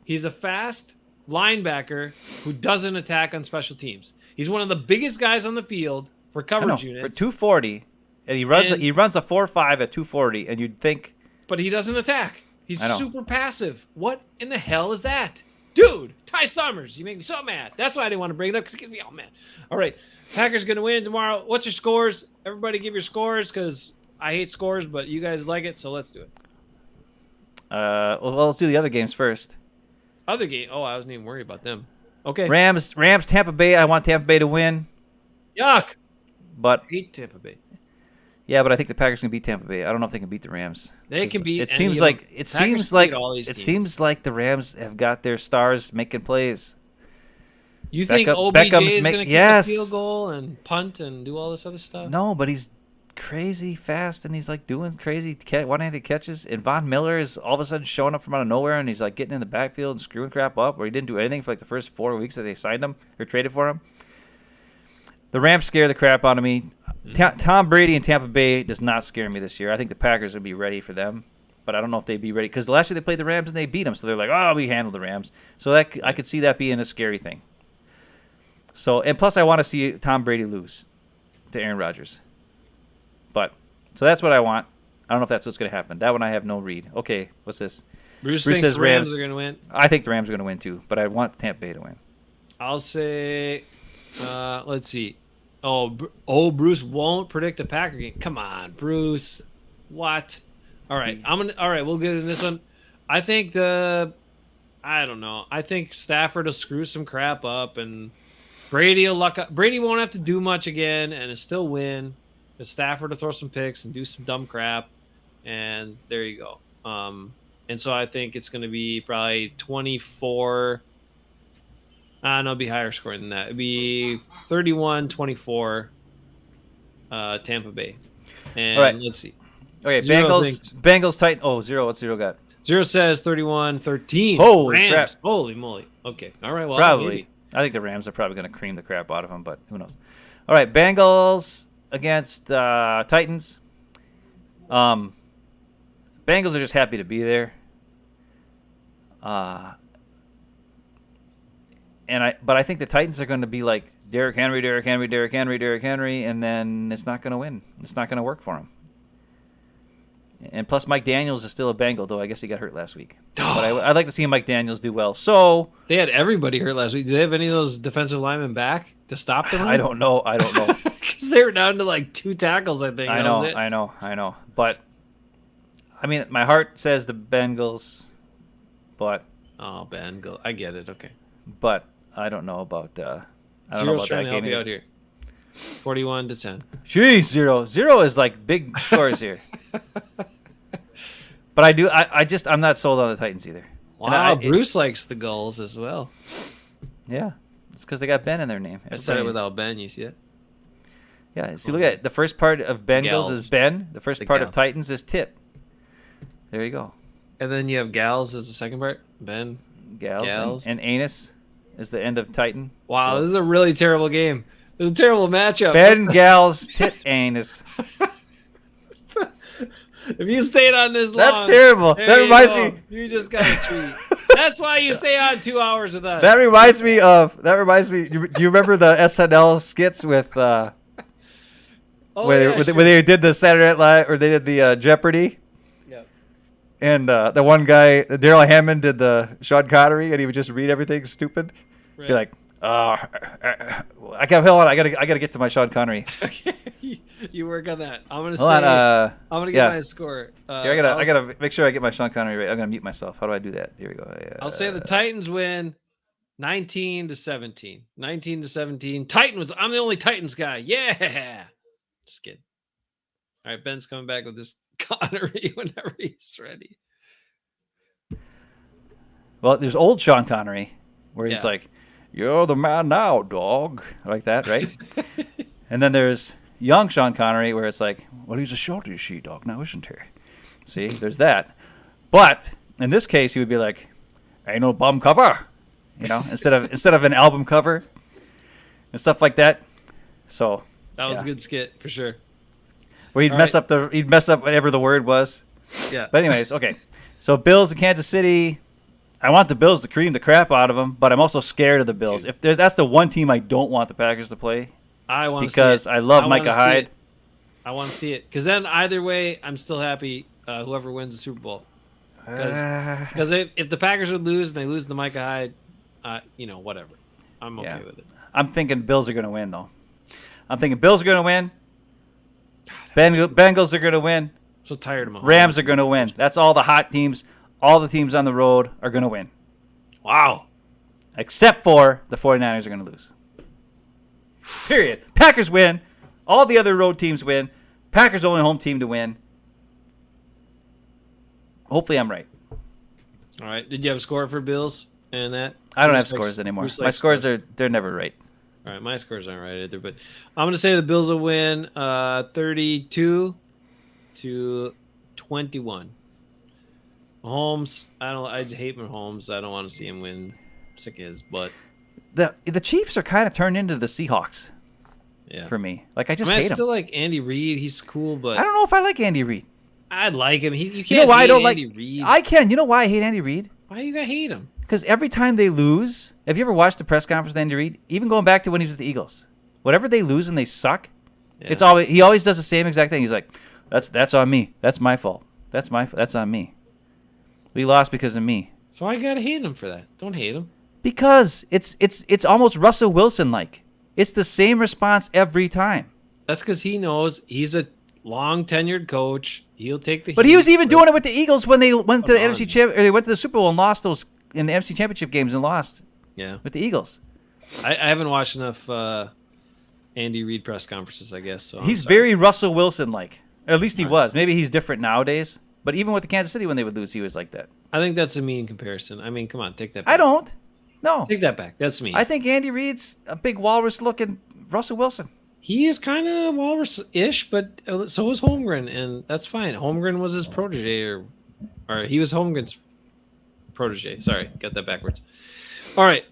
He's a fast linebacker who doesn't attack on special teams. He's one of the biggest guys on the field for coverage units. For 240. And he runs a 4.5 at 240, and you'd think. But he doesn't attack. He's super passive. What in the hell is that? Dude, Ty Summers, you make me so mad. That's why I didn't want to bring it up, because it gets me all mad. All right, Packers going to win tomorrow. What's your scores? Everybody give your scores, because I hate scores, but you guys like it, so let's do it. Well, let's do the other games first. Other game? Oh, I wasn't even worried about them. Okay. Rams, Tampa Bay. I want Tampa Bay to win. Yuck. But I hate Tampa Bay. Yeah, but I think the Packers can beat Tampa Bay. I don't know if they can beat the Rams. They can beat. It seems like the Rams have got their stars making plays. You think OBJ is going to kick a field goal and punt and do all this other stuff? No, but he's crazy fast, and he's like doing crazy one-handed catches. And Von Miller is all of a sudden showing up from out of nowhere, and he's like getting in the backfield and screwing crap up, where he didn't do anything for like the first 4 weeks that they signed him or traded for him. The Rams scare the crap out of me. Tom Brady and Tampa Bay does not scare me this year. I think the Packers will be ready for them, but I don't know if they'd be ready, because last year they played the Rams and they beat them, so they're like, oh, we handled the Rams. So that I could see that being a scary thing. So, and plus I want to see Tom Brady lose to Aaron Rodgers. So that's what I want. I don't know if that's what's going to happen. That one I have no read. Okay, what's this? Bruce thinks says the Rams are going to win. I think the Rams are going to win too, but I want Tampa Bay to win. I'll say, let's see. Oh, Bruce won't predict a Packer game. Come on, Bruce. What? All right, all right, we'll get in this one. I think I don't know. I think Stafford will screw some crap up, and Brady will luck up. Brady won't have to do much again, and still win. Because Stafford will throw some picks and do some dumb crap, and there you go. And so I think it's going to be probably 24. No, it'll be higher scoring than that. It'd be 31-24 Tampa Bay. And all right. Let's see. Okay, Bengals, Titans. Oh, Zero. What's Zero got? Zero says 31-13. Holy Rams. crap. Holy moly. Okay. All right. Well, probably. I think the Rams are probably going to cream the crap out of them, but who knows. All right, Bengals against Titans. Bengals are just happy to be there. But I think the Titans are going to be like Derrick Henry, and then it's not going to win. It's not going to work for him. And plus, Mike Daniels is still a Bengal, though I guess he got hurt last week. But I'd like to see Mike Daniels do well. So they had everybody hurt last week. Do they have any of those defensive linemen back to stop them? I don't know. Because they were down to like 2 tackles, I think. I know. But I mean, my heart says the Bengals, but Oh, Ben, go. I get it. Okay. I don't know about I don't know Zero's about trying that to help game. you either. out here. 41-10. Jeez, 0 is like big scores here. But I'm not sold on the Titans either. Wow, Bruce likes the Gulls as well. Yeah, it's because they got Ben in their name. I said it without Ben. You see it? Yeah, see, look at it. The first part of Bengals Gals. is Ben. The first The part of gal. Titans is Tip. There you go. And then you have Gals as the second part. Ben. Gals. And Anus is the end of Titan. Wow, So, this is a really terrible game. This is a terrible matchup. Ben, Gals, Tit, Anus. If you stayed on this long, That's terrible. there That you reminds go. me. You just got a treat. That's why you stay on 2 hours with us. That reminds me. Do you remember the SNL skits with Oh, where yeah, sure. they did the Saturday Night Live, or they did the Jeopardy? Yep. And the one guy, Daryl Hammond, did the Sean Connery, and he would just read everything stupid. Right. Be like, I gotta get to my Sean Connery. Okay, you work on that. I'm gonna Hold on, I'm gonna get yeah. my score. Here, I gotta make sure I get my Sean Connery right. I'm gonna mute myself. How do I do that? Here we go. I'll say the Titans win 19-17. 19-17. I'm the only Titans guy. Yeah. Just kidding. All right, Ben's coming back with this Connery whenever he's ready. Well, there's old Sean Connery where he's Yeah. like, "You're the man now, dog," like that, right? And then there's young Sean Connery where it's like, "Well, he's a shorty she-dog now, isn't he?" See, there's that. But in this case, he would be like, "Ain't no bum cover," instead of an album cover and stuff like that. So That was yeah. a good skit for sure. where he'd All mess right. up whatever the word was. Yeah. But anyways, okay. So Bills in Kansas City. I want the Bills to cream the crap out of them, but I'm also scared of the Bills. Dude. That's the one team I don't want the Packers to play I want because I love Micah Hyde. I want to see it because then either way, I'm still happy. Whoever wins the Super Bowl, because if the Packers would lose and they lose to Micah Hyde, whatever. I'm okay Yeah. with it. I'm thinking Bills are going to win, though. I'm thinking Bills are going to win. Bengals are going to win. I'm so tired of Mahomes. Rams are going to win. That's all the hot teams. All the teams on the road are going to win. Wow. Except for the 49ers are going to lose. Period. Packers win. All the other road teams win. Packers only home team to win. Hopefully I'm right. All right. Did you have a score for Bills and that? I don't have Bruce likes- scores anymore. Bruce My likes scores they're never right. All right, my scores aren't right either, but I'm going to say the Bills will win 32-21. Mahomes, I hate Mahomes. I don't want to see him win. I'm sick of his butt. The Chiefs are kind of turned into the Seahawks Yeah. for me. Like I just I hate them. still like Andy Reid. He's cool, but I don't know if I like Andy Reid. I'd like him. You can't You know why I hate don't Andy like Reid. I can. You know why I hate Andy Reid? Why you gotta hate him? Because every time they lose, have you ever watched the press conference with Andy Reid? Even going back to when he was with the Eagles, whatever they lose and they suck, Yeah. he always does the same exact thing. He's like, "That's on me. That's my fault. That's on me. We lost because of me." So I gotta hate him for that. Don't hate him. Because it's almost Russell Wilson like. It's the same response every time. That's because he knows he's a long tenured coach. He'll take the. But he was even doing it with the Eagles when they went to the Come NFC on. Champ, or they went to the Super Bowl and lost those in the NFC Championship games and lost Yeah, with the Eagles. I haven't watched enough Andy Reid press conferences. I guess so. I'm He's sorry. very Russell Wilson like. At least he Right. was. Maybe he's different nowadays. But even with the Kansas City when they would lose, he was like that. I think that's a mean comparison. I mean, come on, take that back. I don't. No. Take that back. That's mean. I think Andy Reid's a big walrus-looking Russell Wilson. He is kind of walrus-ish, but so was Holmgren, and that's fine. Holmgren was his protege, or he was Holmgren's protege. Sorry, got that backwards. All right.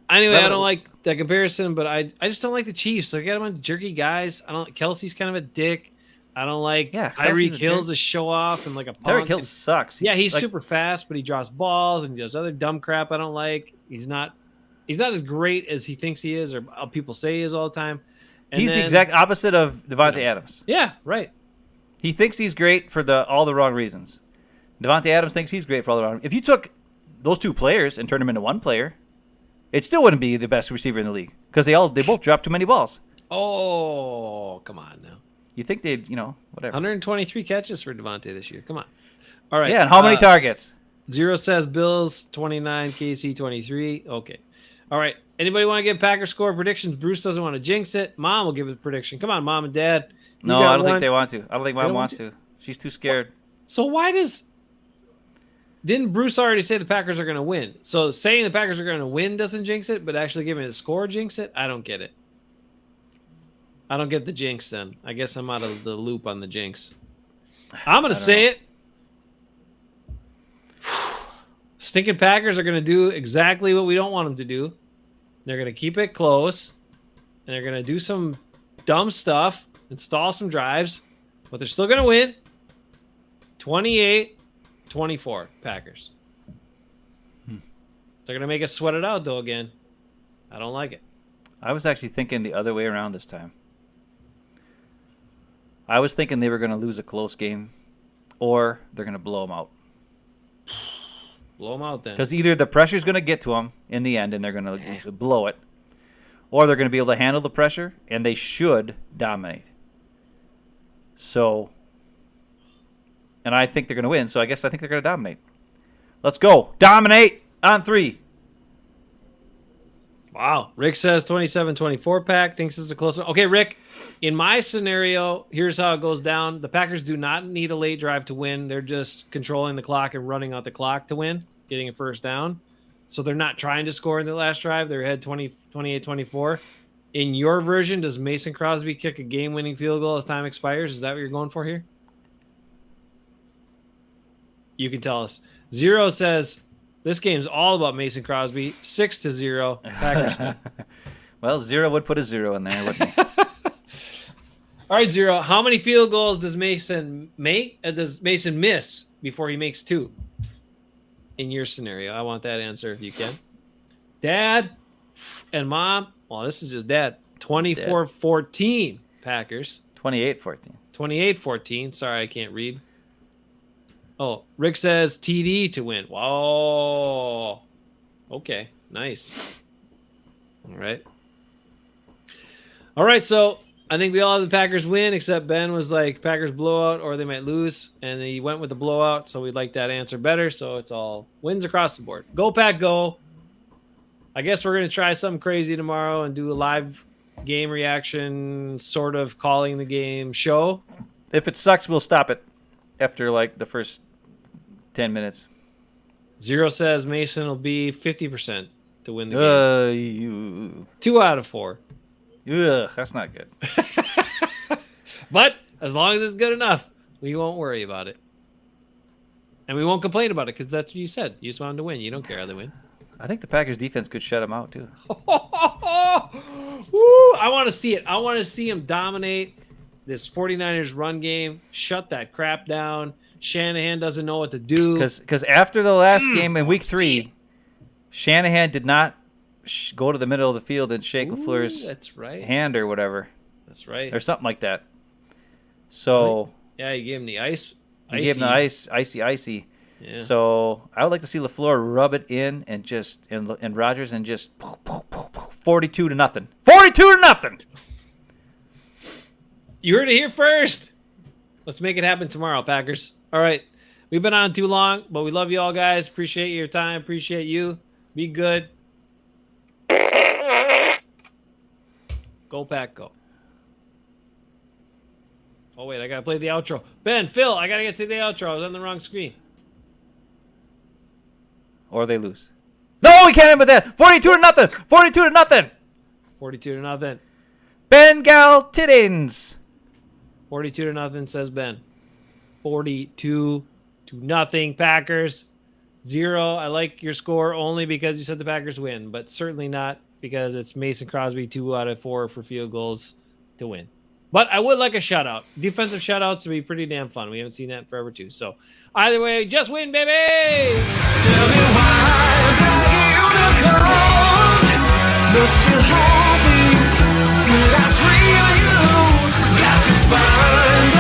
Anyway, I don't like that comparison, but I just don't like the Chiefs. I got a bunch of jerky guys. I don't. Kelsey's kind of a dick. I don't like. Yeah, Kelsey's Tyreek a Hill's jerk. a show off and like a Tyreek punk. Hill sucks. Yeah, he's Like, super fast, but he drops balls and he does other dumb crap I don't like. He's not as great as he thinks he is, or people say he is all the time. And He's the then- exact opposite of Devontae Adams. Yeah, right. He thinks he's great for all the wrong reasons. Devontae Adams thinks he's great for all the wrong. If you took those two players and turned them into one player, it still wouldn't be the best receiver in the league because they both drop too many balls. Oh, come on now. You think they'd, whatever. 123 catches for Devontae this year. Come on. All right. Yeah, and how many targets? 0 says Bills 29, KC 23. Okay. All right. Anybody want to give Packers score predictions? Bruce doesn't want to jinx it. Mom will give a prediction. Come on, Mom and Dad. You No, got I don't think one. they want to. I don't think Mom wants to. She's too scared. So why didn't Bruce already say the Packers are going to win? So saying the Packers are going to win doesn't jinx it, but actually giving the score jinx it? I don't get it. I don't get the jinx then. I guess I'm out of the loop on the jinx. I'm going to say it. Stinking Packers are going to do exactly what we don't want them to do. They're going to keep it close, and they're going to do some dumb stuff, install some drives, but they're still going to win. 28-24, Packers. They're going to make us sweat it out, though, again. I don't like it. I was actually thinking the other way around this time. I was thinking they were going to lose a close game, or they're going to blow them out. Blow them out, then. Because either the pressure's going to get to them in the end, and they're going to blow it, or they're going to be able to handle the pressure, and they should dominate. So, and I think they're going to win, so I think they're going to dominate. Let's go. Dominate on 3. Wow. Rick says 27-24 pack. Thinks it's a close one. Okay, Rick, in my scenario, here's how it goes down. The Packers do not need a late drive to win. They're just controlling the clock and running out the clock to win, getting a first down. So they're not trying to score in the last drive. They're ahead 28-24. In your version, does Mason Crosby kick a game-winning field goal as time expires? Is that what you're going for here? You can tell us. 0 says this game's all about Mason Crosby. 6-0. Packers. Well, 0 would put a 0 in there, wouldn't he? All right, 0. How many field goals does Mason make? Does Mason miss before he makes 2? In your scenario, I want that answer if you can. Dad and Mom. Well, this is just Dad. 24-14 Packers. 28-14. 28-14. Sorry, I can't read. Oh, Rick says TD to win. Whoa. Okay, nice. All right. All right, so I think we all have the Packers win, except Ben was like Packers blowout or they might lose, and he went with the blowout, so we like that answer better. So it's all wins across the board. Go Pack, go. I guess we're going to try something crazy tomorrow and do a live game reaction, sort of calling the game show. If it sucks, we'll stop it after like the first 10 minutes. 0 says Mason will be 50% to win the game. 2 out of 4. That's not good. But as long as it's good enough, we won't worry about it. And we won't complain about it because that's what you said. You just want them to win. You don't care how they win. I think the Packers defense could shut them out too. Woo, I want to see it. I want to see him dominate this 49ers run game. Shut that crap down. Shanahan doesn't know what to do. Because after the last game in week 3, Shanahan did not go to the middle of the field and shake LaFleur's hand or whatever. That's right. Or something like that. So yeah, he gave him the ice. He gave him the icy. Yeah. So I would like to see LaFleur rub it in and just and Rodgers and just 42-0. 42-0. You heard it here first. Let's make it happen tomorrow, Packers. All right. We've been on too long, but we love you all, guys. Appreciate your time. Appreciate you. Be good. Go Pack, go. Oh, wait. I got to play the outro. Ben, Phil, I got to get to the outro. I was on the wrong screen. Or they lose. No, we can't end with that. 42-0. 42-0. 42-0. Bengal Tiddins. 42-0 says Ben. 42-0 Packers. 0. I like your score only because you said the Packers win, but certainly not because it's Mason Crosby 2 out of 4 for field goals to win. But I would like a shutout. Defensive shutouts would be pretty damn fun. We haven't seen that in forever too. So either way, just win, baby. Tell me why the unicorn, but still happy. Did I dream of you? Got to find